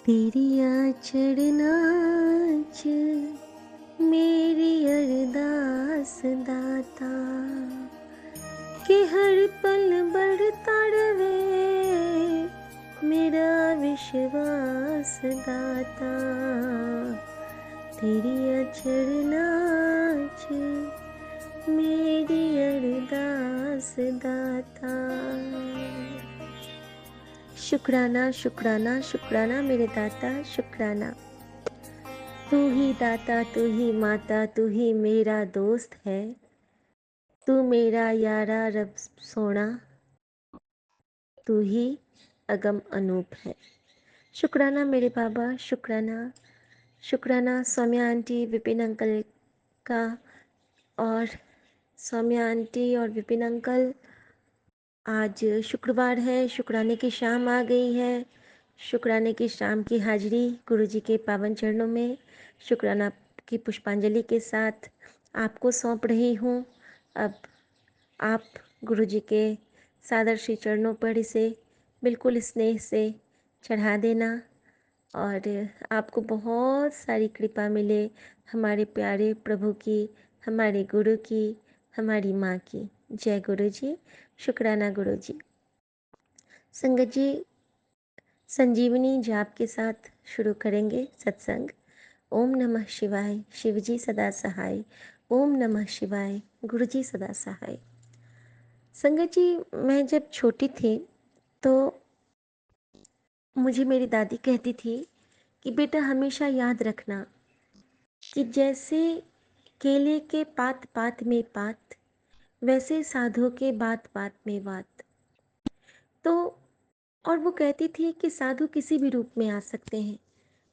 तेरी आचड़ नाच मेरी अरदास दाता कि हर पल बढ़ता रहे मेरा विश्वास दाता। तेरी आचड़ नाच मेरी अरदास दाता। शुक्राना शुक्राना शुक्राना मेरे दाता शुक्राना। तू ही दाता, तू ही माता, तू ही मेरा दोस्त है। तू मेरा यारा रब सोना, तू ही अगम अनूप है। शुक्राना मेरे बाबा शुक्राना। शुक्राना सौम्या आंटी, विपिन अंकल का। और सौम्या आंटी और विपिन अंकल, आज शुक्रवार है, शुक्राने की शाम आ गई है। शुक्राने की शाम की हाजिरी गुरुजी के पावन चरणों में शुक्राना की पुष्पांजलि के साथ आपको सौंप रही हूँ। अब आप गुरुजी के सादर श्री चरणों पर इसे बिल्कुल स्नेह से चढ़ा देना और आपको बहुत सारी कृपा मिले हमारे प्यारे प्रभु की, हमारे गुरु की, हमारी माँ की। जय गुरु जी। शुक्राना गुरु जी। संगत जी, संजीवनी जाप के साथ शुरू करेंगे सत्संग। ओम नमः शिवाय, शिवजी सदा सहाय। ओम नमः शिवाय, गुरुजी सदा सहाय। संगत जी, मैं जब छोटी थी तो मुझे मेरी दादी कहती थी कि बेटा हमेशा याद रखना कि जैसे केले के पात पात में पात, वैसे साधु के बात बात में बात। तो और वो कहती थी कि साधु किसी भी रूप में आ सकते हैं,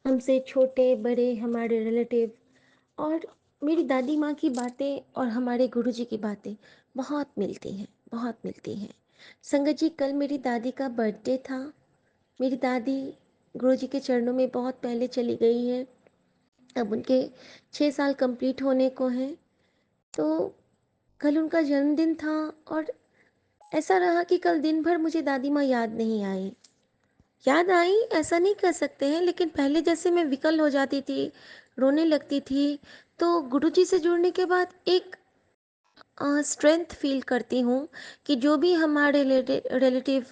हमसे छोटे बड़े, हमारे रिलेटिव। और मेरी दादी माँ की बातें और हमारे गुरुजी की बातें बहुत मिलती हैं, बहुत मिलती हैं। संगत जी, कल मेरी दादी का बर्थडे था। मेरी दादी गुरुजी के चरणों में बहुत पहले चली गई है। अब उनके 6 साल कंप्लीट होने को हैं। तो कल उनका जन्मदिन था और ऐसा रहा कि कल दिन भर मुझे दादी माँ याद नहीं आई। याद आई ऐसा नहीं कह सकते हैं, लेकिन पहले जैसे मैं विकल हो जाती थी, रोने लगती थी। तो गुरुजी से जुड़ने के बाद एक स्ट्रेंथ फील करती हूँ कि जो भी हमारे रिलेटिव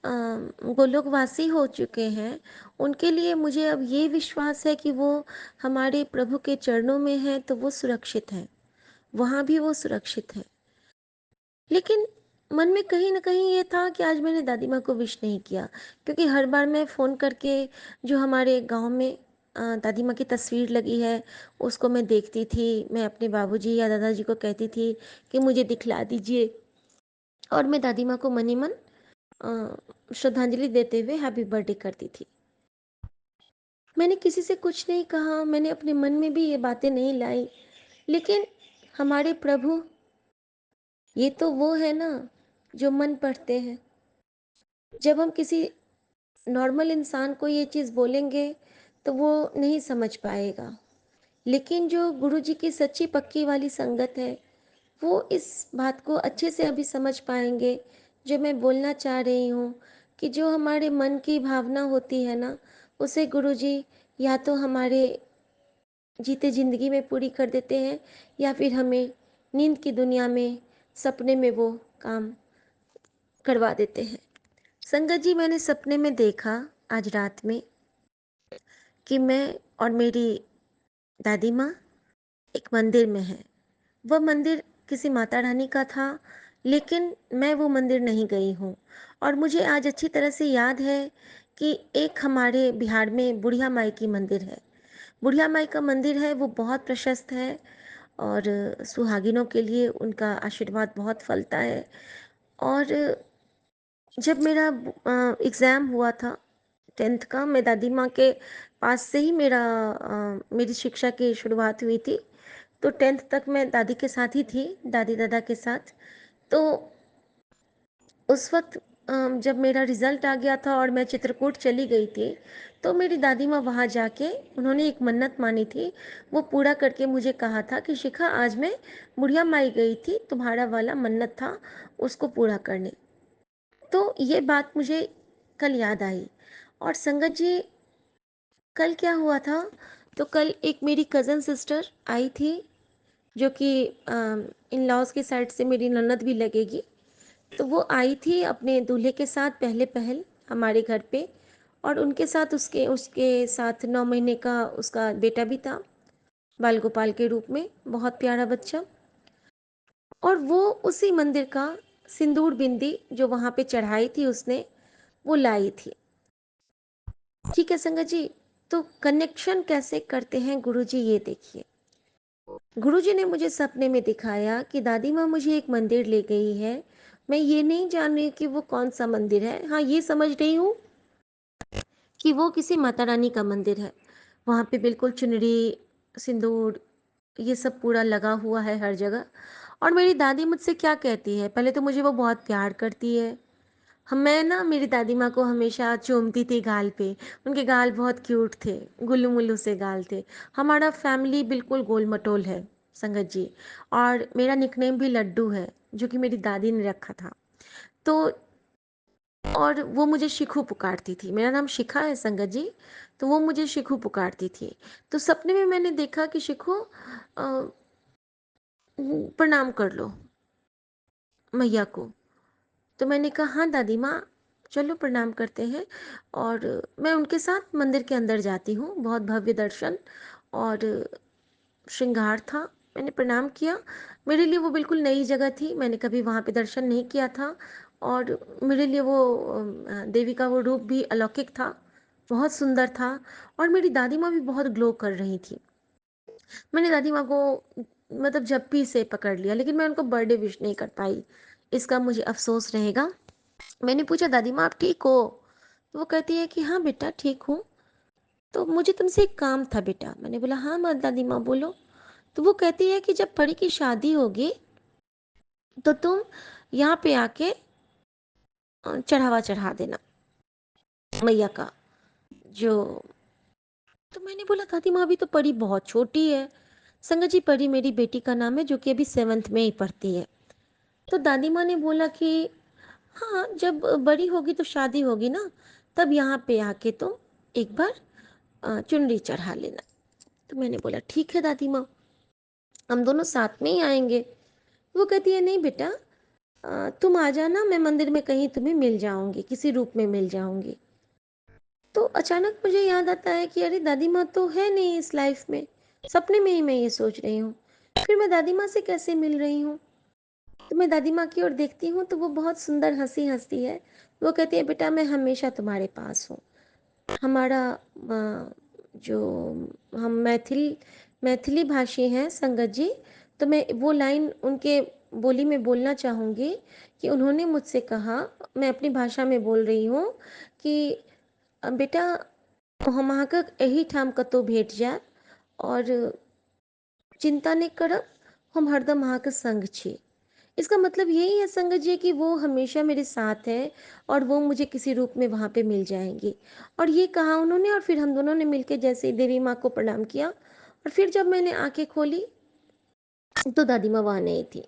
गोलोकवासी हो चुके हैं, उनके लिए मुझे अब ये विश्वास है कि वो हमारे प्रभु के चरणों में हैं तो वो सुरक्षित हैं, वहाँ भी वो सुरक्षित हैं। लेकिन मन में कहीं ना कहीं ये था कि आज मैंने दादी माँ को विश नहीं किया, क्योंकि हर बार मैं फ़ोन करके जो हमारे गांव में दादी माँ की तस्वीर लगी है उसको मैं देखती थी। मैं अपने बाबूजी या दादाजी को कहती थी कि मुझे दिखला दीजिए, और मैं दादी माँ को मनी मन श्रद्धांजलि देते हुए हैप्पी बर्थडे करती थी। मैंने किसी से कुछ नहीं कहा, मैंने अपने मन में भी ये बातें नहीं लाई। लेकिन हमारे प्रभु, ये तो वो है ना जो मन पढ़ते हैं। जब हम किसी नॉर्मल इंसान को ये चीज़ बोलेंगे तो वो नहीं समझ पाएगा, लेकिन जो गुरु जी की सच्ची पक्की वाली संगत है वो इस बात को अच्छे से अभी समझ पाएंगे जो मैं बोलना चाह रही हूँ। कि जो हमारे मन की भावना होती है ना, उसे गुरु जी या तो हमारे जीते जिंदगी में पूरी कर देते हैं, या फिर हमें नींद की दुनिया में सपने में वो काम करवा देते हैं। संगत जी, मैंने सपने में देखा आज रात में कि मैं और मेरी दादी माँ एक मंदिर में हैं। वह मंदिर किसी माता रानी का था, लेकिन मैं वो मंदिर नहीं गई हूँ। और मुझे आज अच्छी तरह से याद है कि एक हमारे बिहार में बुढ़िया माई की मंदिर है। बुढ़िया माई का मंदिर है, वो बहुत प्रशस्त है और सुहागिनों के लिए उनका आशीर्वाद बहुत फलता है। और जब मेरा एग्ज़ाम हुआ था 10th का, मैं दादी माँ के पास से ही मेरी शिक्षा की शुरुआत हुई थी। तो 10th तक मैं दादी के साथ ही थी, दादी दादा के साथ। तो उस वक्त जब मेरा रिज़ल्ट आ गया था और मैं चित्रकूट चली गई थी, तो मेरी दादी माँ वहाँ जाके उन्होंने एक मन्नत मानी थी, वो पूरा करके मुझे कहा था कि शिखा, आज मैं बुढ़िया माई गई थी तुम्हारा वाला मन्नत था उसको पूरा करने। तो ये बात मुझे कल याद आई। और संगत जी, कल क्या हुआ था, तो कल एक मेरी कज़न सिस्टर आई थी, जो कि इन लॉज की साइड से मेरी ननद भी लगेगी। तो वो आई थी अपने दूल्हे के साथ पहले पहल हमारे घर पे, और उनके साथ उसके उसके साथ 9 महीने का उसका बेटा भी था, बाल गोपाल के रूप में, बहुत प्यारा बच्चा। और वो उसी मंदिर का सिंदूर बिंदी जो वहाँ पे चढ़ाई थी उसने, वो लाई थी। ठीक है संगत जी, तो कनेक्शन कैसे करते हैं गुरुजी, ये देखिए। गुरुजी ने मुझे सपने में दिखाया कि दादी माँ मुझे एक मंदिर ले गई है। मैं ये नहीं जान रही कि वो कौन सा मंदिर है, हाँ ये समझ रही हूँ कि वो किसी माता रानी का मंदिर है। वहाँ पे बिल्कुल चुनरी, सिंदूर, ये सब पूरा लगा हुआ है हर जगह। और मेरी दादी मुझसे क्या कहती है, पहले तो मुझे वो बहुत प्यार करती है। हम मैं ना मेरी दादी माँ को हमेशा चूमती थी गाल पे। उनके गाल बहुत क्यूट थे, गुल्लू मुल्लू से गाल थे। हमारा फैमिली बिल्कुल गोल मटोल है संगत जी। और मेरा निकनेम भी लड्डू है, जो कि मेरी दादी ने रखा था। तो और वो मुझे शिखू पुकारती थी, मेरा नाम शिखा है संगत जी। तो वो मुझे शिखू पुकारती थी। तो सपने में मैंने देखा कि शिखू, प्रणाम कर लो मैया को। तो मैंने कहा हाँ दादी माँ, चलो प्रणाम करते हैं। और मैं उनके साथ मंदिर के अंदर जाती हूँ, बहुत भव्य दर्शन और श्रृंगार था। मैंने प्रणाम किया। मेरे लिए वो बिल्कुल नई जगह थी, मैंने कभी वहाँ पे दर्शन नहीं किया था। और मेरे लिए वो देवी का वो रूप भी अलौकिक था, बहुत सुंदर था। और मेरी दादी माँ भी बहुत ग्लो कर रही थी। मैंने दादी माँ को मतलब झप्पी से पकड़ लिया, लेकिन मैं उनको बर्थडे विश नहीं कर पाई, इसका मुझे अफसोस रहेगा। मैंने पूछा दादी माँ आप ठीक हो? तो वो कहती है कि हाँ बेटा ठीक हूँ। तो मुझे तुमसे एक काम था बेटा। मैंने बोला हाँ माँ, दादी माँ बोलो। तो वो कहती है कि जब परी की शादी होगी तो तुम यहाँ पे आके चढ़ावा चढ़ा देना मैया का, जो। तो मैंने बोला दादी माँ अभी तो परी बहुत छोटी है। संगत जी, परी मेरी बेटी का नाम है, जो कि अभी 7th में ही पढ़ती है। तो दादी माँ ने बोला कि हाँ जब बड़ी होगी तो शादी होगी ना, तब यहाँ पे आके तुम एक बार चुनरी चढ़ा लेना। तो मैंने बोला ठीक है दादी माँ, हम दोनों साथ में ही आएंगे। वो कहती है नहीं बेटा, तुम आ जाना, मैं मंदिर में कहीं तुम्हें मिल जाऊंगी, किसी रूप में मिल जाऊंगी। तो अचानक मुझे याद आता है कि अरे दादी माँ तो है नहीं इस लाइफ में। सपने में ही मैं ये सोच रही हूँ, फिर मैं दादी माँ से कैसे मिल रही हूँ? तो मैं दादी माँ की ओर देखती हूँ तो वो बहुत सुंदर हंसी हंसती है। वो कहती है बेटा मैं हमेशा तुम्हारे पास हूँ। हमारा जो हम मैथिली भाषी हैं संगत जी, तो मैं वो लाइन उनके बोली में बोलना चाहूँगी कि उन्होंने मुझसे कहा, मैं अपनी भाषा में बोल रही हूँ कि बेटा हम अहाँके एही ठाम कतौ भेट जायब, और चिंता नहीं करब, हम हरदम अहाँके संग छी। इसका मतलब यही है संगत जी कि वो हमेशा मेरे साथ है, और वो मुझे किसी रूप में वहाँ पे मिल जाएंगी। और ये कहा उन्होंने, और फिर हम दोनों ने मिलकर जैसे ही देवी माँ को प्रणाम किया, और फिर जब मैंने आंखें खोली तो दादी माँ वहाँ नहीं थी।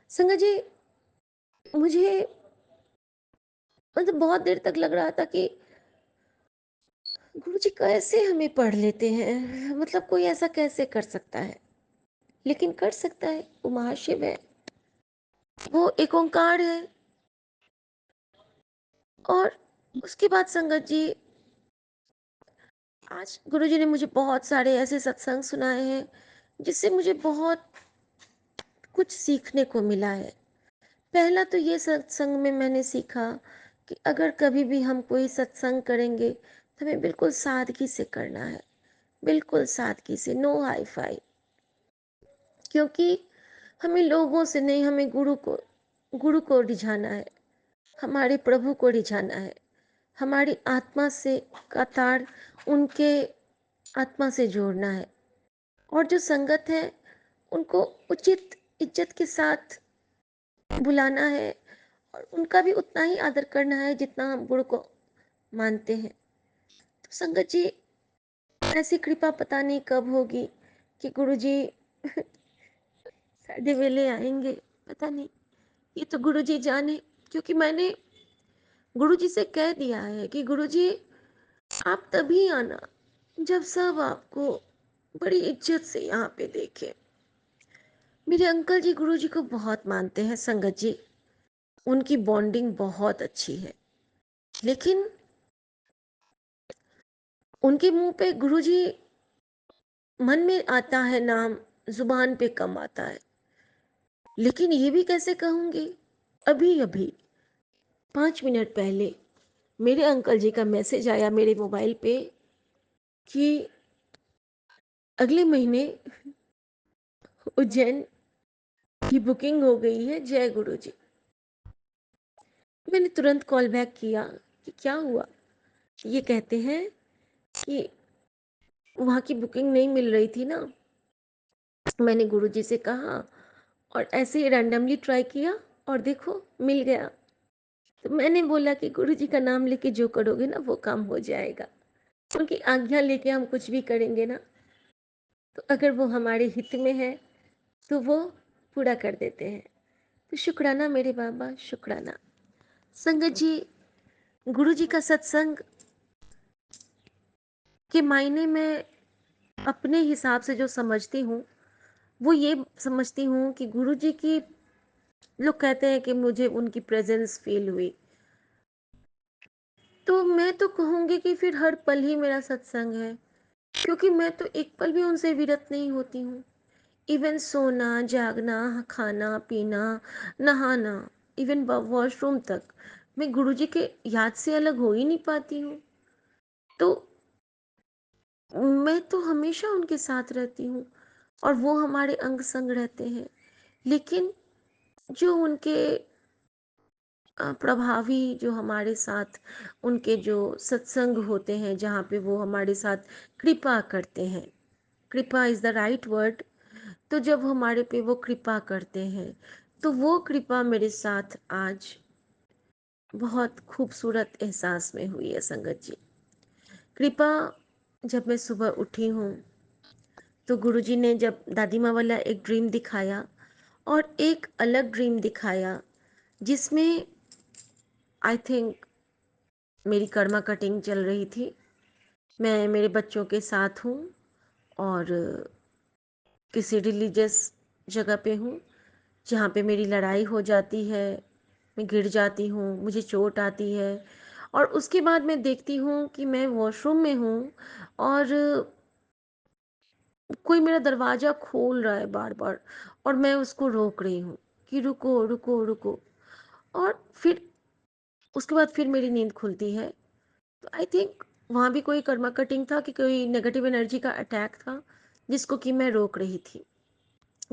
संगत जी, मुझे मतलब बहुत देर तक लग रहा था कि गुरु जी कैसे हमें पढ़ लेते हैं, मतलब कोई ऐसा कैसे कर सकता है? लेकिन कर सकता है, वो महाशिव है, वो एक ओंकार है। और उसके बाद संगत जी, आज गुरुजी ने मुझे बहुत सारे ऐसे सत्संग सुनाए हैं जिससे मुझे बहुत कुछ सीखने को मिला है। पहला तो ये सत्संग में मैंने सीखा कि अगर कभी भी हम कोई सत्संग करेंगे तो हमें बिल्कुल सादगी से करना है, बिल्कुल सादगी से, नो हाई फाई। क्योंकि हमें लोगों से नहीं, हमें गुरु को रिझाना है, हमारे प्रभु को रिझाना है, हमारी आत्मा से का तार उनके आत्मा से जोड़ना है। और जो संगत है उनको उचित इज्जत के साथ बुलाना है, और उनका भी उतना ही आदर करना है जितना हम गुरु को मानते हैं। तो संगत जी, ऐसी कृपा पता नहीं कब होगी कि गुरु जी साढ़े वेले आएंगे, पता नहीं, ये तो गुरु जी जाने। क्योंकि मैंने गुरु जी से कह दिया है कि गुरु जी आप तभी आना जब सब आपको बड़ी इज्जत से यहाँ पे देखे। मेरे अंकल जी गुरुजी को बहुत मानते हैं संगत जी, उनकी बॉन्डिंग बहुत अच्छी है। लेकिन उनके मुंह पे गुरुजी मन में आता है नाम, जुबान पे कम आता है। लेकिन ये भी कैसे कहूंगी, अभी अभी 5 मिनट पहले मेरे अंकल जी का मैसेज आया मेरे मोबाइल पे कि अगले महीने उज्जैन की बुकिंग हो गई है, जय गुरु जी। मैंने तुरंत कॉल बैक किया कि क्या हुआ। ये कहते हैं कि वहाँ की बुकिंग नहीं मिल रही थी ना। मैंने गुरु जी से कहा और ऐसे ही रैंडमली ट्राई किया और देखो मिल गया। तो मैंने बोला कि गुरु जी का नाम लेके जो करोगे ना वो काम हो जाएगा। उनकी आज्ञा लेके हम कुछ भी करेंगे ना, तो अगर वो हमारे हित में है तो वो पूरा कर देते हैं। तो शुक्राना मेरे बाबा, शुक्राना। संगत जी, गुरु जी का सत्संग के मायने में अपने हिसाब से जो समझती हूँ, वो ये समझती हूँ कि गुरु जी की, लोग कहते हैं कि मुझे उनकी प्रेजेंस फील हुई, तो मैं तो कहूँगी कि फिर हर पल ही मेरा सत्संग है, क्योंकि मैं तो एक पल भी उनसे विरत नहीं होती हूँ। इवन सोना, जागना, खाना पीना, नहाना, इवन वॉशरूम तक मैं गुरु जी के याद से अलग हो ही नहीं पाती हूँ। तो मैं तो हमेशा उनके साथ रहती हूँ और वो हमारे अंग संग रहते हैं। लेकिन जो उनके प्रभावी, जो हमारे साथ उनके जो सत्संग होते हैं जहाँ पे वो हमारे साथ कृपा करते हैं, कृपा इज़ द राइट वर्ड। तो जब हमारे पे वो कृपा करते हैं तो वो कृपा मेरे साथ आज बहुत खूबसूरत एहसास में हुई है संगत जी। कृपा, जब मैं सुबह उठी हूँ तो गुरुजी ने जब दादी माँ वाला एक ड्रीम दिखाया और एक अलग ड्रीम दिखाया जिसमें आई थिंक मेरी कर्मा कटिंग चल रही थी। मैं मेरे बच्चों के साथ हूँ और किसी रिलीजियस जगह पे हूँ जहाँ पे मेरी लड़ाई हो जाती है, मैं गिर जाती हूँ, मुझे चोट आती है और उसके बाद मैं देखती हूँ कि मैं वॉशरूम में हूँ और कोई मेरा दरवाज़ा खोल रहा है बार बार और मैं उसको रोक रही हूँ कि रुको रुको रुको। और फिर उसके बाद फिर मेरी नींद खुलती है। तो आई थिंक वहाँ भी कोई कर्मा कटिंग था कि कोई नेगेटिव एनर्जी का अटैक था जिसको कि मैं रोक रही थी।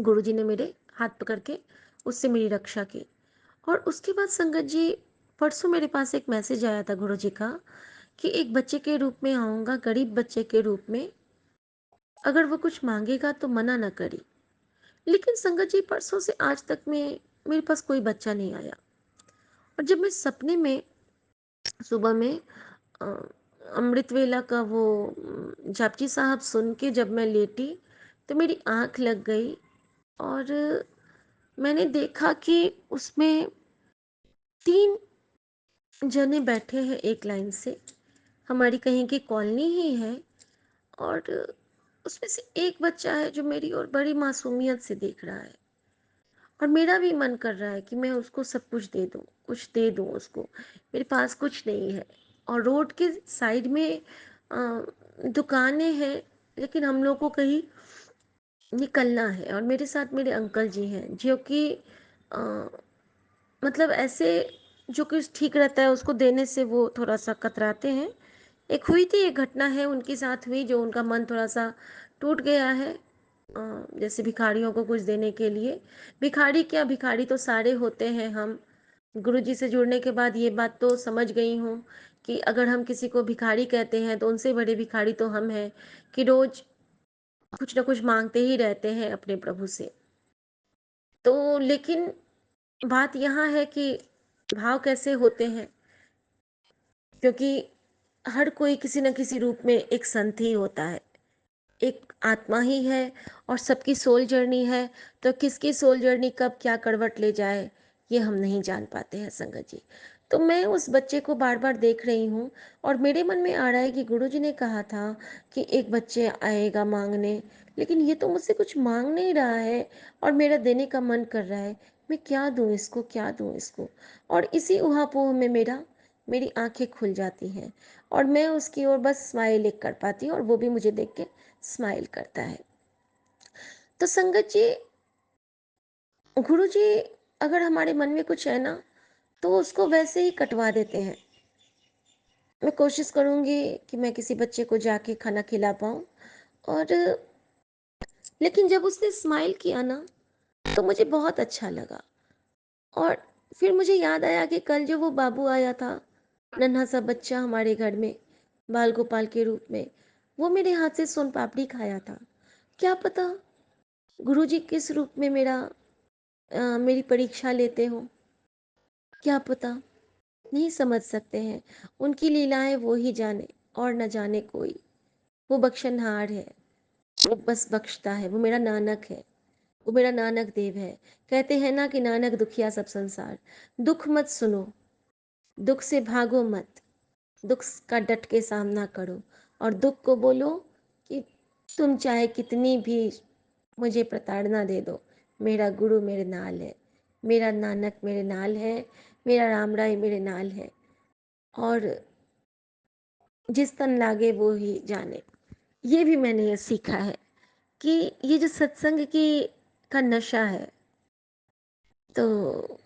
गुरुजी ने मेरे हाथ पकड़ के उससे मेरी रक्षा की। और उसके बाद संगत जी, परसों मेरे पास एक मैसेज आया था गुरुजी का कि एक बच्चे के रूप में आऊँगा, गरीब बच्चे के रूप में, अगर वो कुछ मांगेगा तो मना न करी। लेकिन संगत जी, परसों से आज तक में मेरे पास कोई बच्चा नहीं आया। और जब मैं सपने में सुबह में अ, अमृत वेला का वो जापजी साहब सुन के जब मैं लेटी तो मेरी आंख लग गई और मैंने देखा कि उसमें 3 जने बैठे हैं एक लाइन से, हमारी कहीं की कॉलोनी ही है। और उसमें से एक बच्चा है जो मेरी ओर बड़ी मासूमियत से देख रहा है और मेरा भी मन कर रहा है कि मैं उसको सब कुछ दे दूं, कुछ दे दूं उसको। मेरे पास कुछ नहीं है और रोड के साइड में दुकानें हैं, लेकिन हम लोग को कहीं निकलना है और मेरे साथ मेरे अंकल जी हैं जो कि मतलब ऐसे, जो कुछ ठीक रहता है उसको देने से वो थोड़ा सा कतराते हैं। एक हुई थी, एक घटना है उनके साथ हुई जो उनका मन थोड़ा सा टूट गया है। जैसे भिखारियों को कुछ देने के लिए, भिखारी क्या, भिखारी तो सारे होते हैं हम। गुरुजी से जुड़ने के बाद ये बात तो समझ गई हूँ कि अगर हम किसी को भिखारी कहते हैं तो उनसे बड़े भिखारी तो हम हैं, कि रोज कुछ ना कुछ मांगते ही रहते हैं अपने प्रभु से। तो लेकिन बात यहाँ है कि भाव कैसे होते हैं, क्योंकि हर कोई किसी न किसी रूप में एक संत ही होता है, एक आत्मा ही है और सबकी सोल जर्नी है। तो किसकी सोल जर्नी कब क्या करवट ले जाए ये हम नहीं जान पाते हैं संगत जी। तो मैं उस बच्चे को बार-बार देख रही हूँ और मेरे मन में आ रहा है कि गुरुजी ने कहा था कि एक बच्चे आएगा माँगने, लेकिन ये तो मुझसे कुछ माँग नहीं रहा है और मेरा देने का मन कर रहा है। मैं क्या दूँ इसको, क्या दूँ इसको? और इसी ऊहा-पोह में मेरी आँखें खुल जाती हैं और मैं उसकी ओर बस स्माइल एक कर पाती हूँ और वो भी मुझे देख के स्माइल करता है। तो संगत जी, गुरुजी अगर हमारे मन में कुछ है ना, तो उसको वैसे ही कटवा देते हैं। मैं कोशिश करूँगी कि मैं किसी बच्चे को जाके खाना खिला पाऊँ और लेकिन जब उसने स्माइल किया ना, तो मुझे बहुत अच्छा लगा और फिर मुझे याद आया कि कल जो वो बाबू आया था, नन्हा-सा बच्चा हमारे घर में, बाल गोपाल के रूप में, वो मेरे हाथ से सोन पापड़ी खाया था। क्या पता गुरुजी किस रूप में मेरी परीक्षा लेते हों, क्या पता? नहीं समझ सकते हैं। उनकी लीलाएँ वो ही जाने और न जाने कोई। वो बख्शनहार है, वो बस बख्शता है, वो मेरा नानक है, वो मेरा नानक देव है। कहते हैं ना कि नानक दुखिया सब संसार। दुःख मत सुनो, दुःख से भागो मत, दुःख का डट के सामना करो और दुःख को बोलो कि तुम चाहे कितनी भी मुझे प्रताड़ना दे दो, मेरा गुरु मेरे नाल है, मेरा नानक मेरे नाल है, मेरा राम राय मेरे नाल है और जिस तन लागे वो ही जाने। ये भी मैंने ये सीखा है कि ये जो सत्संग की का नशा है, तो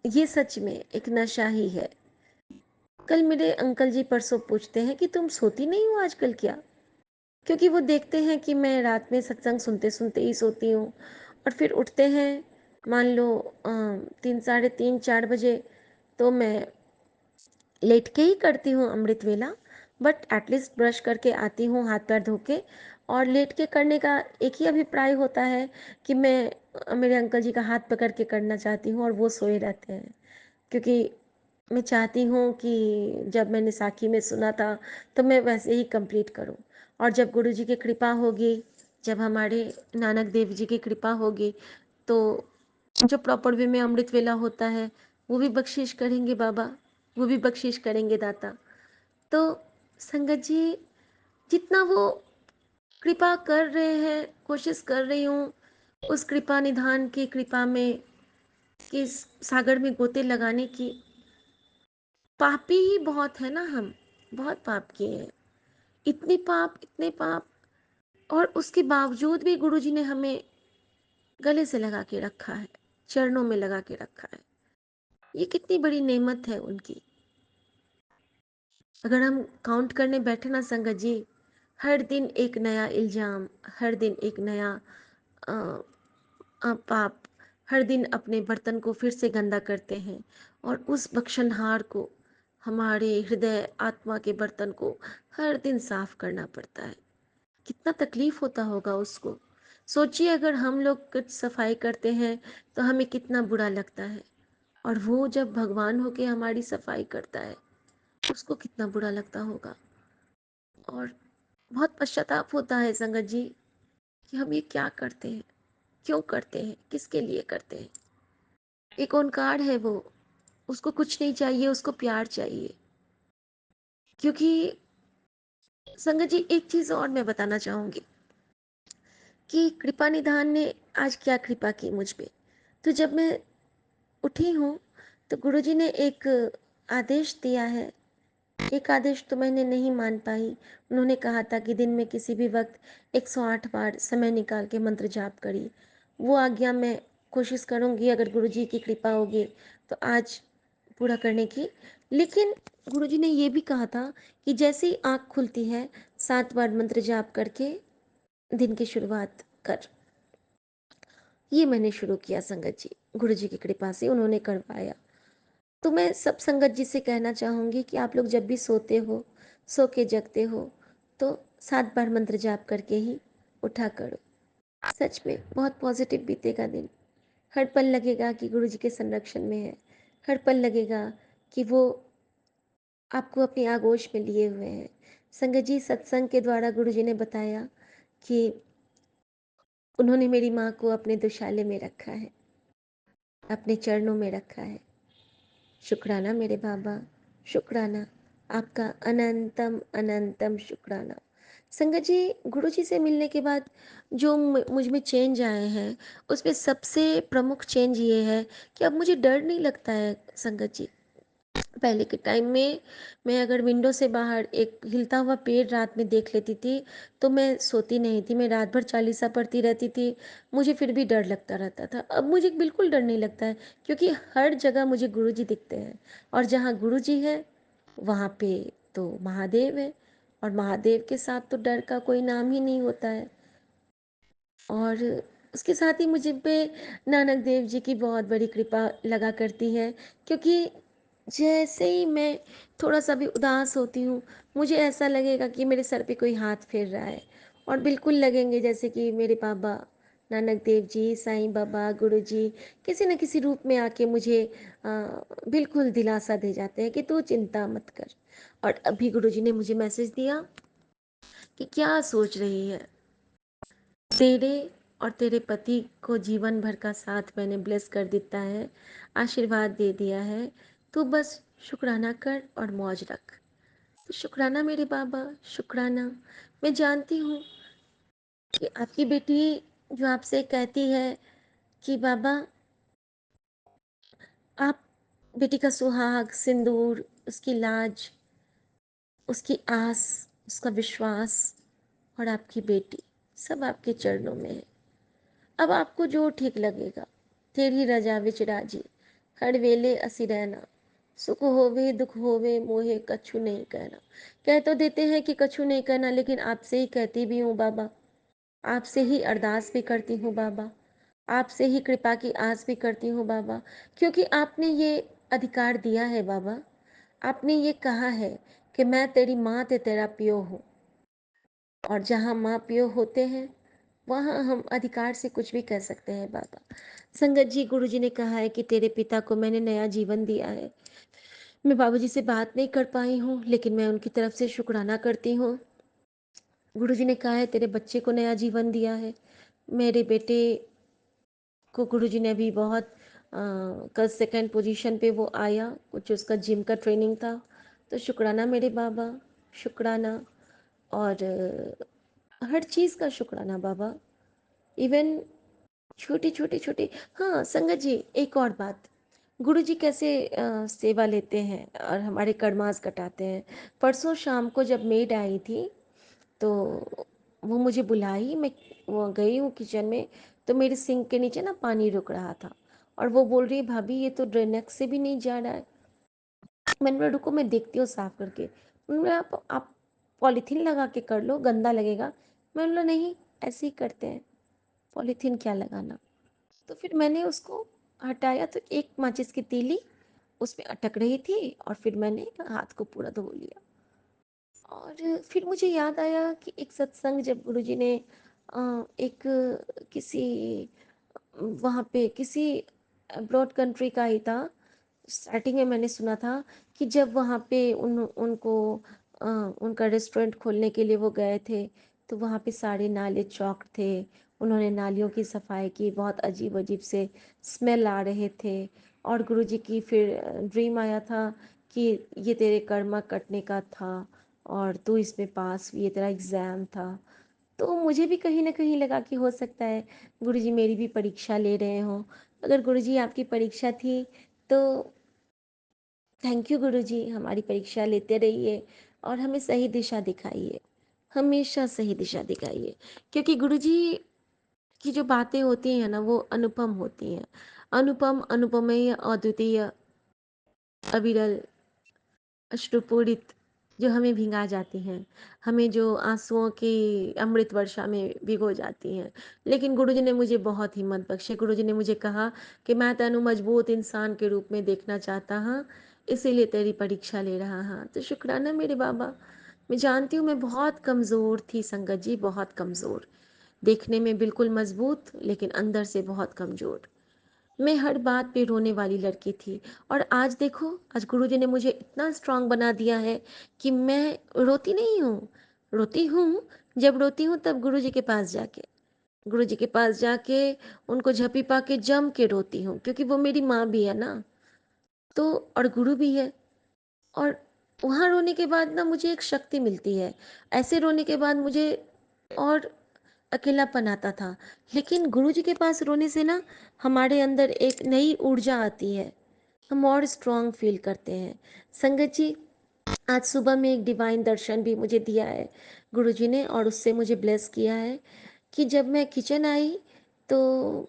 ये सच में एक नशा ही है। कल मेरे अंकल जी परसों पूछते हैं कि तुम सोती नहीं हो आजकल क्या? क्योंकि वो देखते हैं कि मैं रात में सत्संग सुनते-सुनते ही सोती हूँ और फिर उठते हैं, मान लो 3 साढ़े 3 4 बजे, तो मैं लेट के ही करती हूँ अमृत वेला, बट एटलीस्ट ब्रश करके आती हूँ हाथ पैर धो के और लेट के करने का एक ही अभिप्राय होता है कि मैं मेरे अंकल जी का हाथ पकड़ के करना चाहती हूँ और वो सोए रहते हैं, क्योंकि मैं चाहती हूँ कि जब मैंने साखी में सुना था तो मैं वैसे ही कंप्लीट करूँ और जब गुरु जी की कृपा होगी, जब हमारे नानक देव जी की कृपा होगी, तो जो प्रॉपर वे में अमृत वेला होता है वो भी बख्शीश करेंगे बाबा, वो भी बख्शीश करेंगे दाता। तो संगत जी, जितना वो कृपा कर रहे हैं, कोशिश कर रही हूँ उस कृपा निधान की कृपा में कि इस सागर में गोते लगाने की। पापी ही बहुत है ना हम, बहुत पाप किए हैं, इतने पाप और उसके बावजूद भी गुरुजी ने हमें गले से लगा के रखा है, चरणों में लगा के रखा है। ये कितनी बड़ी नेमत है उनकी। अगर हम काउंट करने बैठे ना संगत जी, हर दिन एक नया इल्जाम, हर दिन एक नया अ, पाप, हर दिन अपने बर्तन को फिर से गंदा करते हैं और उस बख्शनहार को, हमारे हृदय आत्मा के बर्तन को हर दिन साफ करना पड़ता है। कितना तकलीफ होता होगा उसको। सोचिए अगर हम लोग कुछ सफाई करते हैं तो हमें कितना बुरा लगता है और वो जब भगवान होके हमारी सफाई करता है, उसको कितना बुरा लगता होगा। और बहुत पश्चाताप होता है संगत जी कि हम ये क्या करते हैं, क्यों करते हैं, किसके लिए करते हैं। एक ओंकार है वो, उसको कुछ नहीं चाहिए, उसको प्यार चाहिए। क्योंकि संगत जी एक चीज और मैं बताना चाहूंगी कि कृपा निधान ने आज क्या कृपा की मुझ पे। तो जब मैं उठी हूँ तो गुरुजी ने एक आदेश दिया है। एक आदेश तो मैंने नहीं मान पाई। उन्होंने कहा था कि दिन में किसी भी वक्त 108 बार समय निकाल के मंत्र जाप करिए। वो आज्ञा मैं कोशिश करूँगी, अगर गुरुजी की कृपा होगी तो आज पूरा करने की। लेकिन गुरुजी ने ये भी कहा था कि जैसे ही आँख खुलती है 7 बार मंत्र जाप करके दिन की शुरुआत कर। ये मैंने शुरू किया संगत जी, गुरुजी की कृपा से उन्होंने करवाया। तो मैं सब संगत जी से कहना चाहूँगी कि आप लोग जब भी सोते हो, सो के जगते हो, तो 7 बार मंत्र जाप करके ही उठा करो। सच में बहुत पॉजिटिव बीतेगा दिन। हर पल लगेगा कि गुरु जी के संरक्षण में है। हर पल लगेगा कि वो आपको अपनी आगोश में लिए हुए हैं। संगत जी, सत्संग के द्वारा गुरु जी ने बताया कि उन्होंने मेरी माँ को अपने दुशाले में रखा है। अपने चरणों में रखा है। शुक्राना मेरे बाबा, शुक्राना, आपका अनंतम अनंतम शुक्राना। संगत जी, गुरु जी से मिलने के बाद जो मुझ में चेंज आए हैं, उसमें सबसे प्रमुख चेंज ये है कि अब मुझे डर नहीं लगता है संगत जी। पहले के टाइम में मैं अगर विंडो से बाहर एक हिलता हुआ पेड़ रात में देख लेती थी तो मैं सोती नहीं थी, मैं रात भर चालीसा पढ़ती रहती थी, मुझे फिर भी डर लगता रहता था। अब मुझे बिल्कुल डर नहीं लगता है, क्योंकि हर जगह मुझे गुरु जी दिखते हैं, और जहाँ गुरु जी है वहाँ पे तो महादेव है, और महादेव के साथ तो डर का कोई नाम ही नहीं होता है। और उसके साथ ही मुझे पे नानक देव जी की बहुत बड़ी कृपा लगा करती है, क्योंकि जैसे ही मैं थोड़ा सा भी उदास होती हूँ, मुझे ऐसा लगेगा कि मेरे सर पे कोई हाथ फेर रहा है, और बिल्कुल लगेंगे जैसे कि मेरे बाबा नानक देव जी, साईं बाबा, गुरु जी किसी न किसी रूप में आके मुझे बिल्कुल दिलासा दे जाते हैं कि तू चिंता मत कर। और अभी गुरु जी ने मुझे मैसेज दिया कि क्या सोच रही है, तेरे और तेरे पति को जीवन भर का साथ मैंने ब्लेस कर देता है, आशीर्वाद दे दिया है, तू बस शुक्राना कर और मौज रख। तो शुक्राना मेरे बाबा, शुक्राना। मैं जानती हूँ कि आपकी बेटी जो आपसे कहती है कि बाबा, आप बेटी का सुहाग, सिंदूर, उसकी लाज, उसकी आस, उसका विश्वास, और आपकी बेटी सब आपके चरणों में है। अब आपको जो ठीक लगेगा, तेरी रजा विच राजी, हर वेले असी रहना, सुख होवे दुख होवे मोहे कछु नहीं कहना। कह तो देते हैं कि कछु नहीं कहना, लेकिन आपसे ही कहती भी हूँ बाबा, आपसे ही अरदास भी करती हूँ बाबा, आपसे ही कृपा की आस भी करती हूँ बाबा, क्योंकि आपने ये अधिकार दिया है बाबा। आपने ये कहा है कि मैं तेरी माँ ते तेरा प्यो हूँ, और जहाँ माँ प्यो होते हैं वहाँ हम अधिकार से कुछ भी कह सकते हैं बाबा। संगत जी, गुरु जी ने कहा है कि तेरे पिता को मैंने नया जीवन दिया है। मैं बाबूजी से बात नहीं कर पाई हूँ, लेकिन मैं उनकी तरफ से शुक्राना करती हूँ। गुरु जी ने कहा है तेरे बच्चे को नया जीवन दिया है। मेरे बेटे को गुरु जी ने अभी बहुत कल सेकंड पोजीशन पे वो आया, कुछ उसका जिम का ट्रेनिंग था। तो शुक्राना मेरे बाबा, शुक्राना। और हर चीज़ का शुक्राना बाबा, इवन छोटी छोटी छोटी। हाँ संगत जी, एक और बात, गुरु जी कैसे सेवा लेते हैं और हमारे कर्मास कटाते हैं। परसों शाम को जब मेड आई थी तो वो मुझे बुलाई, मैं वो गई हूँ किचन में, तो मेरे सिंक के नीचे ना पानी रुक रहा था, और वो बोल रही है भाभी ये तो ड्रेनेक्स से भी नहीं जा रहा है। मैंने बोला रुको मैं देखती हूँ साफ करके। मैंने बोला आप पॉलीथीन लगा के कर लो, गंदा लगेगा। मैंने बोला नहीं, ऐसे ही करते हैं, पॉलीथीन क्या लगाना। तो फिर मैंने उसको हटाया तो एक माचिस की तीली उसमें अटक रही थी, और फिर मैंने हाथ को पूरा धो लिया। और फिर मुझे याद आया कि एक सत्संग जब गुरुजी ने एक किसी वहाँ पे किसी अब्रॉड कंट्री का ही था, स्टार्टिंग में मैंने सुना था कि जब वहाँ पे उनको उनका रेस्टोरेंट खोलने के लिए वो गए थे, तो वहाँ पे सारे नाले चौक थे, उन्होंने नालियों की सफाई की, बहुत अजीब अजीब से स्मेल आ रहे थे। और गुरुजी की फिर ड्रीम आया था कि ये तेरे कर्मा कटने का था, और तू इसमें पास, ये तेरा एग्ज़ाम था। तो मुझे भी कहीं ना कहीं लगा कि हो सकता है गुरुजी मेरी भी परीक्षा ले रहे हों। अगर गुरुजी आपकी परीक्षा थी तो थैंक यू गुरुजी, हमारी परीक्षा लेते रहिए और हमें सही दिशा दिखाइए, हमेशा सही दिशा दिखाइए। क्योंकि गुरुजी की जो बातें होती हैं ना वो अनुपम होती हैं, अनुपम, अनुपमेय, अद्वितीय, अविरल, अश्रुपूरित, जो हमें भिंगा जाती हैं, हमें जो आंसुओं की अमृत वर्षा में भिगो जाती हैं। लेकिन गुरुजी ने मुझे बहुत हिम्मत बख्शी। गुरुजी ने मुझे कहा कि मैं तेनू मजबूत इंसान के रूप में देखना चाहता हाँ, इसीलिए तेरी परीक्षा ले रहा हाँ। तो शुक्राना मेरे बाबा। मैं जानती हूँ मैं बहुत कमज़ोर थी संगत जी, बहुत कमज़ोर, देखने में बिल्कुल मजबूत लेकिन अंदर से बहुत कमज़ोर। मैं हर बात पे रोने वाली लड़की थी, और आज देखो, आज गुरुजी ने मुझे इतना स्ट्रांग बना दिया है कि मैं रोती नहीं हूँ। रोती हूँ, जब रोती हूँ तब गुरुजी के पास जाके, गुरुजी के पास जाके उनको झपी पा के जम के रोती हूँ, क्योंकि वो मेरी माँ भी है ना, तो और गुरु भी है। और वहाँ रोने के बाद ना मुझे एक शक्ति मिलती है। ऐसे रोने के बाद मुझे और अकेलापन आता था। लेकिन गुरुजी के पास रोने से ना हमारे अंदर एक नई ऊर्जा आती है। हम और स्ट्रॉन्ग फ़ील करते हैं। संगत जी, आज सुबह में एक डिवाइन दर्शन भी मुझे दिया है गुरुजी ने, और उससे मुझे ब्लेस किया है कि जब मैं किचन आई तो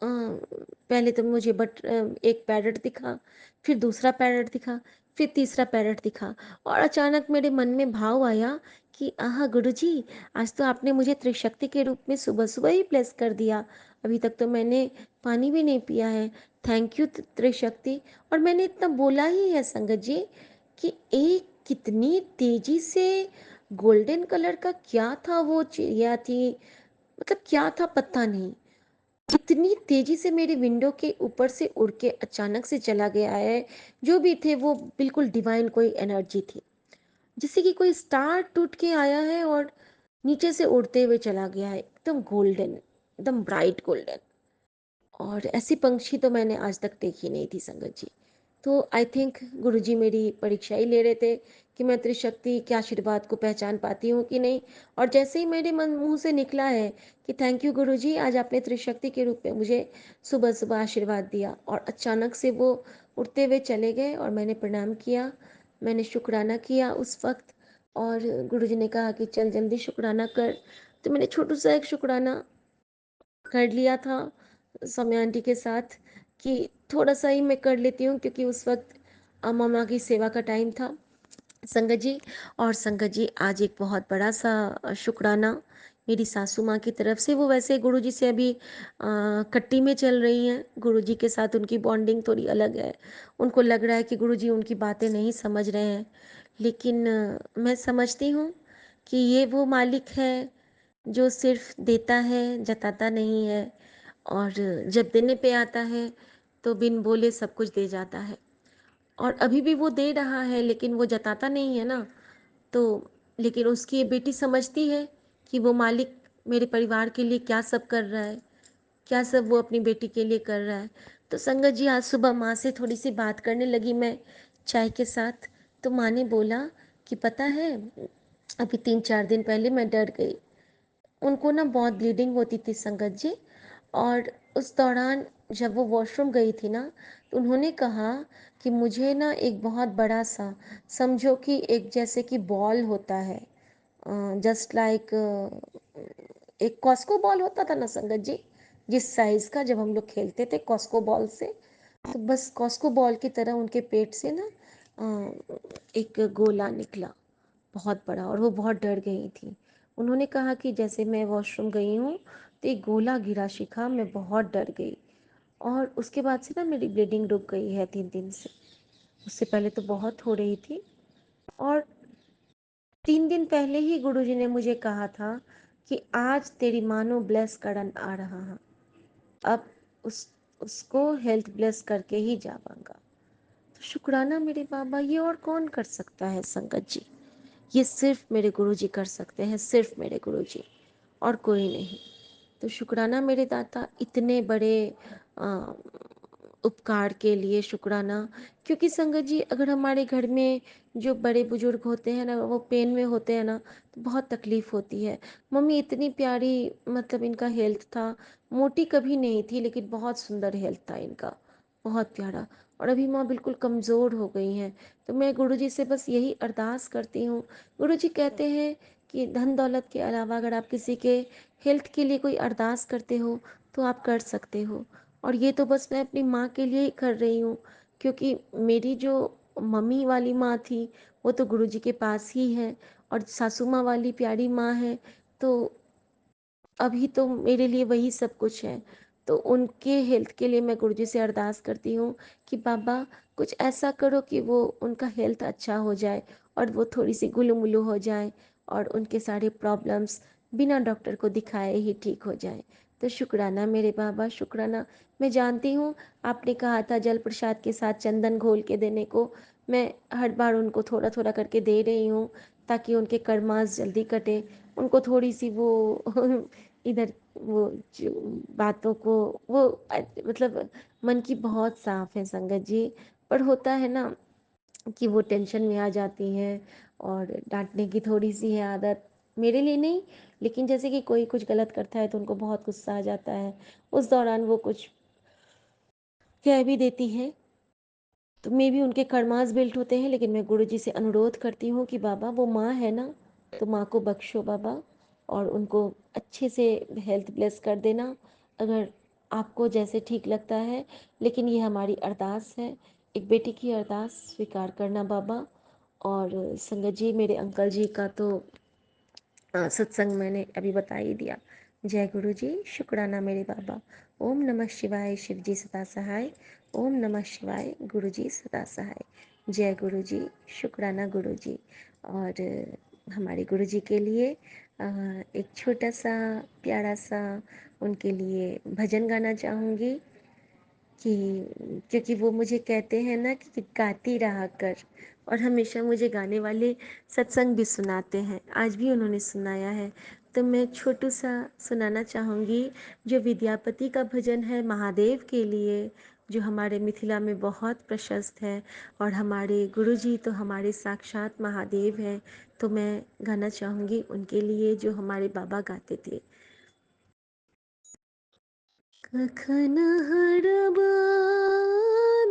पहले तो मुझे एक पैरट दिखा, फिर दूसरा पैरट दिखा, फिर तीसरा पैरट दिखा, और अचानक मेरे मन में भाव आया कि आहा गुरुजी, आज तो आपने मुझे त्रिशक्ति के रूप में सुबह सुबह ही ब्लेस कर दिया। अभी तक तो मैंने पानी भी नहीं पिया है। Thank you Trishakti. और मैंने इतना बोला ही है संगत जी कि एक कितनी तेजी से गोल्डन कलर का क्या था, वो चिड़िया थी, मतलब क्या था पता नहीं, कितनी तेजी से मेरी विंडो के ऊपर से उड़ के अचानक से चला गया है। जो भी थे वो बिल्कुल डिवाइन कोई एनर्जी थी, जैसे कि कोई स्टार टूट के आया है और नीचे से उड़ते हुए चला गया है, एकदम गोल्डन, एकदम ब्राइट गोल्डन। और ऐसी पंक्षी तो मैंने आज तक देखी नहीं थी संगत जी। तो आई थिंक गुरुजी मेरी परीक्षा ही ले रहे थे कि मैं त्रिशक्ति के आशीर्वाद को पहचान पाती हूँ कि नहीं। और जैसे ही मेरे मन मुंह से निकला है कि थैंक यू गुरुजी, आज आपने त्रिशक्ति के रूप में मुझे सुबह सुबह आशीर्वाद दिया, और अचानक से वो उड़ते हुए चले गए और मैंने प्रणाम किया, मैंने शुक्राना किया उस वक्त। और गुरुजी ने कहा कि चल जल्दी शुक्राना कर। तो मैंने छोटू सा एक शुक्राना कर लिया था सौम्या आंटी के साथ कि थोड़ा सा ही मैं कर लेती हूँ, क्योंकि उस वक्त मामा की सेवा का टाइम था संगत जी। और संगत जी, आज एक बहुत बड़ा सा शुक्राना मेरी सासू माँ की तरफ से। वो वैसे गुरुजी से अभी कट्टी में चल रही हैं, गुरुजी के साथ उनकी बॉन्डिंग थोड़ी अलग है। उनको लग रहा है कि गुरुजी उनकी बातें नहीं समझ रहे हैं, लेकिन मैं समझती हूँ कि ये वो मालिक है जो सिर्फ देता है, जताता नहीं है। और जब देने पे आता है तो बिन बोले सब कुछ दे जाता है। और अभी भी वो दे रहा है, लेकिन वो जताता नहीं है ना। तो लेकिन उसकी ये बेटी समझती है कि वो मालिक मेरे परिवार के लिए क्या सब कर रहा है, क्या सब वो अपनी बेटी के लिए कर रहा है। तो संगत जी, आज सुबह माँ से थोड़ी सी बात करने लगी मैं चाय के साथ। तो माँ ने बोला कि पता है, अभी 3-4 दिन पहले मैं डर गई। उनको ना बहुत ब्लीडिंग होती थी संगत जी, और उस दौरान जब वो वॉशरूम गई थी ना, तो उन्होंने कहा कि मुझे ना एक बहुत बड़ा सा, समझो कि एक जैसे कि बॉल होता है, जस्ट लाइक एक कॉस्को बॉल होता था ना संगत जी, जिस साइज का, जब हम लोग खेलते थे कॉस्को बॉल से, तो बस कॉस्को बॉल की तरह उनके पेट से ना एक गोला निकला, बहुत बड़ा। और वो बहुत डर गई थी। उन्होंने कहा कि जैसे मैं वॉशरूम गई हूँ तो एक गोला गिरा शिखा, मैं बहुत डर गई। और उसके बाद से ना मेरी ब्लीडिंग रुक गई है 3 दिन से। उससे पहले तो बहुत हो रही थी। और 3 दिन पहले ही गुरुजी ने मुझे कहा था कि आज तेरी मानो ब्लेस करन आ रहा है, अब उस उसको हेल्थ ब्लेस करके ही जावांगा। तो शुक्राना मेरे बाबा, ये और कौन कर सकता है संगत जी। ये सिर्फ मेरे गुरुजी कर सकते हैं, सिर्फ मेरे गुरुजी, और कोई नहीं। तो शुक्राना मेरे दाता, इतने बड़े आ, उपकार के लिए शुक्राना। क्योंकि संगत जी, अगर हमारे घर में जो बड़े बुजुर्ग होते हैं ना, वो पेन में होते हैं ना, तो बहुत तकलीफ होती है। मम्मी इतनी प्यारी, मतलब इनका हेल्थ था, मोटी कभी नहीं थी, लेकिन बहुत सुंदर हेल्थ था इनका, बहुत प्यारा। और अभी माँ बिल्कुल कमज़ोर हो गई हैं। तो मैं गुरुजी से बस यही अरदास करती हूँ। गुरुजी कहते हैं कि धन दौलत के अलावा अगर आप किसी के हेल्थ के लिए कोई अरदास करते हो तो आप कर सकते हो। और ये तो बस मैं अपनी माँ के लिए ही कर रही हूँ, क्योंकि मेरी जो मम्मी वाली माँ थी वो तो गुरुजी के पास ही है, और सासू माँ वाली प्यारी माँ है, तो अभी तो मेरे लिए वही सब कुछ है। तो उनके हेल्थ के लिए मैं गुरुजी से अरदास करती हूँ कि बाबा कुछ ऐसा करो कि वो उनका हेल्थ अच्छा हो जाए, और वो थोड़ी सी गुलुमुलु हो जाए, और उनके सारे प्रॉब्लम्स बिना डॉक्टर को दिखाए ही ठीक हो जाए। तो शुक्राना मेरे बाबा, शुक्राना। मैं जानती हूँ आपने कहा था जल प्रसाद के साथ चंदन घोल के देने को, मैं हर बार उनको थोड़ा थोड़ा करके दे रही हूँ ताकि उनके कर्मास जल्दी कटे, उनको थोड़ी सी वो इधर वो जो बातों को वो मतलब मन की बहुत साफ है संगत जी, पर होता है ना कि वो टेंशन में आ जाती हैं और डांटने की थोड़ी सी है आदत, मेरे लिए नहीं, लेकिन जैसे कि कोई कुछ गलत करता है तो उनको बहुत गुस्सा आ जाता है, उस दौरान वो कुछ कह भी देती हैं, तो मे भी उनके कर्मास बिल्ट होते हैं। लेकिन मैं गुरु जी से अनुरोध करती हूँ कि बाबा वो माँ है ना, तो माँ को बख्शो बाबा, और उनको अच्छे से हेल्थ ब्लेस कर देना, अगर आपको जैसे ठीक लगता है। लेकिन ये हमारी अरदास है, एक बेटी की अरदास स्वीकार करना बाबा। और संगत जी, मेरे अंकल जी का तो सत्संग मैंने अभी बता ही दिया। जय गुरु जी, शुक्राना मेरे बाबा। ओम नमः शिवाय, शिव जी सदा सहाय। ओम नमः शिवाय, गुरु जी सदा सहाय। जय गुरु जी, शुक्राना गुरु जी। और हमारे गुरु जी के लिए एक छोटा सा प्यारा सा उनके लिए भजन गाना चाहूँगी, कि क्योंकि वो मुझे कहते हैं ना कि गाती रहा कर, और हमेशा मुझे गाने वाले सत्संग भी सुनाते हैं, आज भी उन्होंने सुनाया है। तो मैं छोटू सा सुनाना चाहूँगी, जो विद्यापति का भजन है महादेव के लिए, जो हमारे मिथिला में बहुत प्रशस्त है। और हमारे गुरुजी तो हमारे साक्षात महादेव हैं, तो मैं गाना चाहूँगी उनके लिए, जो हमारे बाबा गाते थे। कखन हरबा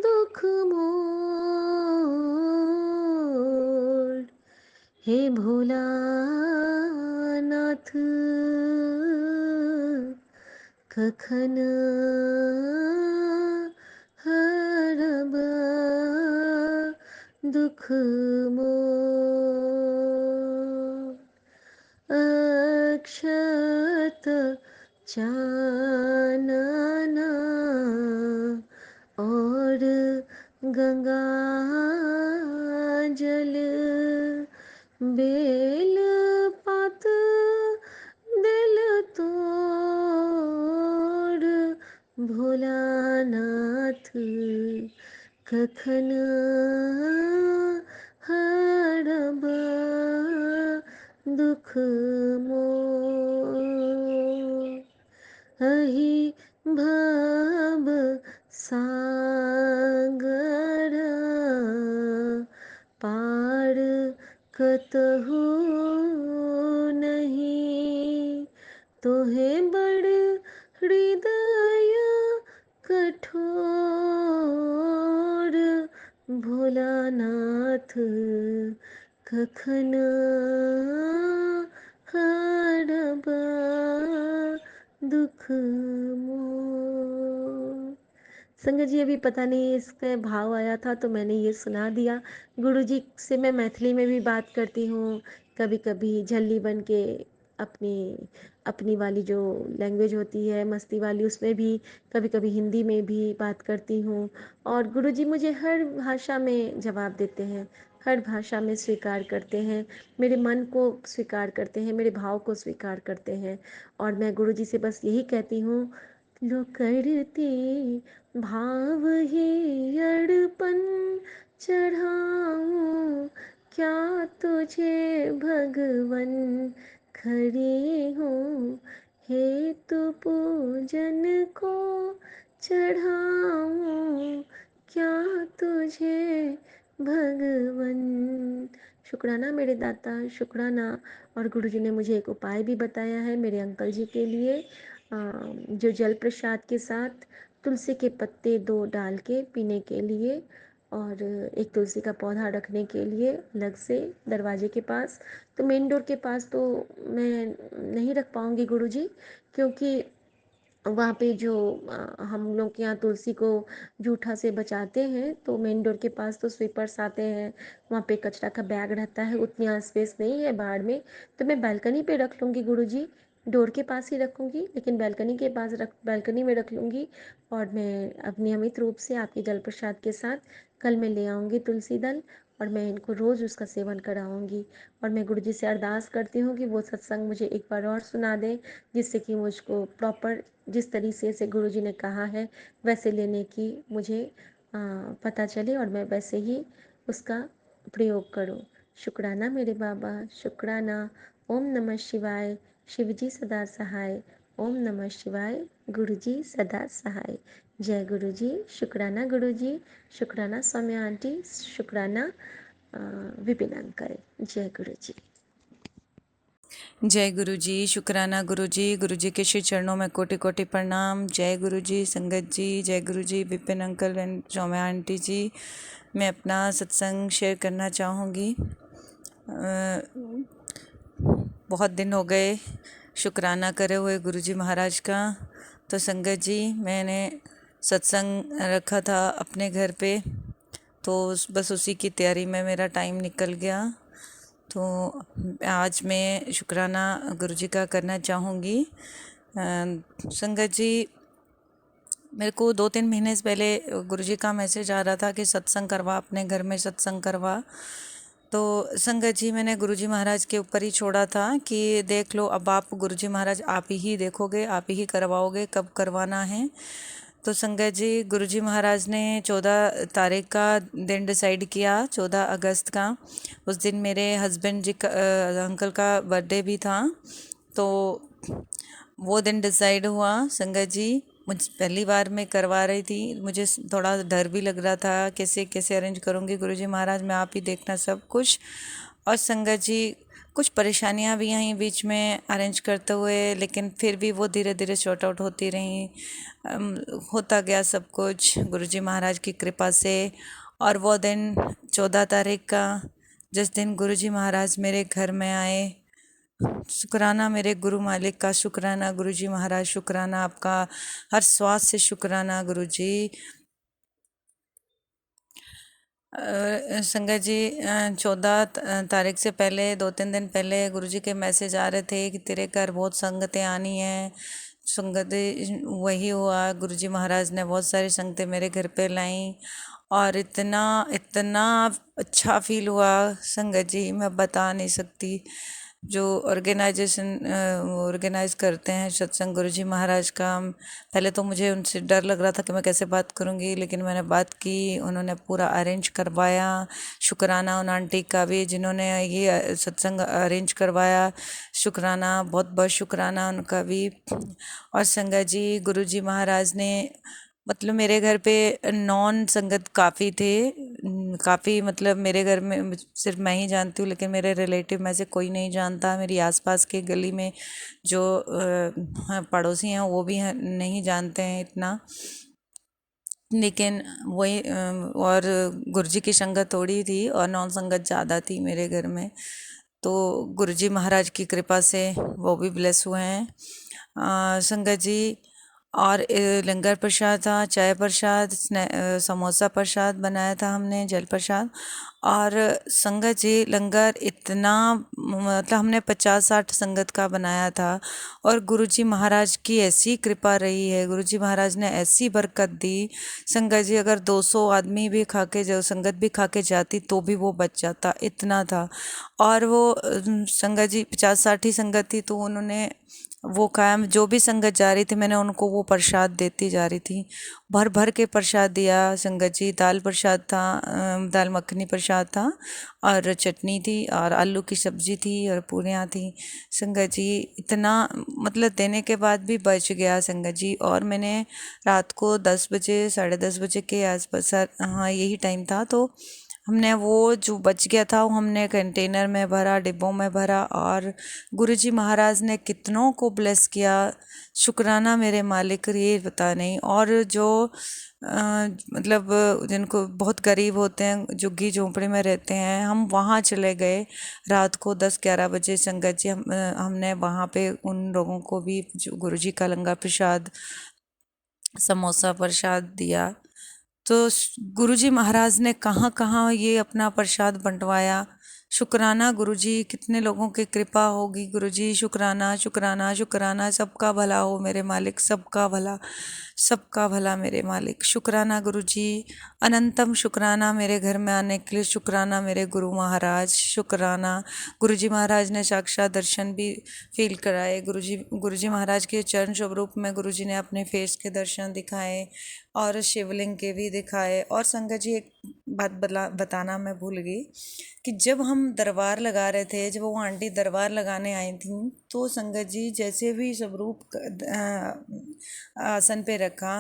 दुख मोर, हे भोलानाथ, कखन हरबा दुख मोर, अक्षत चानना और गंगा जल, बेल पात दिल तोड़, भोलानाथ, कखन हरबा दुख मोर, अहि भव सागर पार कतहु नहीं, तोहे बड़ हृदय कठोर, भोलानाथ, कखन हरबा दुख मोर। संगत जी, अभी पता नहीं इसका भाव आया था तो मैंने ये सुना दिया। गुरु जी से मैं मैथिली में भी बात करती हूँ, कभी कभी झल्ली बन के, अपनी अपनी वाली जो लैंग्वेज होती है मस्ती वाली, उसमें भी कभी कभी हिंदी में भी बात करती हूँ। और गुरु जी मुझे हर भाषा में जवाब देते हैं, हर भाषा में स्वीकार करते हैं, मेरे मन को स्वीकार करते हैं, मेरे भाव को स्वीकार करते हैं। और मैं गुरु जी से बस यही कहती हूँ, लो करते भाव ही अर्पण चढ़ाऊं, क्या तुझे भगवन खड़ी हूँ, हे तू पूजन को चढ़ाऊं, क्या तुझे भगवन। शुक्राना मेरे दाता, शुक्राना। और गुरु जी ने मुझे एक उपाय भी बताया है मेरे अंकल जी के लिए, जो जल प्रसाद के साथ तुलसी के पत्ते 2 डाल के पीने के लिए, और एक तुलसी का पौधा रखने के लिए अलग से दरवाजे के पास। तो मेन डोर के पास तो मैं नहीं रख पाऊँगी गुरुजी, क्योंकि वहाँ पे जो हम लोग के यहाँ तुलसी को जूठा से बचाते हैं, तो मेन डोर के पास तो स्वीपर्स आते हैं, वहाँ पे कचरा का बैग रहता है, उतना स्पेस नहीं है बाहर में। तो मैं बालकनी पे रख लूँगी गुरुजी, डोर के पास ही रखूँगी, लेकिन बालकनी के पास बालकनी में रख लूँगी। और मैं अब नियमित रूप से आपके जल प्रसाद के साथ कल मैं ले आऊँगी तुलसी दल, और मैं इनको रोज़ उसका सेवन कराऊँगी। और मैं गुरुजी से अरदास करती हूँ कि वो सत्संग मुझे एक बार और सुना दें, जिससे कि मुझको प्रॉपर जिस तरीके से गुरुजी ने कहा है वैसे लेने की मुझे पता चले, और मैं वैसे ही उसका प्रयोग करूं। शुक्राना मेरे बाबा, शुक्राना। ओम नमः शिवाय, शिवजी सदा सहाय। ओम नमः शिवाय। गुरुजी सदा सहाय। जय गुरुजी। शुक्राना गुरुजी, शुक्राना सौम्या आंटी, शुक्राना विपिन अंकल। जय गुरुजी। जय गुरुजी। शुक्राना गुरुजी। गुरुजी के श्री चरणों में कोटि कोटि प्रणाम। जय गुरुजी संगत जी। जय Guruji Vipin uncle and Saumya aunty ji. मैं अपना सत्संग शेयर करना चाहूँगी। बहुत दिन हो गए शुक्राना करे हुए गुरुजी महाराज का। तो संगत जी, मैंने सत्संग रखा था अपने घर पे, तो बस उसी की तैयारी में मेरा टाइम निकल गया। तो आज मैं शुक्राना गुरुजी का करना चाहूँगी। संगत जी, मेरे को 2-3 महीने से पहले गुरुजी का मैसेज आ रहा था कि सत्संग करवा, अपने घर में सत्संग करवा। तो संगत जी, मैंने गुरुजी महाराज के ऊपर ही छोड़ा था कि देख लो, अब आप गुरुजी महाराज आप ही देखोगे, आप ही करवाओगे, कब करवाना है। तो संगत जी, गुरुजी महाराज ने 14 तारीख का दिन डिसाइड किया, 14 अगस्त का। उस दिन मेरे हस्बैंड जी का अंकल का बर्थडे भी था, तो वो दिन डिसाइड हुआ। संगत जी, मुझ पहली बार मैं करवा रही थी, मुझे थोड़ा डर भी लग रहा था, कैसे कैसे अरेंज करूँगी। गुरुजी महाराज मैं आप ही देखना सब कुछ। और संगत जी, कुछ परेशानियां भी यहीं बीच में अरेंज करते हुए, लेकिन फिर भी वो धीरे धीरे शॉर्ट आउट होती रहीं। होता गया सब कुछ गुरुजी महाराज की कृपा से। और वो दिन 14 तारीख का, जिस दिन गुरुजी महाराज मेरे घर में आए, शुक्राना मेरे गुरु मालिक का, शुक्राना गुरुजी महाराज, शुक्राना आपका हर श्वास से, शुक्राना गुरुजी। संगत जी, 14 तारीख से पहले 2-3 दिन पहले गुरुजी के मैसेज आ रहे थे कि तेरे घर बहुत संगतें आनी हैं। संगत वही हुआ, गुरुजी महाराज ने बहुत सारी संगतें मेरे घर पे लाई, और इतना इतना अच्छा फील हुआ संगत जी, मैं बता नहीं सकती। जो ऑर्गेनाइज करते हैं सत्संग गुरुजी महाराज का, पहले तो मुझे उनसे डर लग रहा था कि मैं कैसे बात करूंगी, लेकिन मैंने बात की, उन्होंने पूरा अरेंज करवाया। शुक्राना उन आंटी का भी जिन्होंने ये सत्संग अरेंज करवाया, शुक्राना, बहुत बहुत शुक्राना उनका भी। और संगत जी, गुरुजी महाराज ने, मतलब मेरे घर पे नॉन संगत काफ़ी थे, काफ़ी, मतलब मेरे घर में सिर्फ मैं ही जानती हूँ, लेकिन मेरे रिलेटिव में से कोई नहीं जानता। मेरी आसपास के गली में जो पड़ोसी हैं वो भी नहीं जानते हैं इतना, लेकिन वही और गुरुजी की संगत थोड़ी थी और नॉन संगत ज़्यादा थी मेरे घर में। तो गुरुजी महाराज की कृपा से वो भी ब्लेस हुए हैं। संगत जी, और लंगर प्रसाद था, चाय प्रसाद, समोसा प्रसाद बनाया था हमने, जल प्रसाद। और संगत जी, लंगर इतना, मतलब हमने 50-60 संगत का बनाया था। और गुरुजी महाराज की ऐसी कृपा रही है, गुरुजी महाराज ने ऐसी बरकत दी। संगत जी, अगर 200 आदमी भी खा के, जो संगत भी खा के जाती तो भी वो बच जाता, इतना था। और वो संगत जी 50-60 ही संगत थी, तो उन्होंने वो कायम, जो भी संगत जा रही थी मैंने उनको वो प्रसाद देती जा रही थी, भर भर के प्रसाद दिया। संगत जी, दाल प्रसाद था, दाल मखनी प्रसाद था, और चटनी थी, और आलू की सब्जी थी, और पूरियाँ थी। संगत जी, इतना, मतलब देने के बाद भी बच गया संगत जी। और मैंने रात को 10 बजे, 10:30 बजे के आसपास, हाँ यही टाइम था, तो हमने वो जो बच गया था वो हमने कंटेनर में भरा, डिब्बों में भरा, और गुरुजी महाराज ने कितनों को ब्लेस किया। शुक्राना मेरे मालिक, ये पता नहीं। और जो मतलब जिनको बहुत गरीब होते हैं, झुग्गी झोंपड़ी में रहते हैं, हम वहाँ चले गए रात को 10-11 बजे। संगत जी, हमने वहाँ पे उन लोगों को भी जो गुरुजी का लंगर प्रसाद, समोसा प्रसाद दिया। तो गुरुजी महाराज ने कहाँ कहाँ ये अपना प्रसाद बंटवाया। शुक्राना गुरुजी, कितने लोगों की कृपा होगी गुरुजी। शुक्राना शुक्राना शुक्राना, सबका भला हो मेरे मालिक, सबका भला। सबका भला मेरे मालिक। शुक्राना गुरुजी, अनंतम शुक्राना मेरे घर में आने के लिए, शुक्राना मेरे गुरु महाराज, शुक्राना गुरुजी महाराज ने साक्षात दर्शन भी फील कराए। गुरुजी महाराज के चरण स्वरूप में गुरुजी ने अपने फेस के दर्शन दिखाए और शिवलिंग के भी दिखाए। और संगत जी, एक बात बताना मैं भूल गई कि जब हम दरबार लगा रहे थे, जब वो आंटी दरबार लगाने आई थी, तो संगत जी जैसे भी स्वरूप आसन पे रखा,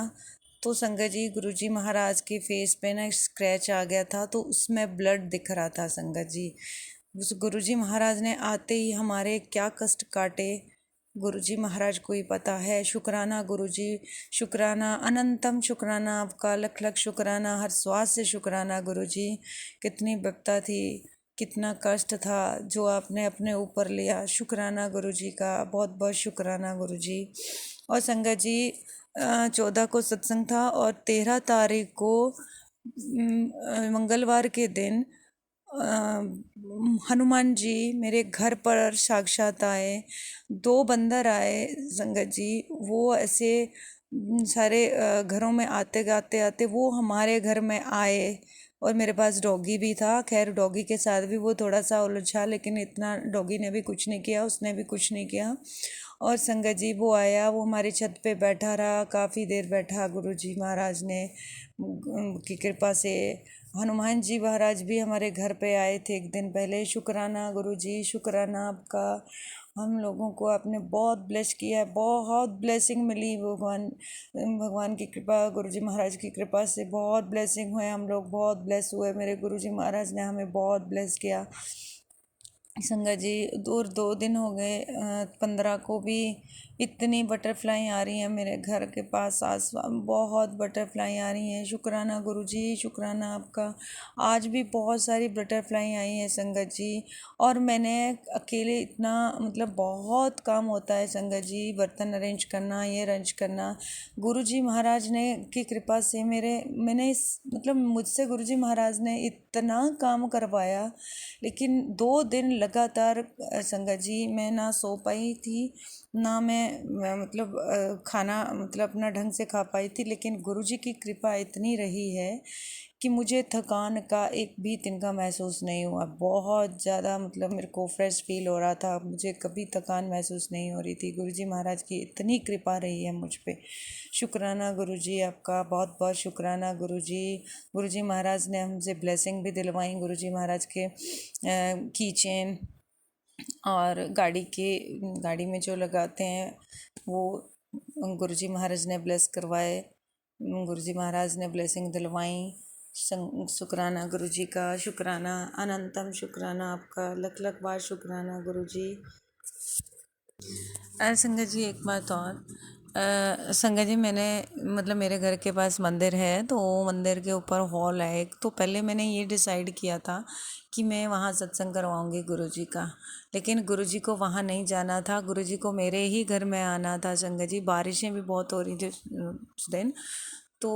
तो संगत जी गुरुजी महाराज के फेस पे ना स्क्रैच आ गया था, तो उसमें ब्लड दिख रहा था संगत जी। उस गुरुजी महाराज ने आते ही हमारे क्या कष्ट काटे, गुरुजी महाराज को ही पता है। शुक्राना गुरुजी, शुक्राना, अनंतम शुक्राना आपका, लख लख शुक्राना, हर श्वास से शुक्राना गुरुजी। कितनी विपदा थी, कितना कष्ट था जो आपने अपने ऊपर लिया। शुक्राना गुरुजी का, बहुत बहुत शुक्राना गुरुजी। और संगत जी 14 को सत्संग था और 13 तारीख को मंगलवार के दिन हनुमान जी मेरे घर पर साक्षात आए। 2 बंदर आए संगत जी, वो ऐसे सारे घरों में आते गाते आते वो हमारे घर में आए। और मेरे पास डॉगी भी था, खैर डॉगी के साथ भी वो थोड़ा सा उलझा, लेकिन इतना डॉगी ने भी कुछ नहीं किया, उसने भी कुछ नहीं किया। और संगत जी वो आया, वो हमारी छत पे बैठा रहा, काफ़ी देर बैठा गुरुजी महाराज ने की कृपा से। हनुमान जी महाराज भी हमारे घर पे आए थे एक दिन पहले। शुक्राना गुरुजी, शुक्राना आपका। हम लोगों को आपने बहुत ब्लेस किया है, बहुत ब्लेसिंग मिली भगवान की कृपा, गुरुजी महाराज की कृपा से बहुत ब्लेसिंग हुए। हम लोग बहुत ब्लेस हुए, मेरे गुरुजी महाराज ने हमें बहुत ब्लेस किया। संगत जी 2 दिन हो गए, 15 को भी इतनी बटरफ्लाई आ रही हैं मेरे घर के पास, आस बहुत बटरफ्लाई आ रही हैं। शुक्राना गुरुजी, शुक्राना आपका। आज भी बहुत सारी बटरफ्लाई आई हैं संगत जी। और मैंने अकेले इतना, मतलब बहुत काम होता है संगत जी, बर्तन अरेंज करना, ये अरेंज करना। गुरुजी महाराज ने की कृपा से मैंने मतलब मुझसे गुरुजी महाराज ने इतना काम करवाया। लेकिन 2 दिन लगातार संगत जी मैं ना सो पाई थी, ना मतलब खाना मतलब अपना ढंग से खा पाई थी। लेकिन गुरुजी की कृपा इतनी रही है कि मुझे थकान का एक भी तिनका महसूस नहीं हुआ। बहुत ज़्यादा मतलब मेरे को फ्रेश फील हो रहा था, मुझे कभी थकान महसूस नहीं हो रही थी। गुरुजी महाराज की इतनी कृपा रही है मुझ पे। शुक्राना गुरुजी आपका, बहुत बहुत शुक्राना गुरुजी। गुरुजी महाराज ने हमसे ब्लेसिंग भी दिलवाई। गुरुजी महाराज के की चेन और गाड़ी में जो लगाते हैं वो गुरुजी महाराज ने ब्लेस करवाए, गुरुजी महाराज ने ब्लेसिंग दिलवाई। शुक्राना गुरुजी का, शुक्राना, अनंतम शुक्राना आपका, लख लख बार शुक्राना गुरुजी। संगत जी एक बात और, संगत जी मैंने मतलब मेरे घर के पास मंदिर है, तो मंदिर के ऊपर हॉल है एक, तो पहले मैंने ये डिसाइड किया था कि मैं वहाँ सत्संग करवाऊँगी गुरुजी का। लेकिन गुरुजी को वहाँ नहीं जाना था, गुरुजी को मेरे ही घर में आना था संगत जी। बारिशें भी बहुत हो रही थी उस दिन, तो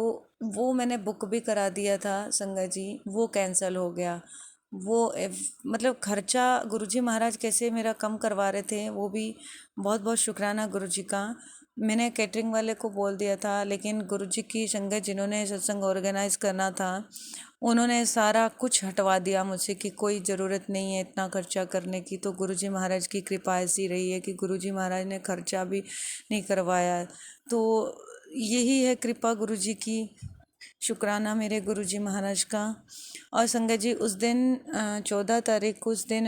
वो मैंने बुक भी करा दिया था संगत जी, वो कैंसिल हो गया। मतलब खर्चा गुरुजी महाराज कैसे मेरा कम करवा रहे थे, वो भी बहुत बहुत शुक्राना गुरुजी का। मैंने कैटरिंग वाले को बोल दिया था, लेकिन गुरुजी की संगत जिन्होंने सत्संग ऑर्गेनाइज करना था, उन्होंने सारा कुछ हटवा दिया मुझसे कि कोई ज़रूरत नहीं है इतना खर्चा करने की। तो गुरुजी महाराज की कृपा ऐसी रही है कि गुरुजी महाराज ने खर्चा भी नहीं करवाया। तो यही है कृपा गुरुजी की। शुक्राना मेरे गुरुजी महाराज का। और संगत जी उस दिन 14 तारीख को, उस दिन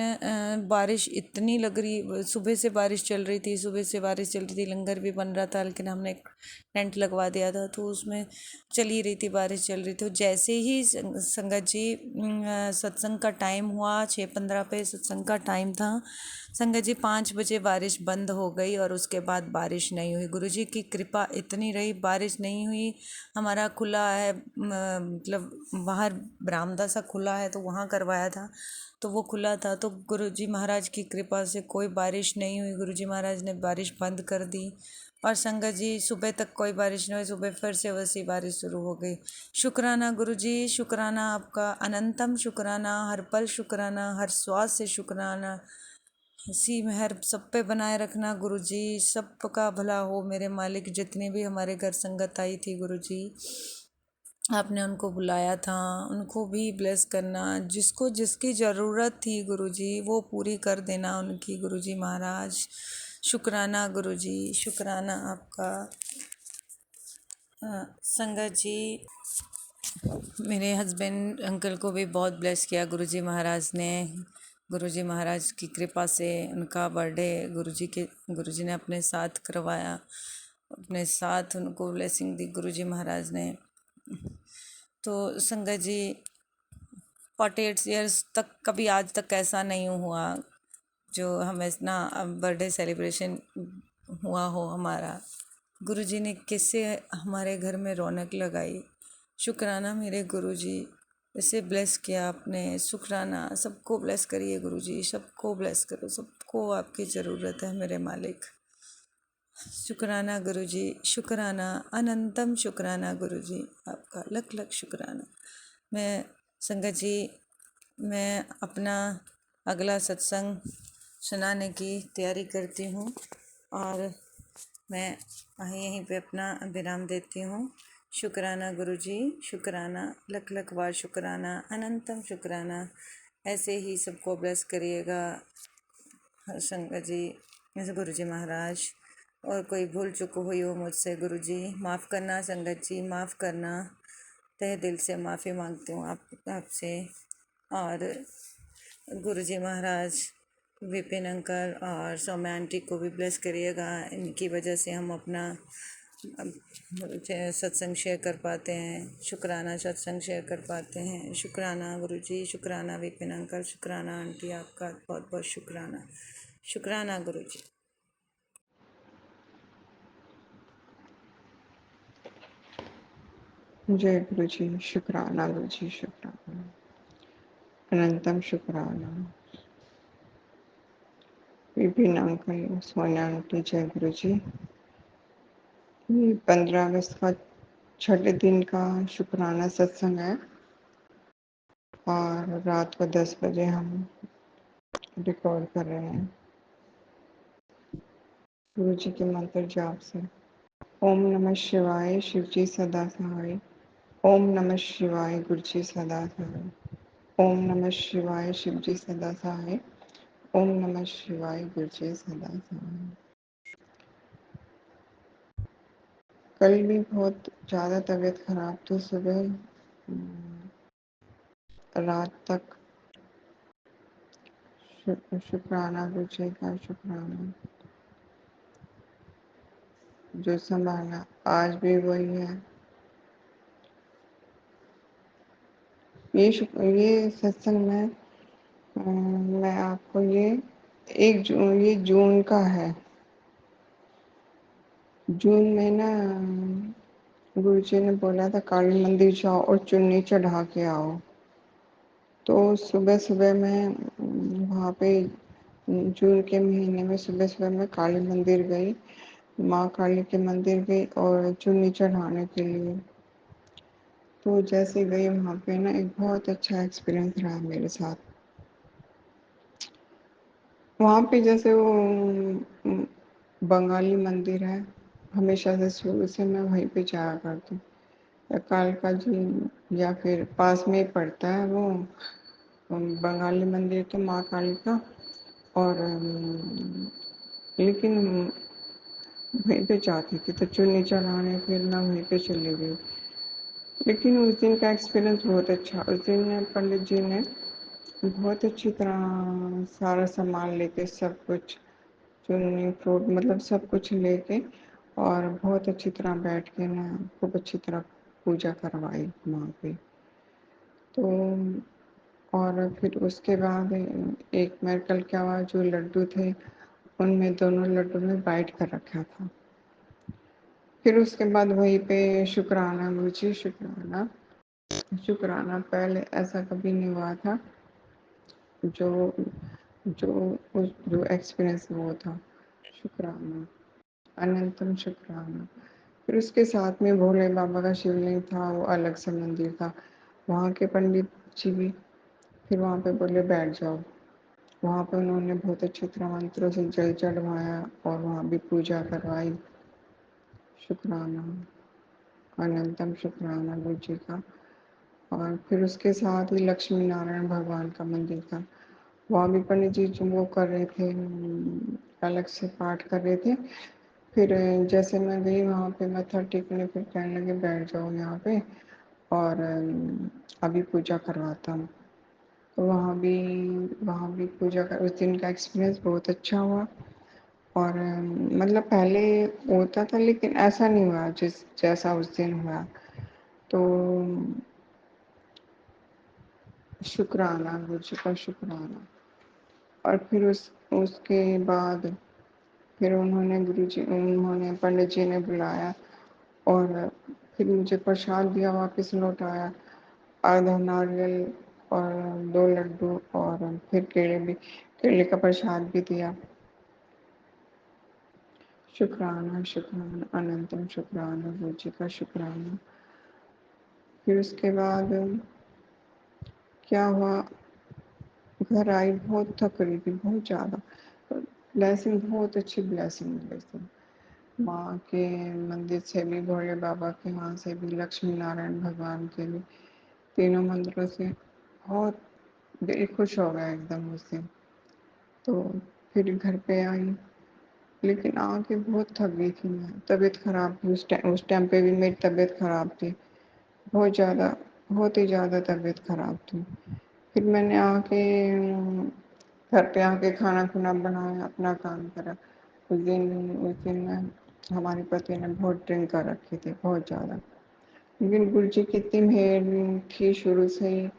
बारिश इतनी लग रही, सुबह से बारिश चल रही थी, सुबह से बारिश चल रही थी, लंगर भी बन रहा था, लेकिन हमने एक टेंट लगवा दिया था तो उसमें चल ही रही थी, बारिश चल रही थी। तो जैसे ही संगत जी सत्संग का टाइम हुआ, 6:15 पे सत्संग का टाइम था संगत जी, 5 बजे बारिश बंद हो गई और उसके बाद बारिश नहीं हुई। गुरुजी की कृपा इतनी रही, बारिश नहीं हुई। हमारा खुला है, मतलब बाहर बरामदा सा खुला है, तो वहाँ करवाया था, तो वो खुला था। तो गुरुजी महाराज की कृपा से कोई बारिश नहीं हुई, गुरुजी महाराज ने बारिश बंद कर दी। और संगत जी सुबह तक कोई बारिश नहीं हुई, सुबह फिर से वैसी बारिश शुरू हो गई। शुक्राना गुरुजी, शुक्राना आपका, अनंतम शुक्राना, हर पल शुक्राना, हर श्वास से शुक्राना। ऐसी मेहर सब पे बनाए रखना गुरुजी, सबका भला हो मेरे मालिक। जितनी भी हमारे घर संगत आई थी गुरुजी, आपने उनको बुलाया था, उनको भी ब्लेस करना, जिसको जिसकी ज़रूरत थी गुरुजी वो पूरी कर देना उनकी गुरुजी महाराज। शुक्राना गुरुजी, शुक्राना आपका। संगत जी, मेरे हस्बैंड अंकल को भी बहुत ब्लेस किया गुरुजी महाराज ने। गुरुजी महाराज की कृपा से उनका बर्थडे गुरुजी ने अपने साथ करवाया, अपने साथ उनको ब्लेसिंग दी गुरुजी महाराज ने। तो संगत जी, 48 ईयर्स तक कभी आज तक ऐसा नहीं हुआ जो हमें ना बर्थडे सेलिब्रेशन हुआ हो हमारा। गुरुजी ने किससे हमारे घर में रौनक लगाई। शुक्राना मेरे गुरुजी, इसे ब्लेस किया आपने। शुक्राना, सबको ब्लेस करिए गुरुजी, सबको ब्लेस करो, सबको आपकी ज़रूरत है मेरे मालिक। शुक्राना गुरुजी, शुक्राना, अनंतम शुक्राना गुरुजी, आपका लख लख शुक्राना। मैं संगत जी, मैं अपना अगला सत्संग सुनाने की तैयारी करती हूँ और मैं यहीं पे अपना विराम देती हूँ। शुक्राना गुरुजी, शुक्राना, लख लख बार शुक्राना, अनंतम शुक्राना। ऐसे ही सबको ब्लेस करिएगा संगत जी, जैसे गुरुजी महाराज। और कोई भूल चूक हुई हो मुझसे गुरुजी माफ़ करना, संगत जी माफ़ करना, तहे दिल से माफ़ी मांगती हूँ आपसे। और गुरुजी महाराज, विपिन अंकल और सौम्या आंटी को भी ब्लेस करिएगा। इनकी वजह से हम अपना सत्संग शेयर कर पाते हैं, शुक्राना सत्संग शेयर कर पाते हैं। शुक्राना गुरुजी, शुक्राना विपिन अंकल, शुक्राना आंटी, आपका बहुत बहुत शुक्राना। शुक्राना गुरुजी। जय गुरु जी, शुक्राना गुरु जी, शुक्राना, अनंतम शुक्राना। विभिन्न अंकल, सोनिया आंटी, जय गुरु जी। ये 15 अगस्त का छठे दिन का शुक्राना सत्संग है और रात को 10 बजे हम रिकॉर्ड कर रहे हैं गुरु जी के मंत्र जाप से। ओम नमः शिवाय, शिव जी सदा सहाय। ओम नमः शिवाय, गुरु जी सदा सहाय। ओम नमः शिवाय, शिव जी सदा सहाय। ओम नमः शिवाय, गुरु जी सदा सहाय। कल भी बहुत ज़्यादा तबीयत खराब थी, सुबह रात तक शुक्राना गुरु जी का, शुक्राना जो संभाला, आज भी वही है। ये सत्संग में मैं आपको ये जून का है। जून में ना गुरु जी ने बोला था काली मंदिर जाओ और चुन्नी चढ़ा के आओ। तो सुबह सुबह मैं वहाँ पे जून के महीने में सुबह सुबह मैं काली मंदिर गई, माँ काली के मंदिर गई और चुन्नी चढ़ाने के लिए। तो जैसे गई वहाँ पे ना एक बहुत अच्छा एक्सपीरियंस रहा मेरे साथ। वहाँ पे जैसे वो बंगाली मंदिर है, हमेशा से शुरू से मैं वहीं पे जाया करती हूँ। कालका जी या फिर पास में ही पड़ता है वो बंगाली मंदिर, तो माँ काली का। और लेकिन वहीं पे जाती थी तो चुन्नी चढ़ाने फिर मैं वहीं पे चली गई। लेकिन उस दिन का एक्सपीरियंस बहुत अच्छा। उस दिन पंडित जी ने बहुत अच्छी तरह सारा सामान लेके, सब कुछ चुन्नी फ्रूट मतलब सब कुछ लेके और बहुत अच्छी तरह बैठ के ना खूब अच्छी तरह पूजा करवाई वहाँ पे। तो और फिर उसके बाद एक मेरे कल क्या हुआ, जो लड्डू थे उनमें दोनों लड्डू में बाइट कर रखा था। फिर उसके बाद वहीं पे शुक्राना गुरु जी, शुक्राना शुक्राना। पहले ऐसा कभी नहीं हुआ था जो जो जो एक्सपीरियंस वो था। शुक्राना, अनंतम शुक्राना। फिर उसके साथ में भोले बाबा का शिवलिंग था, वो अलग से मंदिर था। वहाँ के पंडित जी भी फिर वहाँ पे बोले बैठ जाओ। वहाँ पे उन्होंने बहुत अच्छी तरह मंत्रों से जल चढ़वाया और वहाँ भी पूजा करवाई। शुक्राना, अनंतम शुक्राना गुरु जी का। और फिर उसके साथ ही लक्ष्मी नारायण भगवान का मंदिर था, वहाँ भी पंडित जी जो वो कर रहे थे, अलग से पाठ कर रहे थे। फिर जैसे मैं गई वहाँ पे मत्था टेकने, फिर कहने लगे बैठ जाओ यहाँ पे और अभी पूजा करवाता हूँ। तो वहाँ भी पूजा का उस दिन का एक्सपीरियंस बहुत अच्छा हुआ। और मतलब पहले होता था लेकिन ऐसा नहीं हुआ जैसा उस दिन हुआ। तो शुक्राना गुरु जी का, शुक्राना। और फिर उसके बाद फिर उन्होंने पंडित जी ने बुलाया और फिर मुझे प्रसाद दिया, वापस लौटाया, आधा नारियल और 2 लड्डू और फिर केले का प्रसाद भी दिया। शुक्राना, शुक्राना, अनंतम शुक्राना गुरु जी का, शुक्राना। फिर उसके बाद क्या हुआ, घर आई, बहुत थक रही थी, बहुत ज़्यादा। ब्लेसिंग, बहुत अच्छी ब्लेसिंग मिली थी माँ के मंदिर से भी, भोले बाबा के वहाँ से भी, लक्ष्मी नारायण भगवान के भी, तीनों मंदिरों से बहुत दिल खुश हो गया एकदम उस दिन। तो फिर घर पे आई, लेकिन आके बहुत थक गई थी मैं, तबीयत खराब थी उस टाइम पे भी मेरी तबीयत खराब थी, बहुत ज़्यादा, बहुत ही ज़्यादा तबीयत खराब थी। फिर मैंने आके घर पे आके खाना खुना बनाया, अपना काम करा। उस दिन हमारे पति ने बहुत ड्रिंक कर रखी थी, बहुत ज़्यादा। लेकिन गुरु जी की इतनी मेहर थी शुरू से ही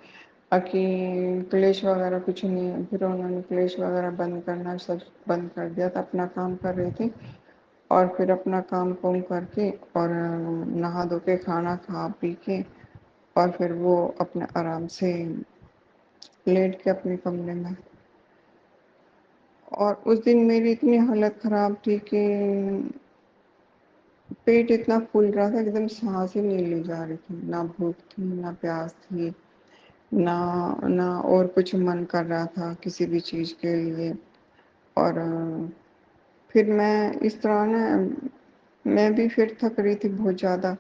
कि क्लेश वगैरह कुछ नहीं। फिर उन्होंने क्लेश वगैरह बंद करना सब बंद कर दिया था, अपना काम कर रहे थे। और फिर अपना काम कुम करके और नहा धो के खाना खा पी के और फिर वो अपने आराम से लेट के अपने कमरे में। और उस दिन मेरी इतनी हालत खराब थी कि पेट इतना फूल रहा था, एकदम सांस ही नहीं ली जा रही थी, ना भूख थी ना प्यास थी, ना ना और कुछ मन कर रहा था किसी भी चीज़ के लिए। और फिर मैं इस तरह ना, मैं भी फिर थक रही थी बहुत ज़्यादा।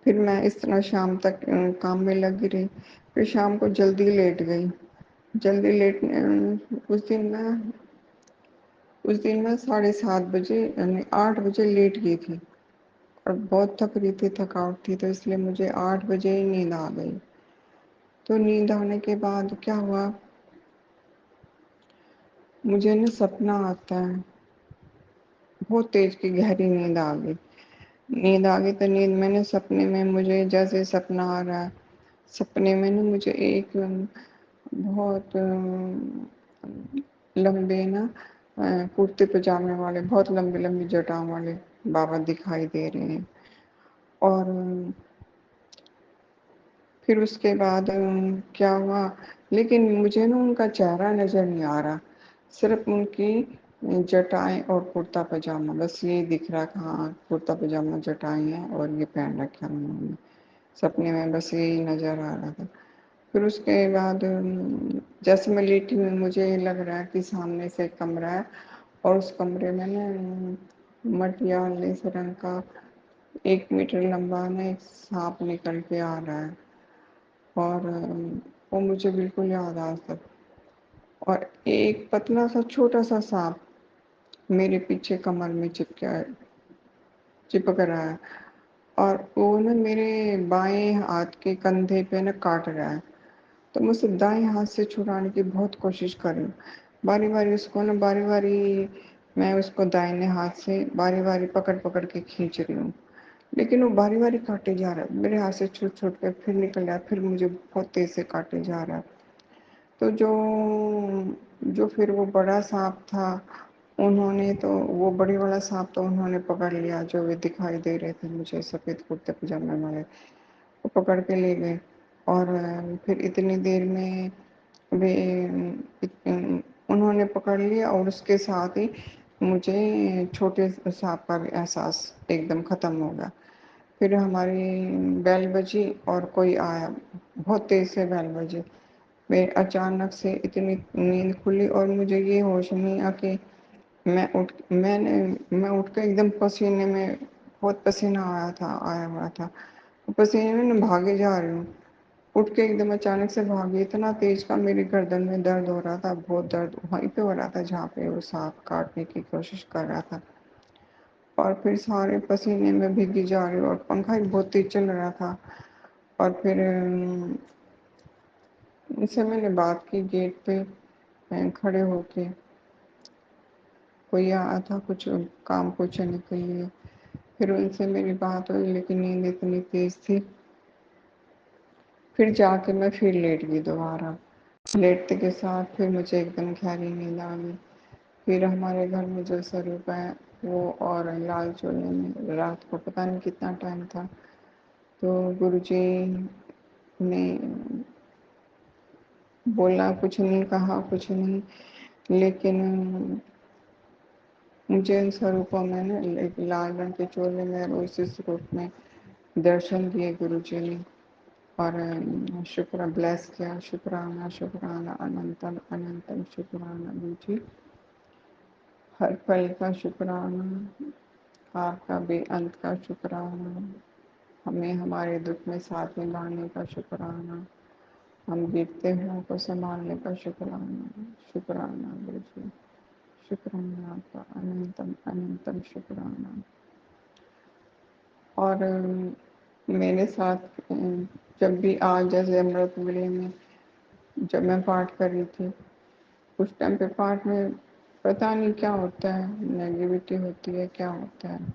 फिर मैं इस तरह शाम तक काम में लगी रही। फिर शाम को जल्दी लेट गई, जल्दी लेट उस दिन मैं 7:30 बजे यानी 8 बजे लेट गई थी और बहुत थक रही थी, थकावट थी, तो इसलिए मुझे 8 बजे ही नींद आ गई। तो नींद आने के बाद क्या हुआ, मुझे ना सपना आता है, बहुत तेज की गहरी नींद आ गई। नींद आ गई तो नींद मैंने सपने में मुझे जैसे सपना आ रहा है, सपने में ना मुझे एक बहुत लंबे ना कुर्ते पजामे वाले, बहुत लंबी लंबी जटाओं वाले बाबा दिखाई दे रहे हैं। और फिर उसके बाद क्या हुआ, लेकिन मुझे ना उनका चेहरा नज़र नहीं आ रहा, सिर्फ उनकी जटाएं और कुर्ता पजामा, बस ये दिख रहा था। हाँ, कुर्ता पजामा जटाएं हैं और ये पहन रखा है उन्होंने, सपने में बस यही नज़र आ रहा था। फिर उसके बाद जैसे मैं लेटी हूँ, मुझे लग रहा है कि सामने से एक कमरा है और उस कमरे में ना मटियाले से रंग का 1 मीटर लंबा ना एक सांप निकल के आ रहा है। और वो मुझे बिल्कुल याद आज तक। और एक पतला सा छोटा सा सांप मेरे पीछे कमर में चिपक रहा है और वो ना मेरे बाएं हाथ के कंधे पे ना काट रहा है। तो मैं उसे दाएं हाथ से छुड़ाने की बहुत कोशिश कर रही हूँ, बारी बारी उसको ना, बारी बारी मैं उसको दाहिने हाथ से बारी बारी पकड़ पकड़ के खींच रही हूँ, लेकिन वो बारी बारी काटे जा रहा है, मेरे हाथ से छूट छूट कर फिर निकल रहा है, फिर मुझे बहुत तेज से काटे जा रहा है। तो जो जो फिर वो बड़ा सांप था, उन्होंने तो वो बड़ी वाला सांप तो उन्होंने पकड़ लिया, जो वे दिखाई दे रहे थे मुझे सफ़ेद कुर्ते पजामे वाले, वो पकड़ के ले गए। और फिर इतनी देर में वे उन्होंने पकड़ लिया और उसके साथ ही मुझे छोटे सांप का भी एहसास एकदम ख़त्म हो गया। फिर हमारी बेल बजी और कोई आया, बहुत तेज़ से बेल बजी। फिर अचानक से इतनी नींद खुली और मुझे ये होश नहीं आया कि मैं उठ के एकदम पसीने में, बहुत पसीना आया हुआ था। पसीने में ना भागे जा रही हूँ। उठ के एकदम अचानक से भागी, इतना तेज का मेरी गर्दन में दर्द हो रहा था, बहुत दर्द वहीं पे हो रहा था जहाँ पे वो सांप काटने की कोशिश कर रहा था। और फिर सारे पसीने में भीगी जा रही हूँ और पंखा भी बहुत तेज चल रहा था। और फिर उनसे मैंने बात की गेट पे खड़े होके। कोई आया था कुछ काम पूछने के लिए। फिर उनसे मेरी बात हुई, लेकिन नींद इतनी तेज थी। फिर जाके मैं फिर लेट गई दोबारा। लेटते के साथ फिर मुझे एकदम गहरी नींद आ गई। फिर हमारे घर में जो स्वरूप है वो और लाल चोले में, रात को पता नहीं कितना टाइम था, तो गुरुजी ने बोला कुछ नहीं, कहा कुछ नहीं, लेकिन मुझे इन स्वरूपों में ना एक लाल रंग के चोले में और उसी स्वरूप में दर्शन दिए गुरुजी ने। और शुक्र ब्लेस किया, शुक्राना शुक्राना अनंतम अनंतम शुक्राना गुरुजी, हर पल का शुक्राना, आपका बेअंत का शुक्राना, हमें हमारे दुख में साथ निभाने का शुक्राना, हम गिरते हुओं को संभालने का शुक्राना। शुक्राना गुरुजी, शुक्राना आपका अनंतम अनंतम शुक्राना। और मेरे साथ जब भी आज जैसे अमृत वेले में जब मैं पाठ कर रही थी, उस टाइम पे पाठ में पता नहीं क्या होता है, नेगेटिविटी होती है, क्या होता है,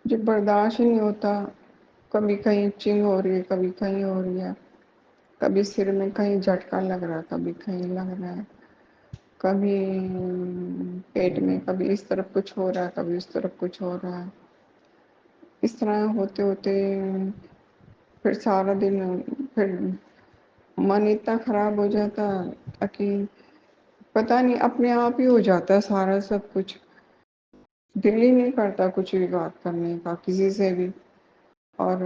जो बर्दाश्त ही नहीं होता। कभी कहीं चिंग हो रही है, कभी कहीं हो रही है, कभी सिर में कहीं झटका लग रहा है, कभी कहीं लग रहा है, कभी पेट में, कभी इस तरफ कुछ हो रहा है, कभी उस तरफ कुछ हो रहा है। इस तरह होते होते फिर सारा दिन, फिर मन इतना खराब हो जाता कि पता नहीं अपने आप ही हो जाता है सारा सब कुछ। दिल ही नहीं करता कुछ भी बात करने का किसी से भी। और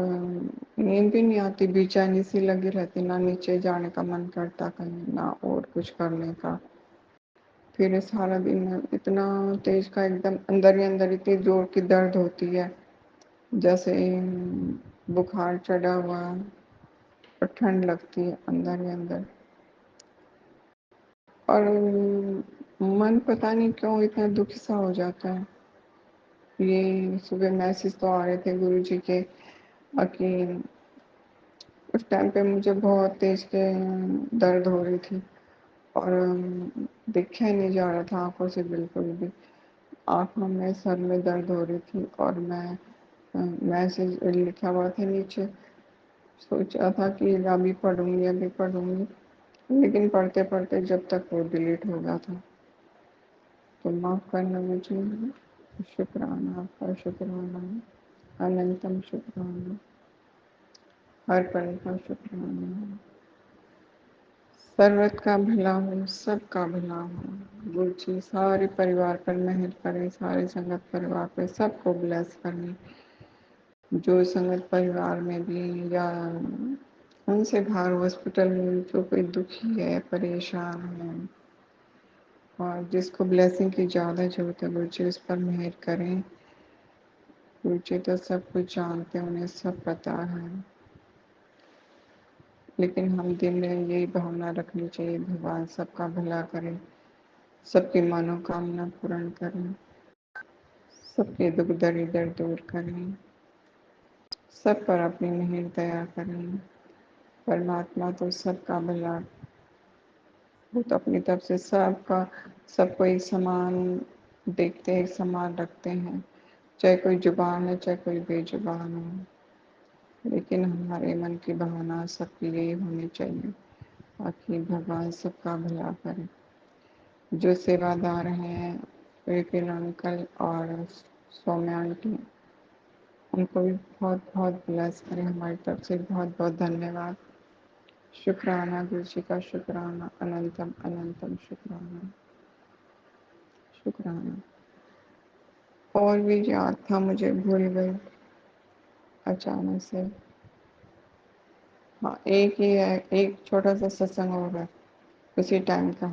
नींद भी नहीं आती, बेचैनी सी लगी रहती, ना नीचे जाने का मन करता कहीं, ना और कुछ करने का। फिर सारा दिन इतना तेज का एकदम अंदर ही अंदर इतनी जोर की दर्द होती है, जैसे बुखार चढ़ा हुआ और ठंड लगती है अंदर ही अंदर। और मन पता नहीं क्यों इतना दुखी सा हो जाता है। ये सुबह मैसेज तो आ रहे थे गुरु जी के कि उस टाइम पे मुझे बहुत तेज के दर्द हो रही थी और देखा ही नहीं जा रहा था आंखों से बिल्कुल भी। आंखों में, सर में दर्द हो रही थी और मैं मैसेज लिखा हुआ था नीचे, सोचा था कि अभी पढ़ूंगी, लेकिन पढ़ते पढ़ते जब तक वो डिलीट हो गया था। तो माफ़ करना मुझे। शुक्राना आपका, शुक्राना अनंतम शुक्राना, हर पल का शुक्राना। सर्वत का भला हो, सबका भला हो। गुरु जी सारे परिवार पर मेहर करें, सारे संगत परिवार पे सबको ब्लेस करें। जो संगत परिवार में भी या उनसे बाहर हॉस्पिटल में जो कोई दुखी है, परेशान है और जिसको ब्लेसिंग की ज़्यादा जरूरत है, गुरु जी उस पर मेहर करें। गुरु जी तो सब कुछ जानते हैं, उन्हें सब पता है, लेकिन हम दिल में यही भावना रखनी चाहिए, भगवान सबका भला करें, सबकी मनोकामना पूर्ण करें, सबके दुख दरिद्र दूर करें, सब पर अपनी मेहर दया करें। परमात्मा तो सबका भला, वो तो अपनी तरफ से सबका, सबको एक समान देखते हैं, एक समान रखते हैं, चाहे कोई जुबान है चाहे कोई बेजुबान हो। लेकिन हमारे मन की भावना सबकी यही होनी चाहिए, ताकि भगवान सबका भला करे। जो सेवादार हैं, विपिन अंकल और सौम्या आंटी, उनको भी बहुत बहुत ब्लेस करें हमारी तरफ से, बहुत बहुत धन्यवाद। शुक्राना गुरु जी का, शुक्राना अनंतम अनंतम शुक्राना, शुक्राना। और भी याद था, मुझे भूल गई अचानक से। हाँ, एक ही है, एक छोटा-सा सत्संग होगा उसी टाइम का।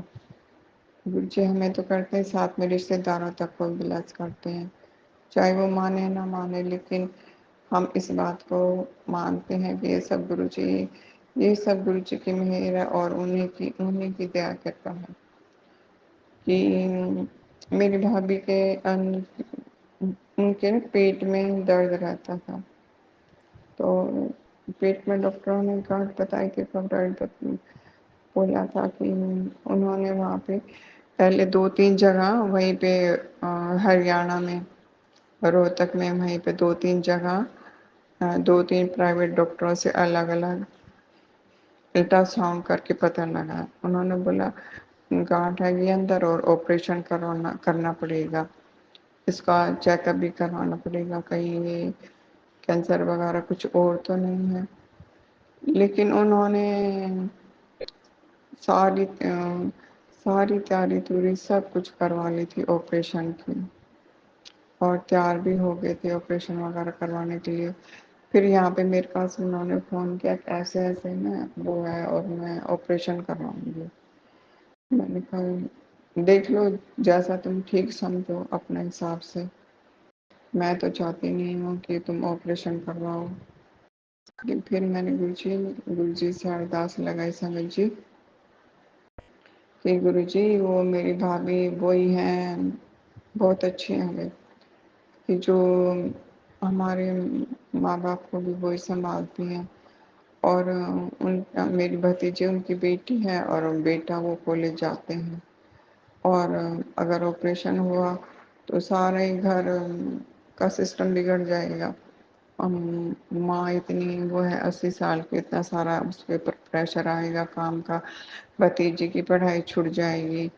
गुरुजी हमें तो करते हैं, साथ में रिश्तेदारों तक को ब्लेस करते हैं, चाहे वो माने ना माने, लेकिन हम इस बात को मानते हैं कि ये सब गुरुजी की मेहर है और उन्हीं की दया कृपा है कि मेरी भाभी के उनके ना पेट में दर्द रहता था, तो पेट में डॉक्टरों ने गांठ बताई कि दर्द बोला था कि उन्होंने वहाँ पे पहले 2-3 जगह वहीं पे हरियाणा में रोहतक में वहीं पे 2-3 जगह 2-3 प्राइवेट डॉक्टरों से अलग-अलग अल्ट्रासाउंड करके पता लगा। उन्होंने बोला गाँठ है ये अंदर और ऑपरेशन करना पड़ेगा। इसका चेकअप भी करवाना पड़ेगा, कहीं ये कैंसर वगैरह कुछ और तो नहीं है। लेकिन उन्होंने सारी सारी तैयारी सब कुछ करवा ली थी ऑपरेशन की और तैयार भी हो गए थे ऑपरेशन वगैरह करवाने के लिए। फिर यहाँ पे मेरे पास उन्होंने फ़ोन किया कि ऐसे-ऐसे ना वो है और मैं ऑपरेशन करवाऊँगी। मैंने कहा देख लो जैसा तुम ठीक समझो अपने हिसाब से, मैं तो चाहती नहीं हूँ कि तुम ऑपरेशन करवाओ। लेकिन फिर मैंने गुरुजी से अरदास लगाई संगत जी कि गुरुजी वो मेरी भाभी वही हैं, बहुत अच्छी हैं वे, कि जो हमारे माँ-बाप को भी वही सँभालती हैं और उन मेरी भतीजी उनकी बेटी है और बेटा वो कॉलेज जाते हैं और अगर ऑपरेशन हुआ तो सारा ही घर का सिस्टम बिगड़ जाएगा। माँ इतनी वो है 80 साल की, इतना सारा उसके ऊपर प्रेशर आएगा काम का, भतीजे की पढ़ाई छूट जाएगी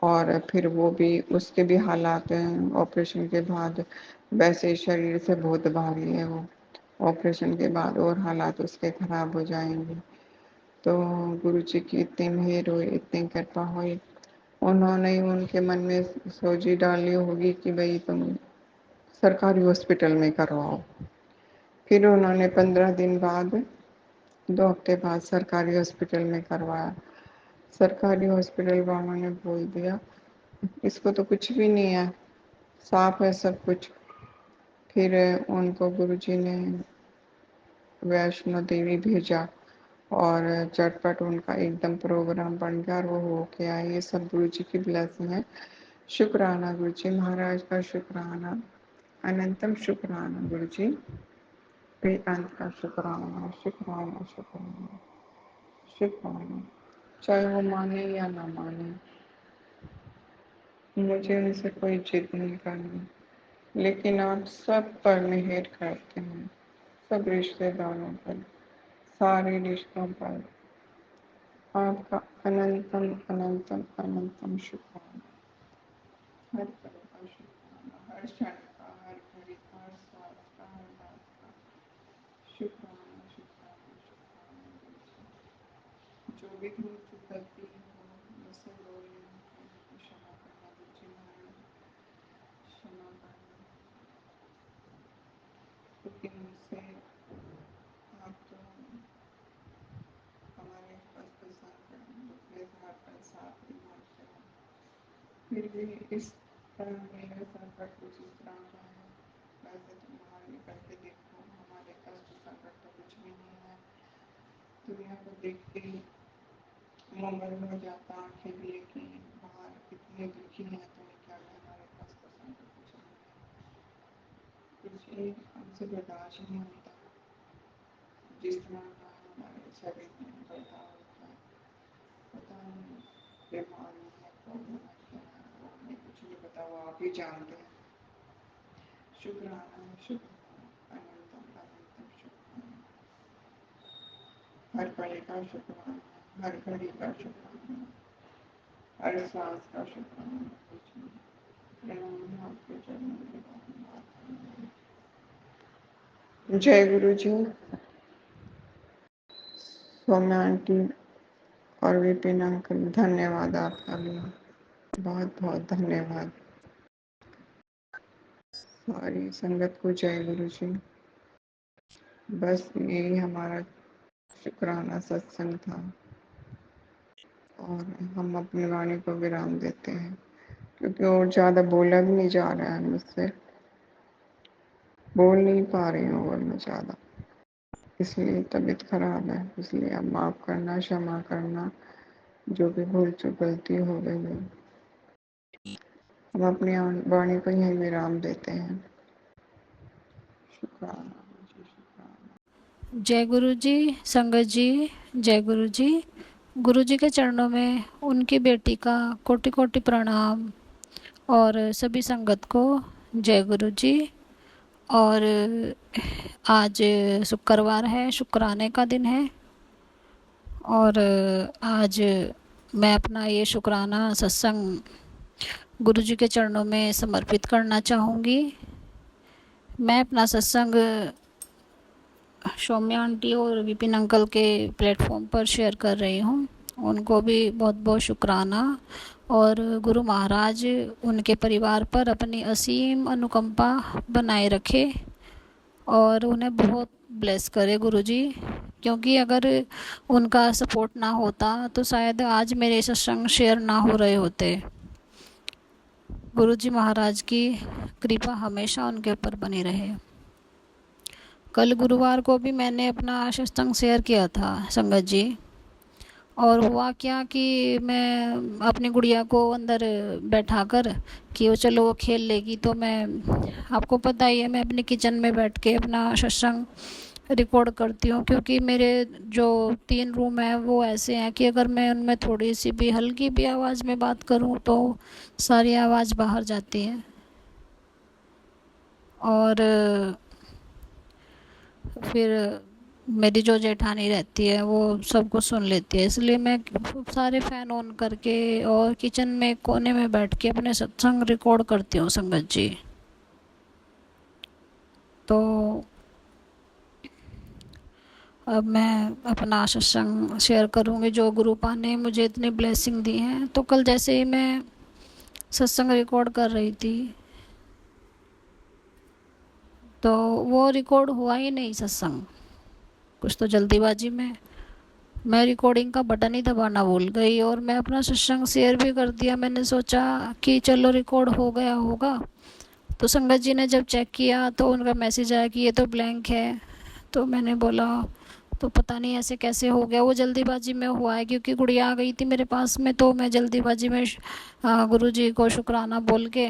और फिर वो भी उसके भी हालात ऑपरेशन के बाद वैसे शरीर से बहुत भारी है वो, ऑपरेशन के बाद और हालात उसके खराब हो जाएंगे। तो गुरुजी की इतनी मेहर हुई, इतनी कृपा हुई, उन्होंने ही उनके मन में सोची डाली होगी कि भाई तुम सरकारी हॉस्पिटल में करवाओ। फिर उन्होंने 15 दिन बाद 2 हफ्ते बाद सरकारी हॉस्पिटल में करवाया। सरकारी हॉस्पिटल वालों ने बोल दिया इसको तो कुछ भी नहीं है, साफ है सब कुछ। फिर उनको गुरुजी ने वैष्णो देवी भेजा और झटपट उनका एकदम प्रोग्राम बन गया और वो होके आए। ये सब गुरुजी की ब्लेसिंग है। शुक्राना गुरुजी महाराज का, शुक्राना, अनंतम शुक्राना गुरुजी, बेअंत का शुक्राना, शुक्राना, शुक्राना, शुक्राना। चाहे वो माने या ना माने, मुझे उनसे कोई जिद नहीं करनी, लेकिन आप सब पर मेहर करते हैं, सब रिश्तेदारों पर, सारे रिश्तों पर आपका अनंतम अनंतम अनंतम शुक्राना, हर पल का शुक्राना, हर क्षण का, हर घड़ी का, हर सांस का, हर बात का शुक्राना, शुक्राना, शुक्राना गुरुजी। जो भी मुझसे गलती हो, मुझसे बोलने में क्षमा करना गुरुजी महाराज, क्षमा करना, क्योंकि मुझसे आप तो हमारे कष्ट संकट दुख में हर पल साथ निभाते हो। फिर भी इस तरह मेरे संकट कुछ इस तरह का है, वैसे तुम बाहर निकल के देखो, हमारे कष्ट संकट तो कुछ भी नहीं है। दुनिया को देखते ही मन बंद हो जाता, आंखें भी कि बाहर इतने दुखी हैं तो क्या है, हमारे कष्ट संकट कुछ नहीं है। कुछ ये हमसे बर्दाश्त नहीं होता, जिस तरह का हमारे शरीर में बर्ताव होता है, पता नहीं बीमारी है, प्रॉब्लम है, क्या है, वो हमें कुछ नहीं पता, वो आप ही जानते हैं। शुक्राना, शुक्राना, अनंतम अनंतम शुक्राना, हर पल का शुक्राना, हर घड़ी का शुक्राना, हर सांस का शुक्राना। प्रणाम आपके चरणों में बारंबार। जय गुरु जी। सौम्या आंटी और विपिन अंकल, धन्यवाद आपका भी, बहुत बहुत धन्यवाद। सारी संगत को जय गुरु जी। बस यही हमारा शुक्राना सत्संग था और हम अपनी वाणी को विराम देते हैं क्योंकि और ज़्यादा बोला भी नहीं जा रहा है मुझसे, बोल नहीं पा रही हूँ और मैं ज़्यादा, इसलिए तबीयत खराब है। इसलिए अब माफ़ करना, क्षमा करना, जो भी भूल चूक गलती हो गई है। हम अपनी वाणी को यहीं विराम देते हैं। शुक्राना जी, शुक्राना। जय गुरु जी, संगत जी, जय गुरु जी। गुरु जी के चरणों में उनकी बेटी का कोटि कोटि प्रणाम और सभी संगत को जय गुरु जी। और आज शुक्रवार है, शुक्राने का दिन है और आज मैं अपना ये शुक्राना सत्संग गुरु जी के चरणों में समर्पित करना चाहूँगी। मैं अपना सत्संग सौम्या आंटी और विपिन अंकल के प्लेटफॉर्म पर शेयर कर रही हूँ। उनको भी बहुत बहुत शुक्राना और गुरु महाराज उनके परिवार पर अपनी असीम अनुकंपा बनाए रखे और उन्हें बहुत ब्लेस करे गुरु जी, क्योंकि अगर उनका सपोर्ट ना होता तो शायद आज मेरे सत्संग शेयर ना हो रहे होते। गुरु जी महाराज की कृपा हमेशा उनके ऊपर बनी रहे। कल गुरुवार को भी मैंने अपना सत्संग शेयर किया था संगत जी, और हुआ क्या कि मैं अपनी गुड़िया को अंदर बैठाकर कि वो चलो वो खेल लेगी, तो मैं, आपको पता ही है, मैं अपने किचन में बैठ के अपना सत्संग रिकॉर्ड करती हूँ, क्योंकि मेरे जो 3 रूम हैं वो ऐसे हैं कि अगर मैं उनमें थोड़ी सी भी हल्की भी आवाज़ में बात करूँ तो सारी आवाज़ बाहर जाती है और फिर मेरी जो जेठानी रहती है वो सब कुछ सुन लेती है। इसलिए मैं सारे फ़ैन ऑन करके और किचन में कोने में बैठ के अपने सत्संग रिकॉर्ड करती हूँ संगत जी। तो अब मैं अपना सत्संग शेयर करूँगी जो गुरुपा ने मुझे इतनी ब्लेसिंग दी है। तो कल जैसे ही मैं सत्संग रिकॉर्ड कर रही थी तो वो रिकॉर्ड हुआ ही नहीं सत्संग। कुछ तो जल्दीबाजी में मैं रिकॉर्डिंग का बटन ही दबाना भूल गई और मैं अपना सत्संग शेयर भी कर दिया। मैंने सोचा कि चलो रिकॉर्ड हो गया होगा, तो संगत जी ने जब चेक किया तो उनका मैसेज आया कि ये तो ब्लैंक है। तो मैंने बोला तो पता नहीं ऐसे कैसे हो गया, वो जल्दीबाजी में हुआ है क्योंकि गुड़िया आ गई थी मेरे पास में, तो मैं जल्दीबाजी में गुरु जी को शुक्राना बोल के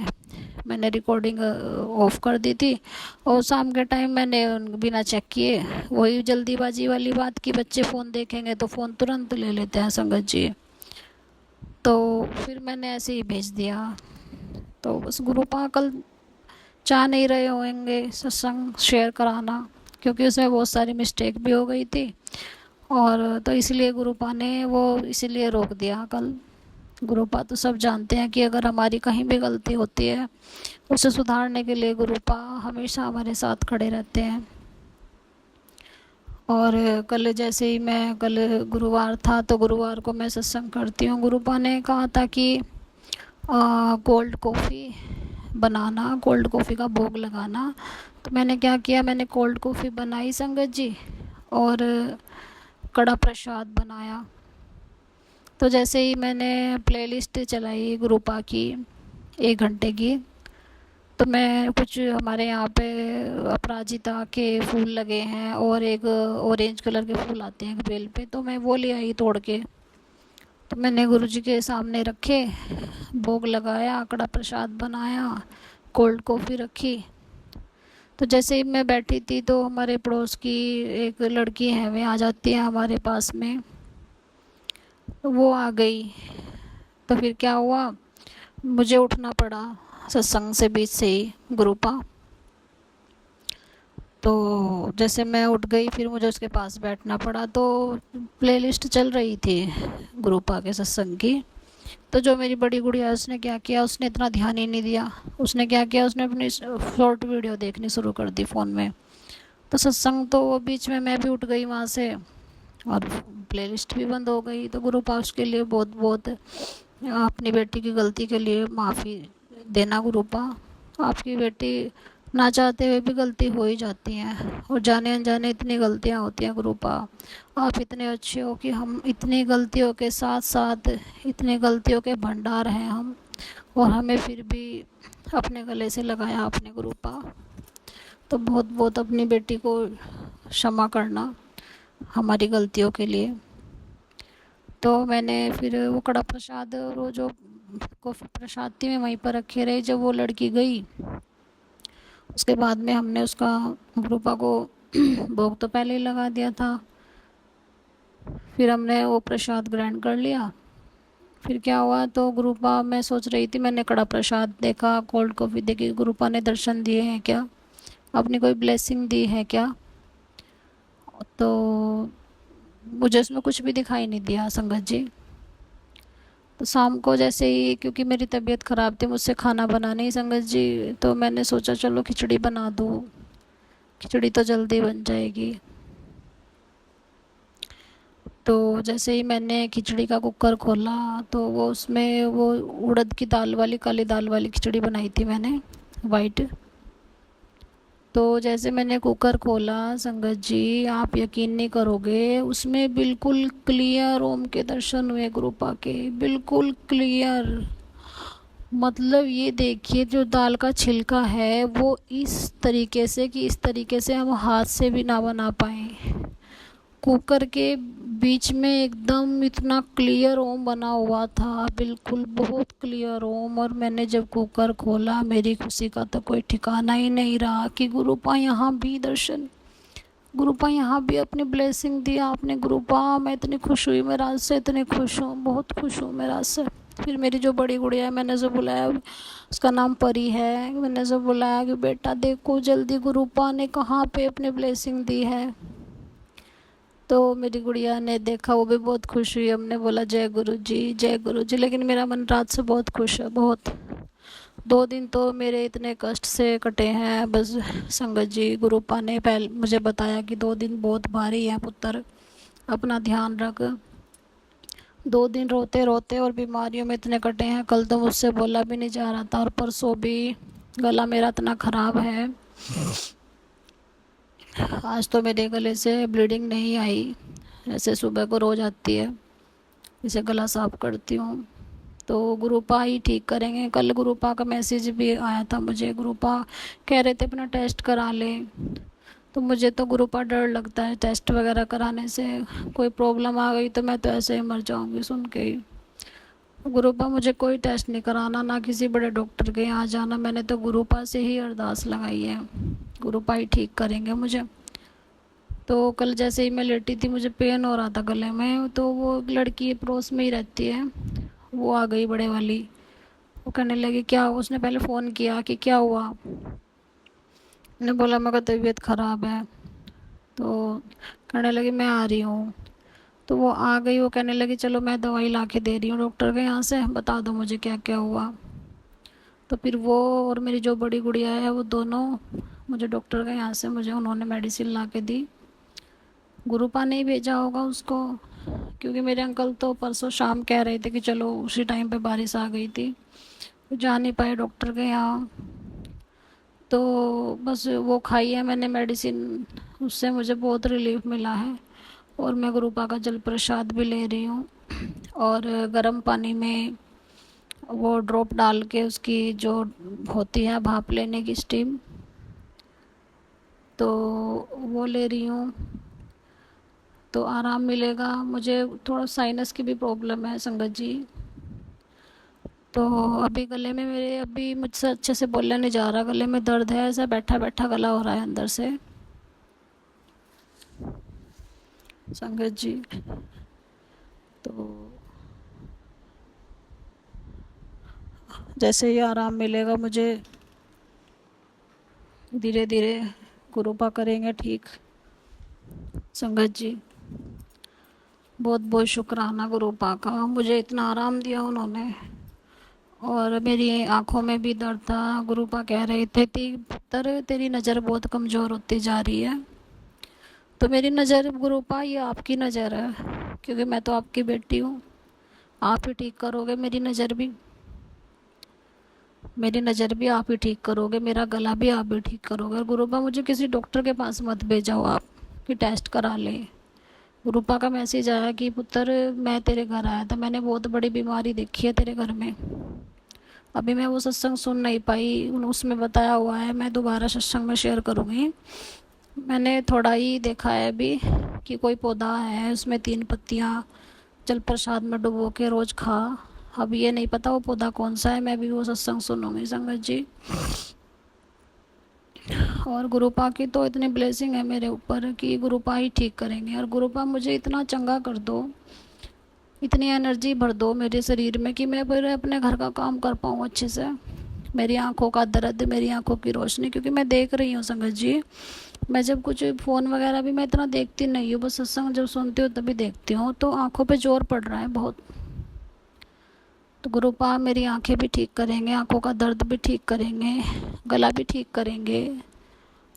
मैंने रिकॉर्डिंग ऑफ कर दी थी। और शाम के टाइम मैंने बिना चेक किए, वही जल्दीबाजी वाली बात कि बच्चे फ़ोन देखेंगे तो फ़ोन तुरंत ले लेते हैं संगत जी, तो फिर मैंने ऐसे ही भेज दिया। तो बस गुरुपा कल चाह नहीं रहे होंगे सत्संग शेयर कराना, क्योंकि उसमें बहुत सारी मिस्टेक भी हो गई थी, और तो इसलिए गुरुपा ने वो इसीलिए रोक दिया कल। गुरुपा तो सब जानते हैं कि अगर हमारी कहीं भी गलती होती है उसे सुधारने के लिए गुरुपा हमेशा हमारे साथ खड़े रहते हैं। और कल जैसे ही मैं, कल गुरुवार था तो गुरुवार को मैं सत्संग करती हूँ, गुरुपा ने कहा था कि कोल्ड कॉफ़ी बनाना, कोल्ड कॉफ़ी का भोग लगाना। तो मैंने क्या किया, मैंने कोल्ड कॉफ़ी बनाई संगत जी और कड़ा प्रसाद बनाया। तो जैसे ही मैंने प्लेलिस्ट चलाई गुरुपा की 1 घंटे की, तो मैं कुछ हमारे यहाँ पे अपराजिता के फूल लगे हैं और एक ऑरेंज कलर के फूल आते हैं बेल पे, तो मैं वो ले आई तोड़ के। तो मैंने गुरु जी के सामने रखे, भोग लगाया, कड़ा प्रसाद बनाया, कोल्ड कॉफ़ी रखी। तो जैसे ही मैं बैठी थी तो हमारे पड़ोस की एक लड़की है, वे आ जाती है हमारे पास में, तो वो आ गई। तो फिर क्या हुआ, मुझे उठना पड़ा सत्संग से बीच से ही गुरुपा। तो जैसे मैं उठ गई फिर मुझे उसके पास बैठना पड़ा, तो प्लेलिस्ट चल रही थी गुरुपा के सत्संग की। तो जो मेरी बड़ी गुड़िया है उसने क्या किया, उसने इतना ध्यान ही नहीं दिया। उसने क्या किया, उसने अपनी शॉर्ट वीडियो देखनी शुरू कर दी फ़ोन में। तो सत्संग तो वो बीच में मैं भी उठ गई वहाँ से और प्लेलिस्ट भी बंद हो गई। तो गुरुपा उसके लिए बहुत बहुत अपनी बेटी की गलती के लिए माफ़ी देना गुरुपा। आपकी बेटी ना चाहते हुए भी गलती हो ही जाती हैं, और जाने अनजाने इतनी गलतियां होती हैं गुरुपा। आप इतने अच्छे हो कि हम इतनी गलतियों के साथ साथ इतनी गलतियों के भंडार हैं हम, और हमें फिर भी अपने गले से लगाया आपने गुरुपा। तो बहुत बहुत अपनी बेटी को क्षमा करना हमारी गलतियों के लिए। तो मैंने फिर वो कड़ा प्रसाद और वो जो को प्रसाद थी मैं वहीं पर रखे रही। जब वो लड़की गई उसके बाद में हमने उसका गुरुपा को भोग तो पहले ही लगा दिया था, फिर हमने वो प्रसाद ग्रहण कर लिया। फिर क्या हुआ, तो गुरुपा मैं सोच रही थी, मैंने कड़ा प्रसाद देखा, कोल्ड कॉफ़ी देखी, गुरुपा ने दर्शन दिए हैं क्या, अपनी कोई ब्लेसिंग दी है क्या, तो मुझे उसमें कुछ भी दिखाई नहीं दिया संगत जी। तो शाम को जैसे ही, क्योंकि मेरी तबीयत ख़राब थी, मुझसे खाना बना नहीं संगत जी, तो मैंने सोचा चलो खिचड़ी बना दूँ, खिचड़ी तो जल्दी बन जाएगी। तो जैसे ही मैंने खिचड़ी का कुकर खोला तो वो उसमें वो उड़द की दाल वाली, काली दाल वाली खिचड़ी बनाई थी मैंने, वाइट। तो जैसे मैंने कुकर खोला संगत जी, आप यकीन नहीं करोगे, उसमें बिल्कुल क्लियर ओम के दर्शन हुए गुरुपा के, बिल्कुल क्लियर। मतलब ये देखिए, जो दाल का छिलका है वो इस तरीके से कि इस तरीके से हम हाथ से भी ना बना पाए, कुकर के बीच में एकदम इतना क्लियर ओम बना हुआ था, बिल्कुल बहुत क्लियर ओम। और मैंने जब कुकर खोला, मेरी खुशी का तो कोई ठिकाना ही नहीं रहा कि गुरुपा यहाँ भी दर्शन, गुरुपा यहाँ भी अपनी ब्लेसिंग दिया आपने गुरुपा। मैं इतनी खुश हुई, मैं राज से इतनी खुश हूँ, बहुत खुश हूँ मैं राज से। फिर मेरी जो बड़ी गुड़िया है, मैंने जो बुलाया, उसका नाम परी है, मैंने जो बुलाया कि बेटा देखो जल्दी गुरुपा ने कहाँ पे अपनी ब्लेसिंग दी है। तो मेरी गुड़िया ने देखा, वो भी बहुत खुश हुई, हमने बोला जय गुरु जी जय गुरु जी। लेकिन मेरा मन रात से बहुत खुश है, बहुत। 2 दिन तो मेरे इतने कष्ट से कटे हैं बस संगत जी। गुरुपा ने पहले मुझे बताया कि 2 दिन बहुत भारी है पुत्र, अपना ध्यान रख। 2 दिन रोते रोते और बीमारियों में इतने कटे हैं, कल तो मुझसे बोला भी नहीं जा रहा था, और परसों भी गला मेरा इतना ख़राब है। आज तो मेरे गले से ब्लीडिंग नहीं आई, ऐसे सुबह को रोज आती है, इसे गला साफ करती हूँ। तो गुरुपा ही ठीक करेंगे। कल गुरुपा का मैसेज भी आया था मुझे, गुरुपा कह रहे थे अपना टेस्ट करा ले। तो मुझे तो गुरुपा डर लगता है टेस्ट वगैरह कराने से, कोई प्रॉब्लम आ गई तो मैं तो ऐसे ही मर जाऊंगी सुन के ही। गुरुपा मुझे कोई टेस्ट नहीं कराना, ना किसी बड़े डॉक्टर के यहाँ जाना, मैंने तो गुरुपा से ही अरदास लगाई है, गुरुपा ही ठीक करेंगे मुझे। तो कल जैसे ही मैं लेटी थी, मुझे पेन हो रहा था गले में, तो वो लड़की पड़ोस में ही रहती है, वो आ गई बड़े वाली। वो कहने लगी क्या हुआ? उसने पहले फ़ोन किया कि क्या हुआ, मैंने बोला मेरा तबीयत ख़राब है। तो कहने लगी मैं आ रही हूँ। तो वो आ गई, वो कहने लगी चलो मैं दवाई ला के दे रही हूँ डॉक्टर के यहाँ से, बता दो मुझे क्या क्या हुआ। तो फिर वो और मेरी जो बड़ी गुड़िया है, वो दोनों मुझे डॉक्टर के यहाँ से मुझे उन्होंने मेडिसिन ला के दी। गुरुपा ने ही भेजा होगा उसको, क्योंकि मेरे अंकल तो परसों शाम कह रहे थे कि चलो, उसी टाइम पे बारिश आ गई थी, तो जा नहीं पाए डॉक्टर के यहाँ। तो बस वो खाई है मैंने मेडिसिन, उससे मुझे बहुत रिलीफ मिला है। और मैं गुरुपा का जल प्रसाद भी ले रही हूँ, और गर्म पानी में वो ड्रॉप डाल के उसकी जो होती है भाप लेने की स्टीम, तो वो ले रही हूँ, तो आराम मिलेगा मुझे। थोड़ा साइनस की भी प्रॉब्लम है संगत जी, तो अभी गले में मेरे, अभी मुझसे अच्छे से बोलने नहीं जा रहा, गले में दर्द है, ऐसा बैठा बैठा गला हो रहा है अंदर से संगत जी। तो जैसे ही आराम मिलेगा मुझे, धीरे धीरे गुरुपा करेंगे ठीक संगत जी। बहुत बहुत शुक्राना गुरुपा का, मुझे इतना आराम दिया उन्होंने। और मेरी आंखों में भी दर्द था, गुरुपा कह रहे थे पुत्र तेरी नज़र बहुत कमज़ोर होती जा रही है। तो मेरी नज़र गुरुपा, ये आपकी नज़र है, क्योंकि मैं तो आपकी बेटी हूँ, आप ही ठीक करोगे मेरी नज़र भी। मेरी नज़र भी आप ही ठीक करोगे, मेरा गला भी आप ही ठीक करोगे। और गुरुपा मुझे किसी डॉक्टर के पास मत भेजाओ आप कि टेस्ट करा ले। गुरुपा का मैसेज आया कि पुत्र मैं तेरे घर आया था, मैंने बहुत बड़ी बीमारी देखी है तेरे घर में। अभी मैं वो सत्संग सुन नहीं पाई, उसमें बताया हुआ है, मैं दोबारा सत्संग में शेयर करूँगी। मैंने थोड़ा ही देखा है अभी कि कोई पौधा है, उसमें 3 पत्तियाँ जल प्रसाद में डुबो के रोज़ खा। अब ये नहीं पता वो पौधा कौन सा है, मैं भी वो सत्संग सुनूंगी संगत जी। और गुरुपा की तो इतनी ब्लेसिंग है मेरे ऊपर कि गुरुपा ही ठीक करेंगे। और गुरुपा मुझे इतना चंगा कर दो, इतनी एनर्जी भर दो मेरे शरीर में कि मैं फिर अपने घर का काम कर पाऊँ अच्छे से। मेरी आंखों का दर्द, मेरी आंखों की रोशनी, क्योंकि मैं देख रही हूँ संगत जी, मैं जब कुछ फ़ोन वगैरह भी मैं इतना देखती नहीं हूँ, बस सत्संग जब सुनती हूँ तभी देखती हूँ, तो आंखों पे जोर पड़ रहा है बहुत। तो गुरुपा मेरी आंखें भी ठीक करेंगे, आंखों का दर्द भी ठीक करेंगे, गला भी ठीक करेंगे।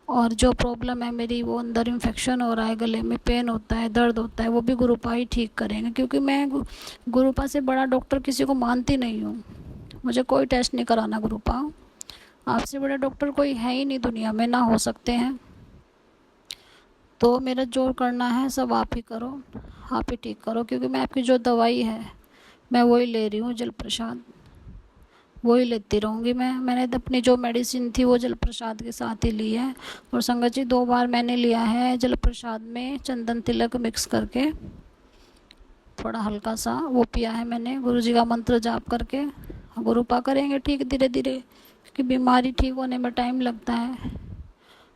और जो प्रॉब्लम है मेरी, वो अंदर इन्फेक्शन हो रहा है, गले में पेन होता है, दर्द होता है, वो भी गुरुपा ही ठीक करेंगे। क्योंकि मैं गुरुपा से बड़ा डॉक्टर किसी को मानती नहीं हूँ। मुझे कोई टेस्ट नहीं कराना गुरुपा, आपसे बड़ा डॉक्टर कोई है ही नहीं दुनिया में, ना हो सकते हैं। तो मेरा जो करना है सब आप ही करो, आप ही ठीक करो। क्योंकि मैं आपकी जो दवाई है मैं वही ले रही हूँ, जल प्रसाद वही लेती रहूँगी। मैंने तो अपनी जो मेडिसिन थी वो जल प्रसाद के साथ ही ली है। और संगत जी 2 बार मैंने लिया है जल प्रसाद में चंदन तिलक मिक्स करके, थोड़ा हल्का सा वो पिया है मैंने, गुरु जी का मंत्र जाप करके। गुरुपा करेंगे ठीक धीरे धीरे, क्योंकि बीमारी ठीक होने में टाइम लगता है।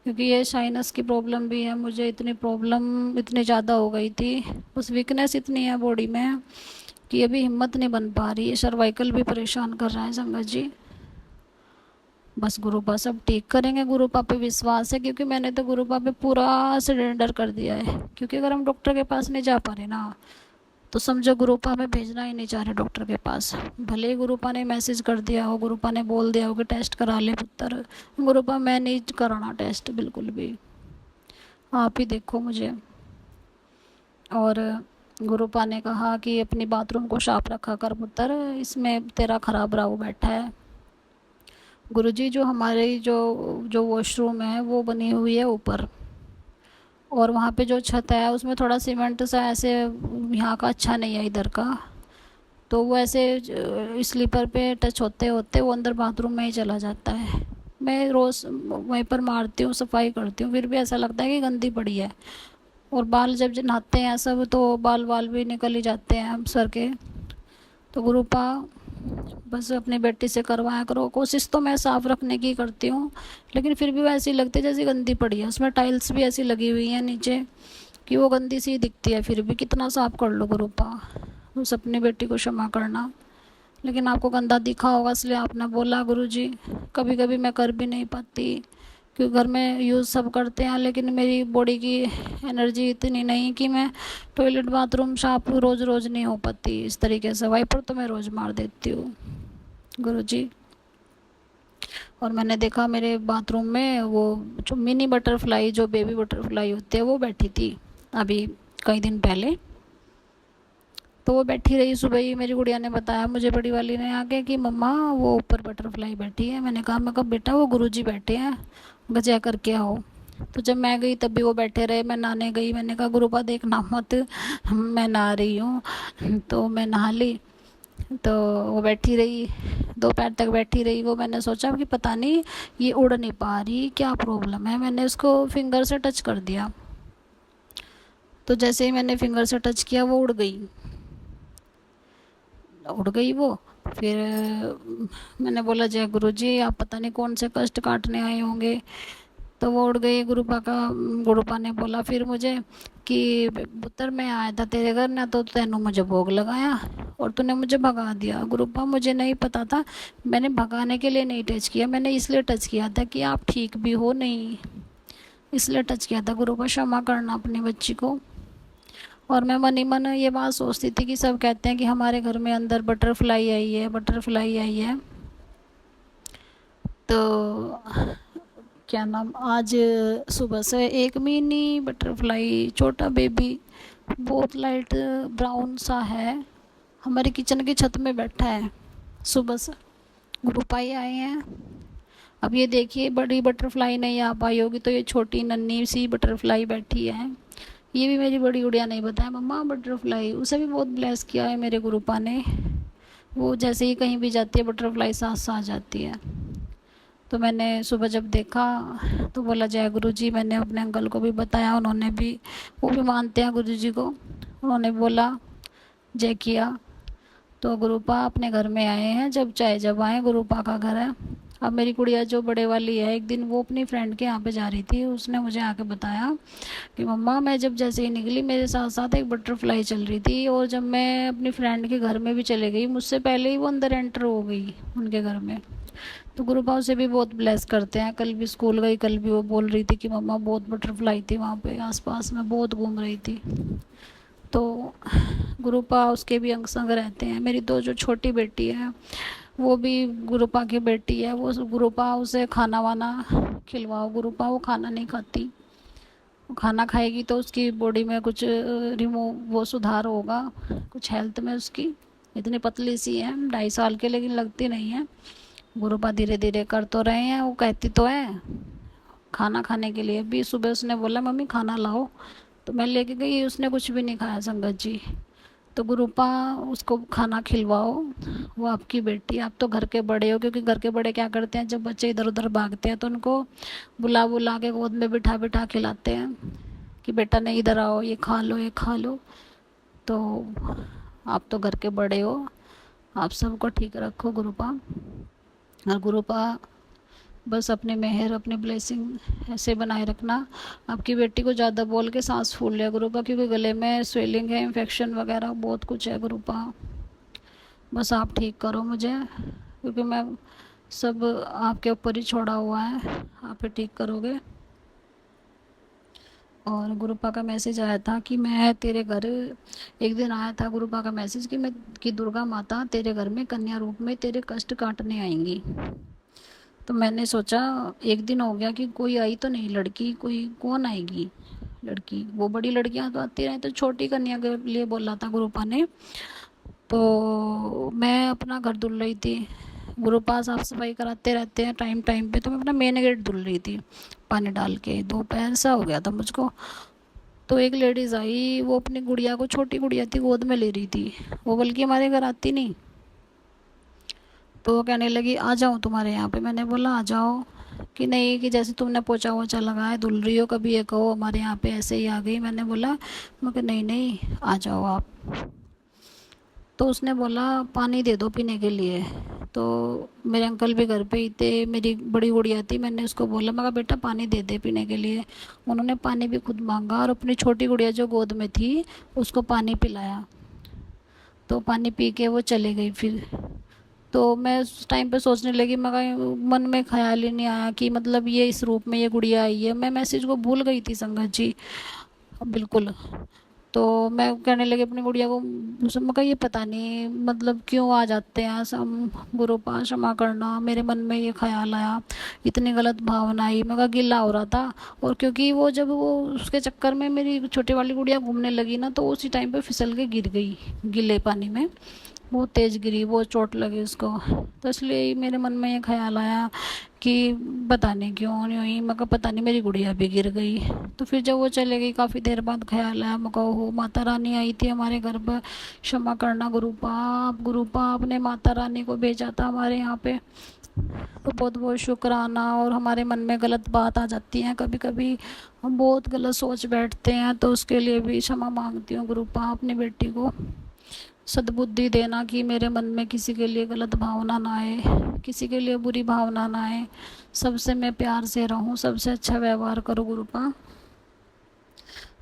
क्योंकि ये साइनस की प्रॉब्लम भी है मुझे, इतनी प्रॉब्लम इतनी ज़्यादा हो गई थी, बस वीकनेस इतनी है बॉडी में कि अभी हिम्मत नहीं बन पा रही है। सर्वाइकल भी परेशान कर रहा है संगत जी। बस गुरुपा सब ठीक करेंगे, गुरुपा पे विश्वास है, क्योंकि मैंने तो गुरुपा पे पूरा सरेंडर कर दिया है। क्योंकि अगर हम डॉक्टर के पास नहीं जा पा रहे ना, तो समझो गुरुपा हमें भेजना ही नहीं चाह रहे डॉक्टर के पास। भले ही गुरुपा ने मैसेज कर दिया हो, गुरुपा ने बोल दिया हो कि टेस्ट करा ले पुत्र, गुरुपा मैं नहीं कराना टेस्ट बिल्कुल भी, आप ही देखो मुझे। और गुरुपा ने कहा कि अपनी बाथरूम को साफ रखा कर पुत्र, इसमें तेरा खराब राहु बैठा है। गुरुजी जो हमारे जो जो वॉशरूम है वो बनी हुई है ऊपर, और वहाँ पे जो छत है उसमें थोड़ा सीमेंट सा ऐसे यहाँ का अच्छा नहीं है इधर का, तो वो ऐसे स्लीपर पे टच होते होते वो अंदर बाथरूम में ही चला जाता है। मैं रोज़ वहीं पर मारती हूँ, सफाई करती हूँ, फिर भी ऐसा लगता है कि गंदी पड़ी है। और बाल जब नहाते हैं सब तो बाल वाल भी निकल ही जाते हैं हम सर के। तो गुरुपा बस अपनी बेटी से करवाया करो, कोशिश तो मैं साफ़ रखने की करती हूँ, लेकिन फिर भी वो ऐसी लगती है जैसी गंदी पड़ी है। उसमें टाइल्स भी ऐसी लगी हुई हैं नीचे कि वो गंदी सी दिखती है। फिर भी कितना साफ़ कर लो गुरुपा, बस अपनी बेटी को क्षमा करना। लेकिन आपको गंदा दिखा होगा इसलिए आपने बोला गुरुजी। कभी कभी मैं कर भी नहीं पाती, क्योंकि घर में यूज़ सब करते हैं, लेकिन मेरी बॉडी की एनर्जी इतनी नहीं कि मैं टॉयलेट बाथरूम साफ रोज़ रोज़ नहीं हो पाती इस तरीके से। वाइपर तो मैं रोज़ मार देती हूँ गुरुजी। और मैंने देखा मेरे बाथरूम में वो जो मिनी बटरफ्लाई, जो बेबी बटरफ्लाई होती है, वो बैठी थी अभी कई दिन पहले। तो वो बैठी रही, सुबह ही मेरी गुड़िया ने बताया मुझे, बड़ी वाली ने आके, कि मम्मा वो ऊपर बटरफ्लाई बैठी है। मैंने कहा बेटा वो गुरुजी बैठे हैं, गजा करके आओ। तो जब मैं गई तब भी वो बैठे रहे। मैं नहाने गई, मैंने कहा गुरुपा देखना मत, मैं नहा रही हूँ। तो मैं नहा ली, तो वो बैठी रही, दोपहर तक बैठी रही वो। मैंने सोचा कि पता नहीं ये उड़ नहीं पा रही, क्या प्रॉब्लम है। मैंने उसको फिंगर से टच कर दिया, तो जैसे ही मैंने फिंगर से टच किया वो उड़ गई वो। फिर मैंने बोला जय गुरुजी, आप पता नहीं कौन से कष्ट काटने आए होंगे। तो वो उड़ गई। गुरुपा ने बोला फिर मुझे कि पुत्र मैं आया था तेरे घर ना, तो तैनू मुझे भोग लगाया और तूने मुझे भगा दिया। गुरुपा मुझे नहीं पता था, मैंने भगाने के लिए नहीं टच किया, मैंने इसलिए टच किया था कि आप ठीक भी हो नहीं, इसलिए टच किया था। गुरुपा क्षमा करना अपनी बच्ची को। और मैं मन ही मन ये बात सोचती थी कि सब कहते हैं कि हमारे घर में अंदर बटरफ्लाई आई है, बटरफ्लाई आई है। तो क्या नाम, आज सुबह से एक मिनी बटरफ्लाई, छोटा बेबी, बहुत लाइट ब्राउन सा है, हमारी किचन की छत में बैठा है सुबह से। गुरुपाई आए हैं। अब ये देखिए, बड़ी बटरफ्लाई नहीं आ पाई होगी, तो ये छोटी नन्ही सी बटरफ्लाई बैठी है। ये भी मेरी बड़ी गुड़िया नहीं बताया मम्मा बटरफ्लाई, उसे भी बहुत ब्लेस किया है मेरे गुरुपा ने। वो जैसे ही कहीं भी जाती है बटरफ्लाई साथ साथ जाती है। तो मैंने सुबह जब देखा तो बोला जय गुरु जी। मैंने अपने अंकल को भी बताया, उन्होंने भी, वो भी मानते हैं गुरु जी को, उन्होंने बोला जय किया। तो गुरुपा अपने घर में आए हैं, जब चाहे जब आए, गुरुपा का घर है। अब मेरी गुड़िया जो बड़े वाली है, एक दिन वो अपनी फ्रेंड के यहाँ पे जा रही थी, उसने मुझे आके बताया कि मम्मा मैं जब जैसे ही निकली मेरे साथ साथ एक बटरफ्लाई चल रही थी, और जब मैं अपनी फ्रेंड के घर में भी चले गई मुझसे पहले ही वो अंदर एंटर हो गई उनके घर में। तो गुरुपा उसे भी बहुत ब्लेस करते हैं। कल भी स्कूल गई, कल भी वो बोल रही थी कि मम्मा बहुत बटरफ्लाई थी वहाँ पे आसपास में, बहुत घूम रही थी। तो गुरुपा उसके भी अंग संग रहते हैं। मेरी दो जो छोटी बेटी है वो भी गुरुपा की बेटी है। वो गुरुपा उसे खाना वाना खिलवाओ, गुरुपा वो खाना नहीं खाती। वो खाना खाएगी तो उसकी बॉडी में कुछ रिमूव वो सुधार होगा, कुछ हेल्थ में उसकी। इतनी पतली सी है, 2.5 साल के, लेकिन लगती नहीं है। गुरुपा धीरे धीरे कर तो रहे हैं, वो कहती तो है। खाना खाने के लिए भी सुबह उसने बोला मम्मी खाना लाओ, तो मैं लेके गई, उसने कुछ भी नहीं खाया संगत जी। तो गुरुपा उसको खाना खिलवाओ, वो आपकी बेटी, आप तो घर के बड़े हो। क्योंकि घर के बड़े क्या करते हैं, जब बच्चे इधर उधर भागते हैं तो उनको बुला बुला के गोद में बिठा बिठा खिलाते हैं कि बेटा नहीं इधर आओ, ये खा लो ये खा लो। तो आप तो घर के बड़े हो, आप सबको ठीक रखो गुरुपा। और गुरुपा बस अपने मेहर अपने ब्लेसिंग ऐसे बनाए रखना। आपकी बेटी को ज़्यादा बोल के सांस फूल लिया गुरुपा, क्योंकि गले में स्वेलिंग है, इन्फेक्शन वगैरह बहुत कुछ है गुरुपा। बस आप ठीक करो मुझे, क्योंकि मैं सब आपके ऊपर ही छोड़ा हुआ है, आप ही ठीक करोगे। और गुरुपा का मैसेज आया था कि मैं तेरे घर, एक दिन आया था गुरुपा का मैसेज कि मैं, कि दुर्गा माता तेरे घर में कन्या रूप में तेरे कष्ट काटने आएंगी। तो मैंने सोचा एक दिन हो गया कि कोई आई तो नहीं लड़की, कोई कौन आएगी लड़की, वो बड़ी लड़कियां तो आती रही, तो छोटी कन्या के लिए बोला था गुरुपा ने। तो मैं अपना घर धुल रही थी, गुरुपा साफ सफाई कराते रहते हैं टाइम टाइम पे, तो मैं अपना मेन गेट धुल रही थी पानी डाल के। दोपहर सा हो गया था मुझको। तो एक लेडीज़ आई, वो अपनी गुड़िया को, छोटी गुड़िया थी, गोद में ले रही थी। वो बल्कि हमारे घर आती नहीं। तो वो कहने लगी आ जाऊँ तुम्हारे यहाँ पे। मैंने बोला आ जाओ, कि नहीं, कि जैसे तुमने पोछा वोछा लगाया धुल रही हो, कभी ये कहो हमारे यहाँ पे ऐसे ही आ गई। मैंने बोला, मैं कहा नहीं नहीं आ जाओ आप। तो उसने बोला पानी दे दो पीने के लिए। तो मेरे अंकल भी घर पे ही थे, मेरी बड़ी गुड़िया थी, मैंने उसको बोला, मैं कहा बेटा पानी दे दे पीने के लिए। उन्होंने पानी भी खुद मांगा, और अपनी छोटी गुड़िया जो गोद में थी उसको पानी पिलाया। तो पानी पी के वो चले गई फिर। तो मैं उस टाइम पे सोचने लगी, मगर मन में ख्याल ही नहीं आया कि मतलब ये इस रूप में ये गुड़िया आई है। मैं मैसेज को भूल गई थी संगत जी, बिल्कुल। तो मैं कहने लगी अपनी गुड़िया को, मैं कहा ये पता नहीं मतलब क्यों आ जाते हैं सब, गुरुपा क्षमा करना, मेरे मन में ये ख्याल आया, इतनी गलत भावना आई। मैं कहा गिला हो रहा था। और क्योंकि वो जब वो उसके चक्कर में मेरी छोटी वाली गुड़िया घूमने लगी ना, तो उसी टाइम पे फिसल के गिर गई गीले पानी में, बहुत तेज़ गिरी, बहुत चोट लगी उसको। तो इसलिए मेरे मन में ये ख्याल आया कि पता नहीं क्यों नहीं हुई। मैं कहा पता नहीं मेरी गुड़िया भी गिर गई। तो फिर जब वो चले गई काफ़ी देर बाद ख्याल आया, मैं कहा हो माता रानी आई थी हमारे घर पर, क्षमा करना गुरुपा आपने माता रानी को भेजा था हमारे यहाँ पे। तो बहुत बहुत शुक्राना। और हमारे मन में गलत बात आ जाती है कभी कभी, हम बहुत गलत सोच बैठते हैं, तो उसके लिए भी क्षमा मांगती हूँ गुरुपा अपनी बेटी को। सद्बुद्धि देना कि मेरे मन में किसी के लिए गलत भावना ना आए, किसी के लिए बुरी भावना ना आए, सबसे मैं प्यार से रहूं, सबसे अच्छा व्यवहार करो गुरुपा।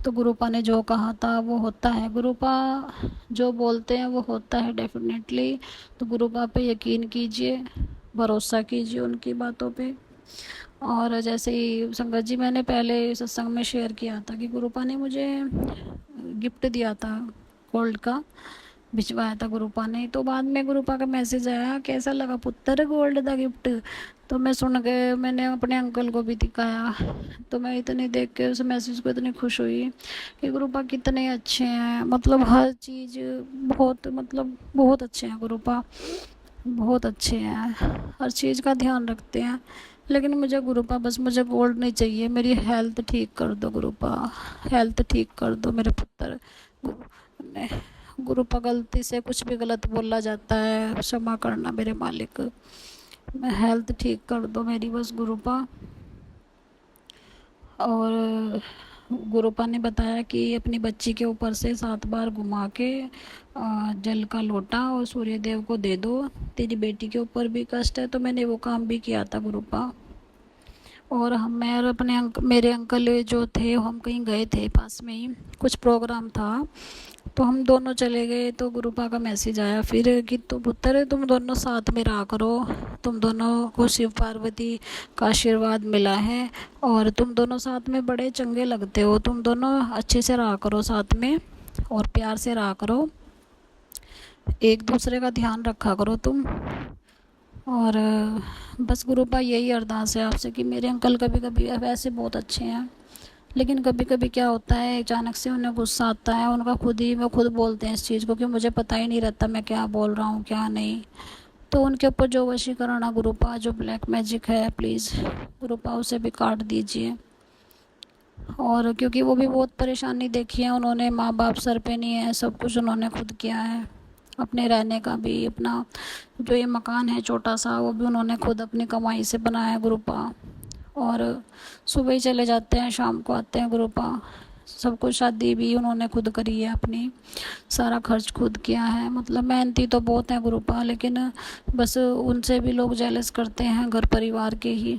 तो गुरुपा ने जो कहा था वो होता है, गुरुपा जो बोलते हैं वो होता है डेफिनेटली। तो गुरुपा पे यकीन कीजिए, भरोसा कीजिए उनकी बातों पे। और जैसे ही संगत जी मैंने पहले सत्संग में शेयर किया था कि गुरुपा ने मुझे गिफ्ट दिया था, गोल्ड का भिजवाया था गुरुपा ने। तो बाद में गुरुपा का मैसेज आया कैसा लगा पुत्र गोल्ड का गिफ्ट। तो मैं सुन के मैंने अपने अंकल को भी दिखाया। तो मैं इतनी देख के उस मैसेज को इतनी खुश हुई कि गुरुपा कितने अच्छे हैं, मतलब हर चीज़ बहुत, मतलब बहुत अच्छे हैं गुरुपा। बहुत अच्छे हैं, हर चीज़ का ध्यान रखते हैं। लेकिन मुझे गुरुपा बस मुझे गोल्ड नहीं चाहिए, मेरी हेल्थ ठीक कर दो गुरुपा, हेल्थ ठीक कर दो मेरे पुत्र। ने गुरुपा गलती से कुछ भी गलत बोला जाता है, क्षमा करना मेरे मालिक। मैं हेल्थ ठीक कर दो मेरी बस गुरुपा। और गुरुपा ने बताया कि अपनी बच्ची के ऊपर से 7 बार घुमा के जल का लोटा और सूर्य देव को दे दो, तेरी बेटी के ऊपर भी कष्ट है। तो मैंने वो काम भी किया था गुरुपा। और हम मैं और मेरे अंकल जो थे, हम कहीं गए थे पास में ही, कुछ प्रोग्राम था, तो हम दोनों चले गए। तो गुरुपा का मैसेज आया फिर कि तो पुत्र तुम दोनों साथ में रहा करो, तुम दोनों को शिव पार्वती का आशीर्वाद मिला है और तुम दोनों साथ में बड़े चंगे लगते हो, तुम दोनों अच्छे से रहा करो साथ में और प्यार से रहा करो, एक दूसरे का ध्यान रखा करो तुम। और बस गुरुपा यही अरदास है आपसे कि मेरे अंकल कभी कभी वैसे बहुत अच्छे हैं, लेकिन कभी कभी क्या होता है अचानक से उन्हें गुस्सा आता है, उनका वो खुद बोलते हैं इस चीज़ को कि मुझे पता ही नहीं रहता मैं क्या बोल रहा हूँ क्या नहीं। तो उनके ऊपर जो वशीकरण है गुरुपा, जो ब्लैक मैजिक है, प्लीज़ गुरुपा उसे भी काट दीजिए। और क्योंकि वो भी बहुत परेशानी देखी है उन्होंने, माँ बाप सर पे नहीं है, सब कुछ उन्होंने खुद किया है, अपने रहने का भी, अपना जो ये मकान है छोटा सा वो भी उन्होंने खुद अपनी कमाई से बनाया है गुरुपा। और सुबह ही चले जाते हैं शाम को आते हैं गुरुपा, सब कुछ शादी भी उन्होंने खुद करी है अपनी, सारा खर्च खुद किया है। मतलब मेहनती तो बहुत है गुरुपा, लेकिन बस उनसे भी लोग जेलस करते हैं, घर परिवार के ही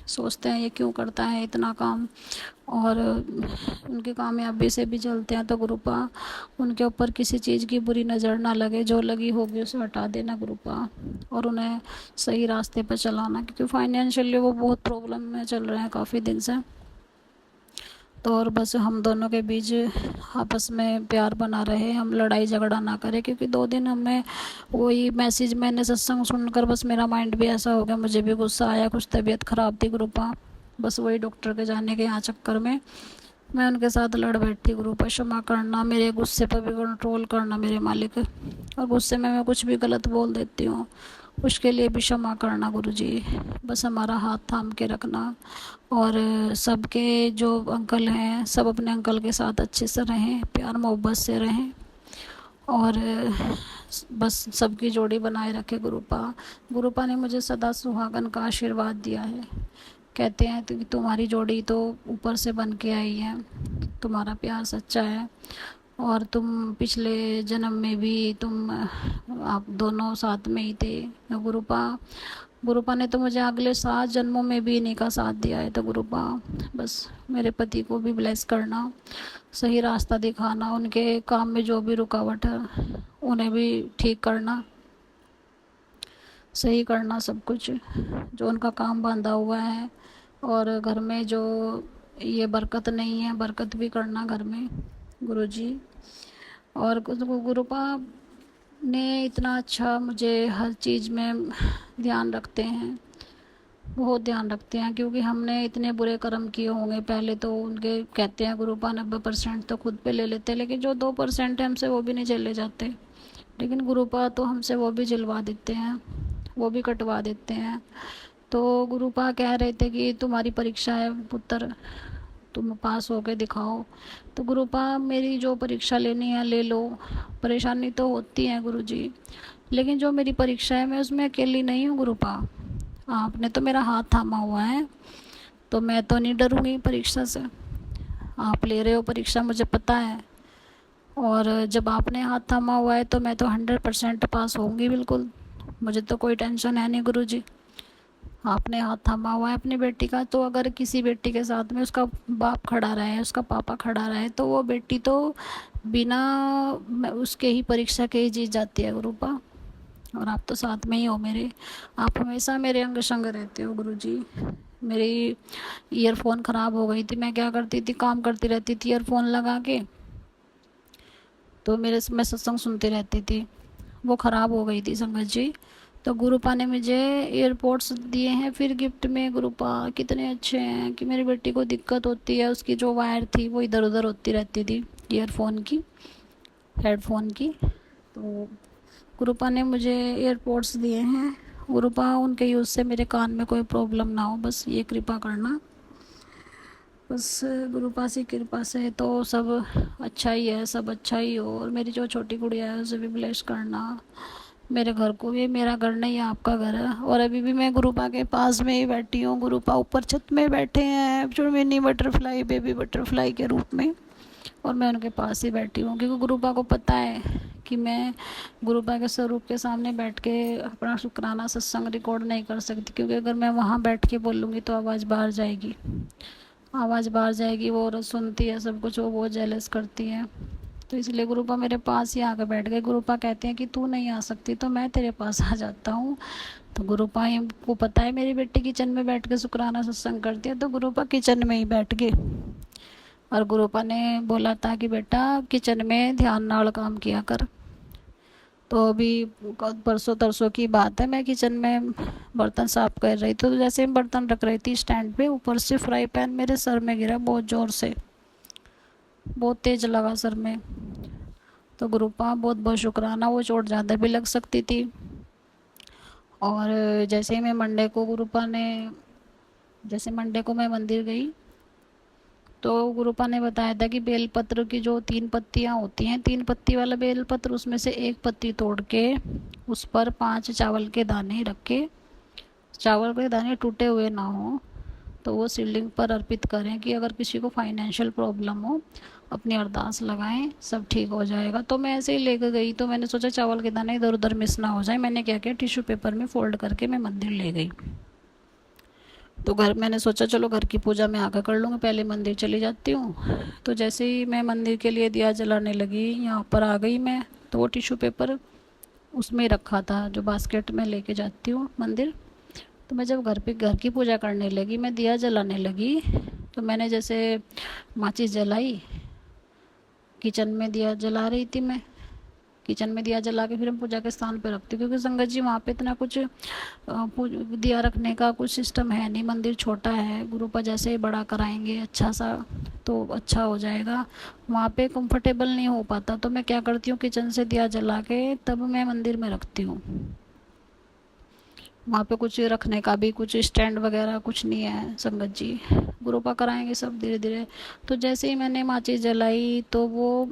सोचते हैं ये क्यों करता है इतना काम, और उनकी कामयाबी से भी चलते हैं। तो गुरुपा उनके ऊपर किसी चीज़ की बुरी नज़र ना लगे, जो लगी होगी उसे हटा देना गुरुपा, और उन्हें सही रास्ते पर चलाना, क्योंकि फाइनेंशियली वो बहुत प्रॉब्लम में चल रहे हैं काफ़ी दिन से। तो और बस हम दोनों के बीच आपस में प्यार बना रहे, हम लड़ाई झगड़ा ना करें, क्योंकि 2 दिन हमें वही मैसेज, मैंने सत्संग सुनकर बस मेरा माइंड भी ऐसा हो गया, मुझे भी गुस्सा आया, कुछ तबीयत ख़राब थी गुरुपा, बस वही डॉक्टर के जाने के यहाँ चक्कर में मैं उनके साथ लड़ बैठी गुरुपा। क्षमा करना, मेरे गुस्से पर भी कंट्रोल करना मेरे मालिक, और गुस्से में मैं कुछ भी गलत बोल देती हूँ उसके लिए भी क्षमा करना गुरुजी। बस हमारा हाथ थाम के रखना, और सबके जो अंकल हैं सब अपने अंकल के साथ अच्छे से रहें, प्यार मोहब्बत से रहें, और बस सबकी जोड़ी बनाए रखे गुरुपा। गुरुपा ने मुझे सदा सुहागन का आशीर्वाद दिया है, कहते हैं तो कि तुम्हारी जोड़ी तो ऊपर से बन के आई है, तुम्हारा प्यार सच्चा है, और तुम पिछले जन्म में भी तुम आप दोनों साथ में ही थे गुरुपा। गुरुपा ने तो मुझे अगले 7 जन्मों में भी इन्हीं का साथ दिया है। तो गुरुपा बस मेरे पति को भी ब्लेस करना, सही रास्ता दिखाना, उनके काम में जो भी रुकावट है उन्हें भी ठीक करना, सही करना सब कुछ जो उनका काम बांधा हुआ है, और घर में जो ये बरकत नहीं है बरकत भी करना घर में गुरुजी। और गुरुपा ने इतना अच्छा मुझे हर चीज़ में ध्यान रखते हैं, बहुत ध्यान रखते हैं, क्योंकि हमने इतने बुरे कर्म किए होंगे पहले। तो उनके कहते हैं गुरुपा 90% तो खुद पे ले लेते हैं, लेकिन जो 2% है हमसे वो भी नहीं चले जाते, लेकिन गुरुपा तो हमसे वो भी जलवा देते हैं, वो भी कटवा देते हैं। तो गुरुपा कह रहे थे कि तुम्हारी परीक्षा है पुत्र, तुम पास होके दिखाओ। तो गुरुपा मेरी जो परीक्षा लेनी है ले लो, परेशानी तो होती है गुरुजी, लेकिन जो मेरी परीक्षा है मैं उसमें अकेली नहीं हूँ गुरुपा, आपने तो मेरा हाथ थामा हुआ है, तो मैं तो नहीं डरूंगी परीक्षा से। आप ले रहे हो परीक्षा मुझे पता है, और जब आपने हाथ थामा हुआ है तो मैं तो 100% पास होंगी बिल्कुल, मुझे तो कोई टेंशन है नहीं गुरुजी। आपने हाथ थामा हुआ है अपनी बेटी का, तो अगर किसी बेटी के साथ में उसका बाप खड़ा रहे, उसका पापा खड़ा रहे, तो वो बेटी तो बिना उसके ही परीक्षा के ही जीत जाती है गुरुपा। और आप तो साथ में ही हो मेरे, आप हमेशा मेरे अंग संग रहते हो गुरुजी। मेरी ईयरफोन ख़राब हो गई थी, मैं क्या करती थी, काम करती रहती थी ईयरफोन लगा के, तो मैं सत्संग सुनती रहती थी, वो ख़राब हो गई थी संगत जी। तो गुरुपा ने मुझे एयरपोर्ट्स दिए हैं फिर गिफ्ट में। गुरुपा कितने अच्छे हैं कि मेरी बेटी को दिक्कत होती है, उसकी जो वायर थी वो इधर उधर होती रहती थी ईयरफोन की, हेडफोन की, तो गुरुपा ने मुझे एयरपोर्ट्स दिए हैं। गुरुपा उनके यूज़ से मेरे कान में कोई प्रॉब्लम ना हो, बस ये कृपा करना। बस गुरुपा की कृपा से तो सब अच्छा ही है, सब अच्छा ही हो। और मेरी जो छोटी गुड़िया है उसे भी ब्लेस करना, मेरे घर को भी। मेरा घर नहीं आपका घर है। और अभी भी मैं गुरुपा के पास में ही बैठी हूँ। गुरुपा ऊपर छत में बैठे हैं जो मिनी बटरफ्लाई, बेबी बटरफ्लाई के रूप में, और मैं उनके पास ही बैठी हूँ, क्योंकि गुरुपा को पता है कि मैं गुरुपा के स्वरूप के सामने बैठ के अपना शुक्राना सत्संग रिकॉर्ड नहीं कर सकती, क्योंकि अगर मैं वहाँ बैठ के बोलूँगी तो आवाज़ बाहर जाएगी, आवाज़ बाहर जाएगी। वो औरत सुनती है सब कुछ, वो बहुत जेलस करती है। तो इसलिए गुरुपा मेरे पास ही आकर बैठ गए। गुरुपा कहते हैं कि तू नहीं आ सकती तो मैं तेरे पास आ जाता हूँ। तो गुरुपा को पता है मेरी बेटी किचन में बैठ के शुक्राना सत्संग करती है, तो गुरुपा किचन में ही बैठ गए। और गुरुपा ने बोला था कि बेटा किचन में ध्यान नाल काम किया कर। तो अभी परसों तरसों की बात है, मैं किचन में बर्तन साफ कर रही थी, तो जैसे मैं बर्तन रख रही थी स्टैंड पे, ऊपर से फ्राई पैन मेरे सर में गिरा बहुत ज़ोर से, बहुत तेज़ लगा सर में। तो गुरुपा बहुत बहुत शुक्राना, वो चोट ज़्यादा भी लग सकती थी। और जैसे ही मैं मंडे को गुरुपा ने जैसे मंडे को मैं मंदिर गई, तो गुरुपा ने बताया था कि बेलपत्र की जो 3 पत्तियाँ होती हैं, 3 पत्ती वाला बेलपत्र, उसमें से एक पत्ती तोड़ के उस पर 5 चावल के दाने रख के, चावल के दाने टूटे हुए ना हो, तो वो शिवलिंग पर अर्पित करें कि अगर किसी को फाइनेंशियल प्रॉब्लम हो अपनी अरदास लगाएं, सब ठीक हो जाएगा। तो मैं ऐसे ही लेकर गई, तो मैंने सोचा चावल के दाने इधर उधर मिस ना हो जाए। मैंने क्या किया, टिश्यू पेपर में फोल्ड करके मैं मंदिर ले गई। तो घर मैंने सोचा चलो घर की पूजा मैं आकर कर लूँगी, पहले मंदिर चली जाती हूँ। तो जैसे ही मैं मंदिर के लिए दिया जलाने लगी, यहाँ पर आ गई मैं, तो वो टिश्यू पेपर उसमें रखा था जो बास्केट में लेके जाती हूँ मंदिर। तो मैं जब घर की पूजा करने लगी, मैं दिया जलाने लगी, तो मैंने जैसे माचिस जलाई, किचन में दिया जला रही थी मैं, किचन में दिया जला के फिर हम पूजा के स्थान पे रखती हूँ, क्योंकि संगत जी वहाँ पे इतना कुछ दिया रखने का कुछ सिस्टम है नहीं, मंदिर छोटा है। गुरुपा जैसे ही बड़ा कराएंगे अच्छा सा तो अच्छा हो जाएगा, वहाँ पे कंफर्टेबल नहीं हो पाता। तो मैं क्या करती हूँ, किचन से दिया जला के तब मैं मंदिर में रखती हूँ। वहाँ पे कुछ रखने का भी कुछ स्टैंड वगैरह कुछ नहीं है संगत जी, गुरुपा कराएंगे सब धीरे धीरे। तो जैसे ही मैंने माचिस जलाई, तो वो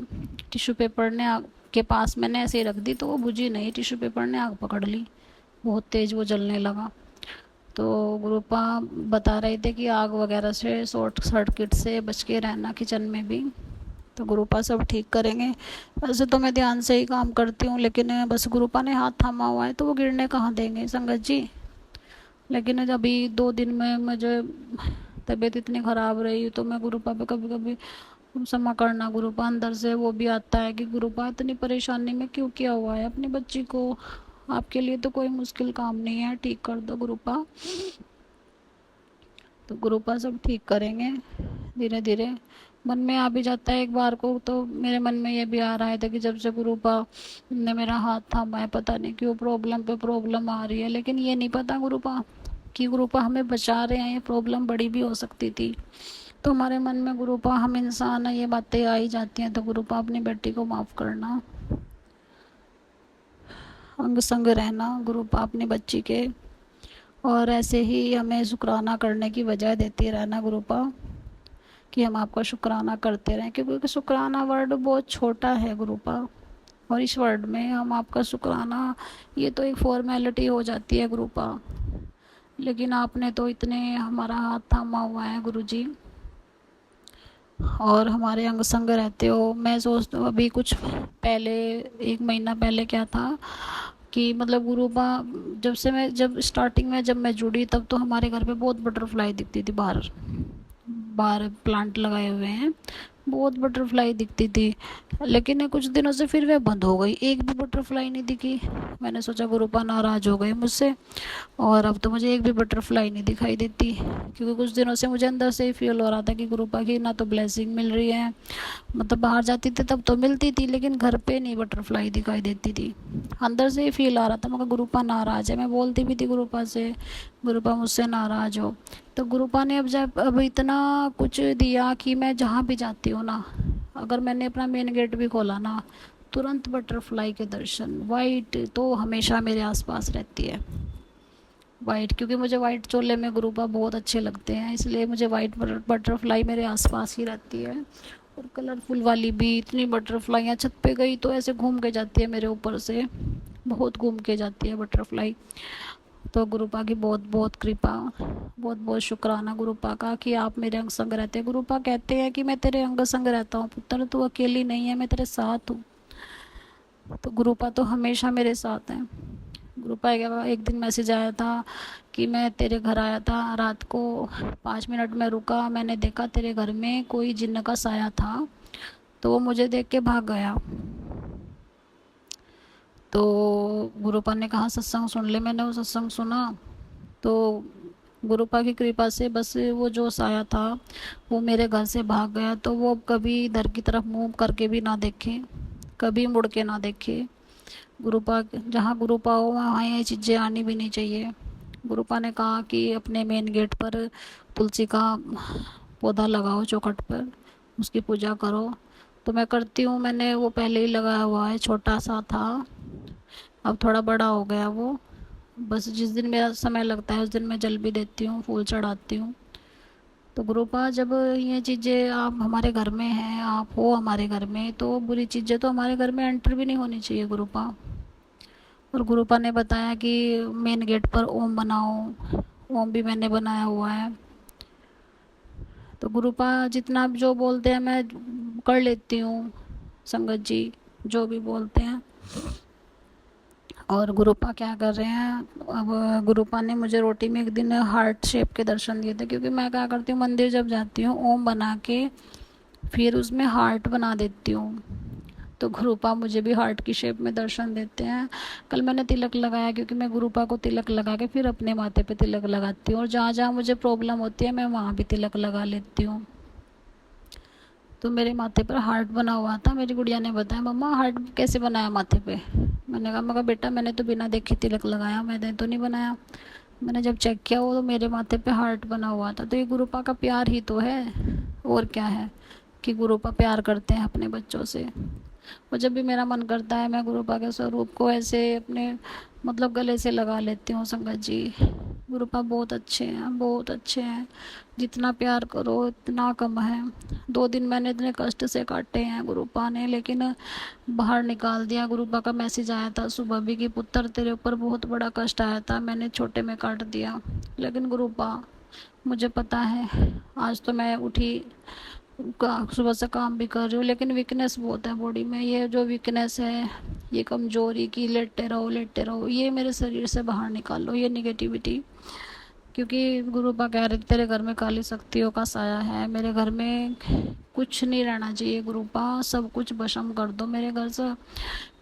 टिश्यू पेपर ने आग के पास मैंने ऐसे ही रख दी, तो वो बुझी नहीं, टिश्यू पेपर ने आग पकड़ ली, बहुत तेज़ वो जलने लगा। तो गुरुपा बता रहे थे कि आग वगैरह से, शॉर्ट सर्किट से बच के रहना किचन में भी। तो गुरुपा सब ठीक करेंगे। वैसे तो मैं ध्यान से ही काम करती हूँ, लेकिन बस गुरुपा ने हाथ थामा हुआ है तो वो गिरने कहाँ देंगे संगत जी। लेकिन अभी 2 दिन में मुझे तबीयत इतनी ख़राब रही, तो मैं गुरुपा पे कभी कभी क्षमा करना गुरुपा, अंदर से वो भी आता है कि गुरुपा इतनी परेशानी में क्यों किया हुआ है अपनी बच्ची को, आपके लिए तो कोई मुश्किल काम नहीं है, ठीक कर दो गुरुपा। तो गुरुपा सब ठीक करेंगे धीरे धीरे। मन में आ भी जाता है एक बार को, तो मेरे मन में ये भी आ रहा था कि जब से गुरुपा ने मेरा हाथ थामा है, पता नहीं क्यों प्रॉब्लम पे प्रॉब्लम आ रही है। लेकिन ये नहीं पता गुरुपा कि गुरुपा हमें बचा रहे हैं, ये प्रॉब्लम बड़ी भी हो सकती थी। तो हमारे मन में गुरुपा, हम इंसान है, ये बातें आ ही जाती हैं। तो गुरुपा अपनी बेटी को माफ़ करना, अंग संग रहना गुरुपा अपनी बच्ची के, और ऐसे ही हमें शुक्राना करने की वजह देती रहना गुरुपा, कि हम आपका शुक्राना करते रहें, क्योंकि शुक्राना वर्ड बहुत छोटा है गुरुपा, और इस वर्ड में हम आपका शुक्राना, ये तो एक फॉर्मेलिटी हो जाती है गुरुपा। लेकिन आपने तो इतने हमारा हाथ थामा हुआ है गुरुजी, और हमारे अंग संग रहते हो। मैं सोचती हूँ अभी कुछ पहले, 1 महीना पहले क्या था कि मतलब गुरुपा, जब स्टार्टिंग में जब मैं जुड़ी, तब तो हमारे घर पे बहुत बटरफ्लाई दिखती थी, बाहर बाहर प्लांट लगाए हुए हैं, बहुत बटरफ्लाई दिखती थी। लेकिन कुछ दिनों से फिर वह बंद हो गई, एक भी बटरफ्लाई नहीं दिखी। मैंने सोचा गुरुपा नाराज़ हो गए मुझसे, और अब तो मुझे एक भी बटरफ्लाई नहीं दिखाई देती, क्योंकि कुछ दिनों से मुझे अंदर से ही फील हो रहा था कि गुरुपा की ना तो ब्लेसिंग मिल रही है, मतलब बाहर जाती थी तब तो मिलती थी, लेकिन घर पे नहीं बटरफ्लाई दिखाई देती थी। अंदर से ही फील आ रहा था, मगर गुरुपा नाराज़ है। मैं बोलती भी थी गुरुपा से, गुरुपा मुझसे नाराज़ हो। तो गुरुपा ने अब इतना कुछ दिया कि मैं जहाँ भी जाती हूँ ना, अगर मैंने अपना मेन गेट भी खोला ना, तुरंत बटरफ्लाई के दर्शन। वाइट तो हमेशा मेरे आसपास रहती है, वाइट, क्योंकि मुझे वाइट चोले में गुरुपा बहुत अच्छे लगते हैं, इसलिए मुझे वाइट बटरफ्लाई मेरे आसपास ही रहती है। और कलरफुल वाली भी, इतनी बटरफ्लाइयाँ छत पे गई तो ऐसे घूम के जाती है मेरे ऊपर से, बहुत घूम के जाती है बटरफ्लाई। तो गुरुपा की बहुत बहुत कृपा, बहुत बहुत शुक्राना गुरुपा का कि आप मेरे अंग संग रहते हैं। गुरुपा कहते हैं कि मैं तेरे अंग संग रहता हूँ पुत्र, तू अकेली नहीं है, मैं तेरे साथ हूँ। तो गुरुपा तो हमेशा मेरे साथ हैं। गुरुपा का एक दिन मैसेज आया था कि मैं तेरे घर आया था, रात को 5 मिनट में रुका, मैंने देखा तेरे घर में कोई जिन्न का साया था, तो वो मुझे देख के भाग गया। तो गुरुपा ने कहा सत्संग सुन ले, मैंने वो सत्संग सुना। तो गुरुपा की कृपा से बस वो जो साया था वो मेरे घर से भाग गया। तो वो अब कभी इधर की तरफ मुंह करके भी ना देखे, कभी मुड़ के ना देखे। गुरुपा जहाँ गुरुपा हो वहाँ ये चीज़ें आनी भी नहीं चाहिए। गुरुपा ने कहा कि अपने मेन गेट पर तुलसी का पौधा लगाओ चौखट पर, उसकी पूजा करो। तो मैं करती हूँ, मैंने वो पहले ही लगाया हुआ है, छोटा सा था, अब थोड़ा बड़ा हो गया वो। बस जिस दिन मेरा समय लगता है उस दिन मैं जल भी देती हूँ, फूल चढ़ाती हूँ। तो गुरुपा जब ये चीज़ें आप हमारे घर में हैं, आप हो हमारे घर में, तो बुरी चीज़ें तो हमारे घर में एंटर भी नहीं होनी चाहिए गुरुपा। और गुरुपा ने बताया कि मेन गेट पर ओम बनाओ, ओम भी मैंने बनाया हुआ है। तो गुरुपा जितना जो बोलते हैं मैं कर लेती हूँ, संगत जी जो भी बोलते हैं। और गुरुपा क्या कर रहे हैं, अब गुरुपा ने मुझे रोटी में एक दिन हार्ट शेप के दर्शन दिए थे, क्योंकि मैं क्या करती हूँ मंदिर जब जाती हूँ ओम बना के फिर उसमें हार्ट बना देती हूँ। तो गुरुपा मुझे भी हार्ट की शेप में दर्शन देते हैं। कल मैंने तिलक लगाया, क्योंकि मैं गुरुपा को तिलक लगा के फिर अपने माथे पे तिलक लगाती हूँ, और जहाँ जहाँ मुझे प्रॉब्लम होती है मैं वहाँ भी तिलक लगा लेती हूँ। तो मेरे माथे पर हार्ट बना हुआ था। मेरी गुड़िया ने बताया मम्मा हार्ट कैसे बनाया माथे पे। मैंने कहा बेटा मैंने तो बिना देखे तिलक लगाया, मैंने तो नहीं बनाया। मैंने जब चेक किया वो तो मेरे माथे पे हार्ट बना हुआ था। तो ये गुरुपा का प्यार ही तो है, और क्या है, कि गुरुपा प्यार करते हैं अपने बच्चों से। और जब भी मेरा मन करता है मैं गुरुपा के स्वरूप को ऐसे अपने मतलब गले से लगा लेती हूँ। संगत जी गुरुपा बहुत अच्छे हैं, बहुत अच्छे हैं, जितना प्यार करो इतना कम है। 2 दिन मैंने इतने कष्ट से काटे हैं गुरुपा ने, लेकिन बाहर निकाल दिया। गुरुपा का मैसेज आया था सुबह भी कि पुत्र तेरे ऊपर बहुत बड़ा कष्ट आया था, मैंने छोटे में काट दिया। लेकिन गुरुपा मुझे पता है, आज तो मैं उठी सुबह से काम भी कर रही हूँ, लेकिन वीकनेस बहुत है बॉडी में। ये जो वीकनेस है, ये कमजोरी की लेटे रहो, ये मेरे शरीर से बाहर निकालो, ये निगेटिविटी। क्योंकि गुरुपा कह रहे थे तेरे घर में काली शक्तियों का साया है, मेरे घर में कुछ नहीं रहना चाहिए गुरुपा, सब कुछ भस्म कर दो मेरे घर से।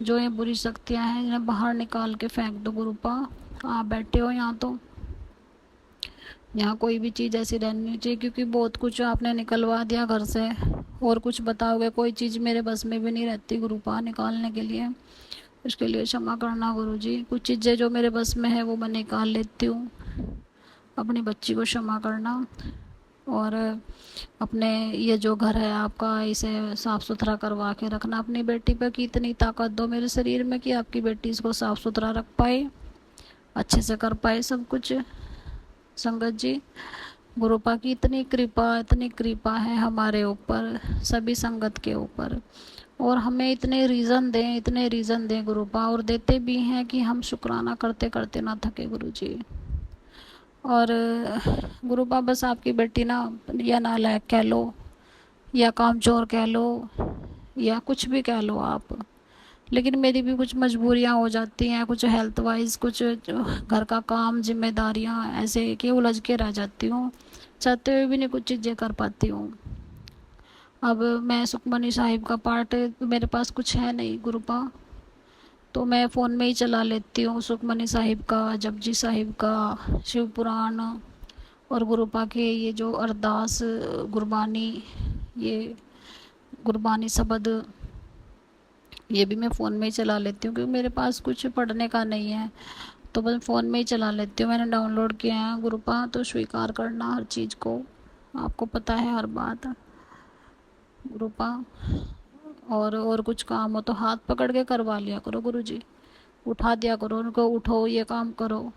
जो ये बुरी शक्तियाँ हैं इन्हें बाहर निकाल के फेंक दो गुरुपा। आप बैठे हो यहाँ, तो यहाँ कोई भी चीज़ ऐसी रहनी नहीं चाहिए, क्योंकि बहुत कुछ आपने निकलवा दिया घर से, और कुछ बताओगे, कोई चीज़ मेरे बस में भी नहीं रहती गुरुपा निकालने के लिए। इसके लिए क्षमा करना गुरुजी। कुछ चीज़ें जो मेरे बस में है वो मैं निकाल लेती हूँ, अपनी बच्ची को क्षमा करना। और अपने ये जो घर है आपका, इसे साफ़ सुथरा करवा के रखना। अपनी बेटी पर की इतनी ताकत दो मेरे शरीर में कि आपकी बेटी इसको साफ़ सुथरा रख पाए, अच्छे से कर पाए सब कुछ। संगत जी गुरुपा की इतनी कृपा है हमारे ऊपर, सभी संगत के ऊपर। और हमें इतने रीज़न दें गुरुपा, और देते भी हैं कि हम शुक्राना करते करते ना थके गुरुजी। और गुरुपा बस आपकी बेटी ना, या नालायक कह लो, या कामचोर कह लो, या कुछ भी कह लो आप, लेकिन मेरी भी कुछ मजबूरियां हो जाती हैं, कुछ हेल्थ वाइज, कुछ घर का काम, जिम्मेदारियां ऐसे कि उलझ के रह जाती हूँ, चाहते हुए भी नहीं कुछ चीज़ें कर पाती हूँ। अब मैं सुखमनी साहिब का पाठ मेरे पास कुछ है नहीं गुरुपा, तो मैं फ़ोन में ही चला लेती हूँ सुखमनी साहिब का, जपजी साहिब का, शिव पुराण, और गुरुपा के ये जो अरदास गुरबानी, ये गुरबानी शब्द, ये भी मैं फ़ोन में ही चला लेती हूँ, क्योंकि मेरे पास कुछ पढ़ने का नहीं है, तो बस फ़ोन में ही चला लेती हूँ। मैंने डाउनलोड किया है गुरुपा, तो स्वीकार करना हर चीज़ को, आपको पता है हर बात गुरुपा। और कुछ काम हो तो हाथ पकड़ के करवा लिया करो गुरुजी, उठा दिया करो उनको, उठो ये काम करो।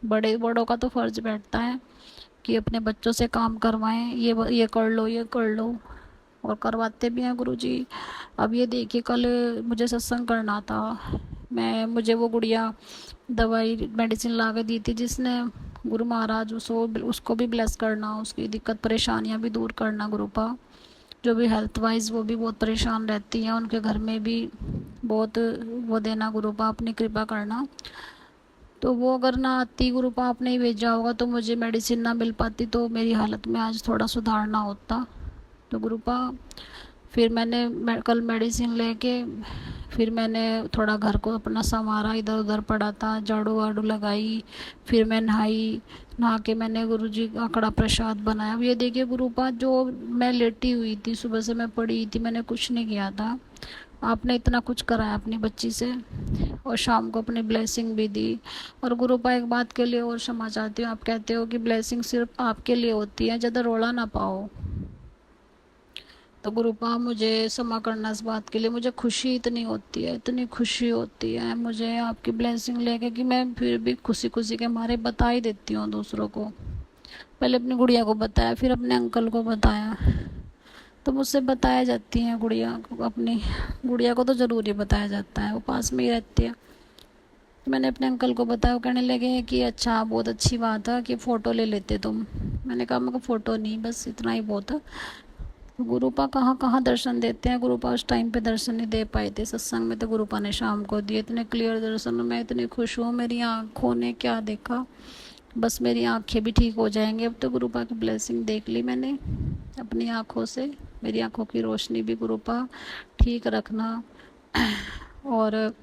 बड़े बड़ों का तो फर्ज बैठता है कि अपने बच्चों से काम करवाएं, ये कर लो ये कर लो, और करवाते भी हैं गुरुजी। अब ये देखिए, कल मुझे सत्संग करना था, मुझे वो गुड़िया दवाई मेडिसिन ला के दी थी जिसने, गुरु महाराज उसको भी ब्लेस करना, उसकी दिक्कत परेशानियां भी दूर करना गुरुपा। जो भी हेल्थ वाइज वो भी बहुत परेशान रहती हैं, उनके घर में भी बहुत वो देना गुरुपा, अपनी कृपा करना। तो वो अगर ना आती गुरुपा, आपने ही भेजा होगा, तो मुझे मेडिसिन ना मिल पाती, तो मेरी हालत में आज थोड़ा सुधार ना होता। तो गुरुपा फिर कल मेडिसिन लेके फिर मैंने थोड़ा घर को अपना संवारा, इधर उधर पड़ा था, झाड़ू वाड़ू लगाई, फिर मैं नहाई, नहा के मैंने गुरुजी का कड़ा प्रसाद बनाया। अब ये देखिए गुरुपा, जो मैं लेटी हुई थी, सुबह से मैं पड़ी थी, मैंने कुछ नहीं किया था, आपने इतना कुछ कराया अपनी बच्ची से, और शाम को अपनी ब्लेसिंग भी दी। और गुरुपा एक बात के लिए और क्षमा चाहती हूँ, आप कहते हो कि ब्लेसिंग सिर्फ आपके लिए होती है, ज़्यादा रोला ना पाओ। तो गुरुपा मुझे क्षमा करना इस बात के लिए, मुझे खुशी इतनी होती है, इतनी खुशी होती है मुझे आपकी ब्लेसिंग लेके, कि मैं फिर भी खुशी खुशी के मारे बता ही देती हूँ दूसरों को। पहले अपनी गुड़िया को बताया, फिर अपने अंकल को बताया, तो मुझसे बताया जाती हैं गुड़िया को, अपनी गुड़िया को तो ज़रूर ही बताया जाता है, वो पास में ही रहती है। तो मैंने अपने अंकल को बताया, वो कहने लगे कि अच्छा बहुत अच्छी बात है कि फ़ोटो ले लेते तुम। मैंने कहा मेरे को फ़ोटो नहीं, बस इतना ही बहुत है। तो गुरुपा कहाँ कहाँ दर्शन देते हैं, गुरुपा उस टाइम पे दर्शन नहीं दे पाए थे सत्संग में, तो गुरुपा ने शाम को दिए, इतने क्लियर दर्शन, मैं इतनी खुश हूँ। मेरी आँखों ने क्या देखा, बस मेरी आँखें भी ठीक हो जाएंगी अब तो। गुरुपा की ब्लेसिंग देख ली मैंने अपनी आँखों से, मेरी आँखों की रोशनी भी गुरुपा ठीक रखना, और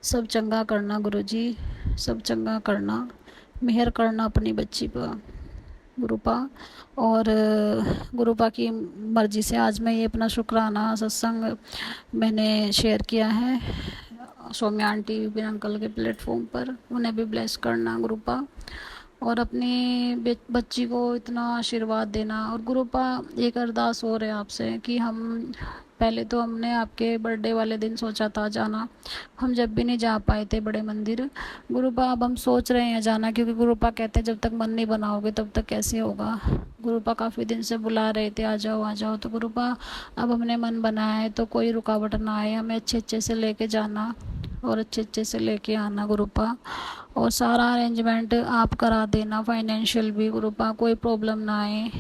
सब चंगा करना गुरुजी, सब चंगा करना, मेहर करना अपनी बच्ची पर गुरुपा। और गुरुपा की मर्जी से आज मैं ये अपना शुक्राना सत्संग मैंने शेयर किया है सौम्या आंटी विपिन अंकल के प्लेटफॉर्म पर, उन्हें भी ब्लेस करना गुरुपा, और अपनी बच्ची को इतना आशीर्वाद देना। और गुरुपा एक अरदास हो रहा है आपसे कि हम पहले तो हमने आपके बर्थडे वाले दिन सोचा था जाना, हम जब भी नहीं जा पाए थे बड़े मंदिर गुरुपा, अब हम सोच रहे हैं जाना, क्योंकि गुरुपा कहते हैं जब तक मन नहीं बनाओगे तब तक कैसे होगा। गुरुपा काफ़ी दिन से बुला रहे थे आ जाओ आ जाओ, तो गुरुपा अब हमने मन बनाया है, तो कोई रुकावट ना आए, हमें अच्छे अच्छे से लेके जाना और अच्छे अच्छे से लेके आना गुरुपा, और सारा अरेंजमेंट आप करा देना, फाइनेंशियल भी गुरुपा, कोई प्रॉब्लम ना आए,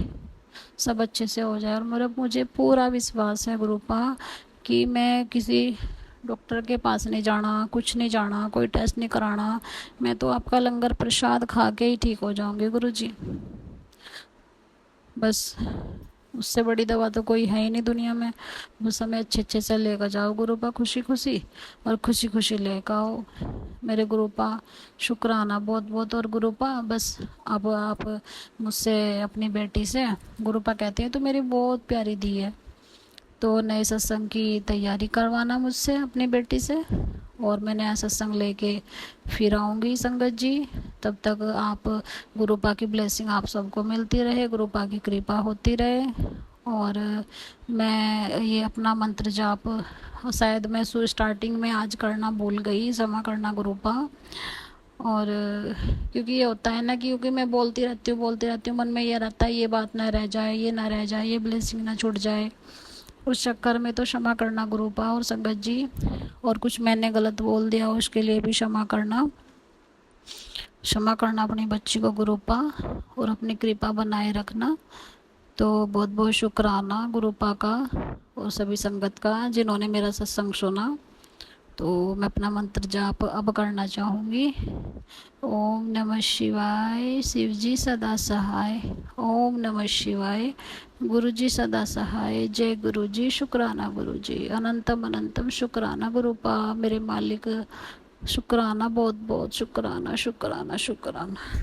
सब अच्छे से हो जाए। और मुझे पूरा विश्वास है गुरुपा कि मैं किसी डॉक्टर के पास नहीं जाना, कुछ नहीं जाना, कोई टेस्ट नहीं कराना, मैं तो आपका लंगर प्रसाद खा के ही ठीक हो जाऊंगी गुरुजी। बस उससे बड़ी दवा तो कोई है ही नहीं दुनिया में, बस हमें अच्छे अच्छे से लेकर जाओ गुरुपा, खुशी खुशी, और खुशी खुशी लेकर आओ मेरे गुरुपा। शुक्राना बहुत बहुत। और गुरुपा बस अब आप मुझसे अपनी बेटी से, गुरुपा कहते हैं तो मेरी बहुत प्यारी दी है, तो नए सत्संग की तैयारी करवाना मुझसे अपनी बेटी से, और मैं नया सत्संग लेके फिर आऊँगी संगत जी। तब तक आप गुरुपा की ब्लेसिंग आप सबको मिलती रहे, गुरुपा की कृपा होती रहे। और मैं ये अपना मंत्र जाप शायद मैं स्टार्टिंग में आज करना भूल गई, क्षमा करना गुरुपा। और क्योंकि ये होता है ना, क्योंकि मैं बोलती रहती हूँ, मन में ये रहता है ये बात ना रह जाए, ये ना रह जाए, ये ब्लेसिंग ना छूट जाए, उस चक्कर में तो क्षमा करना गुरुपा और संगत जी। और कुछ मैंने गलत बोल दिया उसके लिए भी क्षमा करना, क्षमा करना अपनी बच्ची को गुरुपा, और अपनी कृपा बनाए रखना। तो बहुत बहुत शुक्राना गुरुपा का और सभी संगत का जिन्होंने मेरा सत्संग सुना। तो मैं अपना मंत्र जाप अब करना चाहूँगी। ओम नमः शिवाय, शिव जी सदा सहाय। ओम नमः शिवाय, गुरु जी सदा सहाय। जय गुरु जी, शुक्राना गुरु जी, अनंतम अनंतम शुक्राना गुरुपा मेरे मालिक, शुक्राना बहुत बहुत, शुक्राना शुक्राना शुक्राना।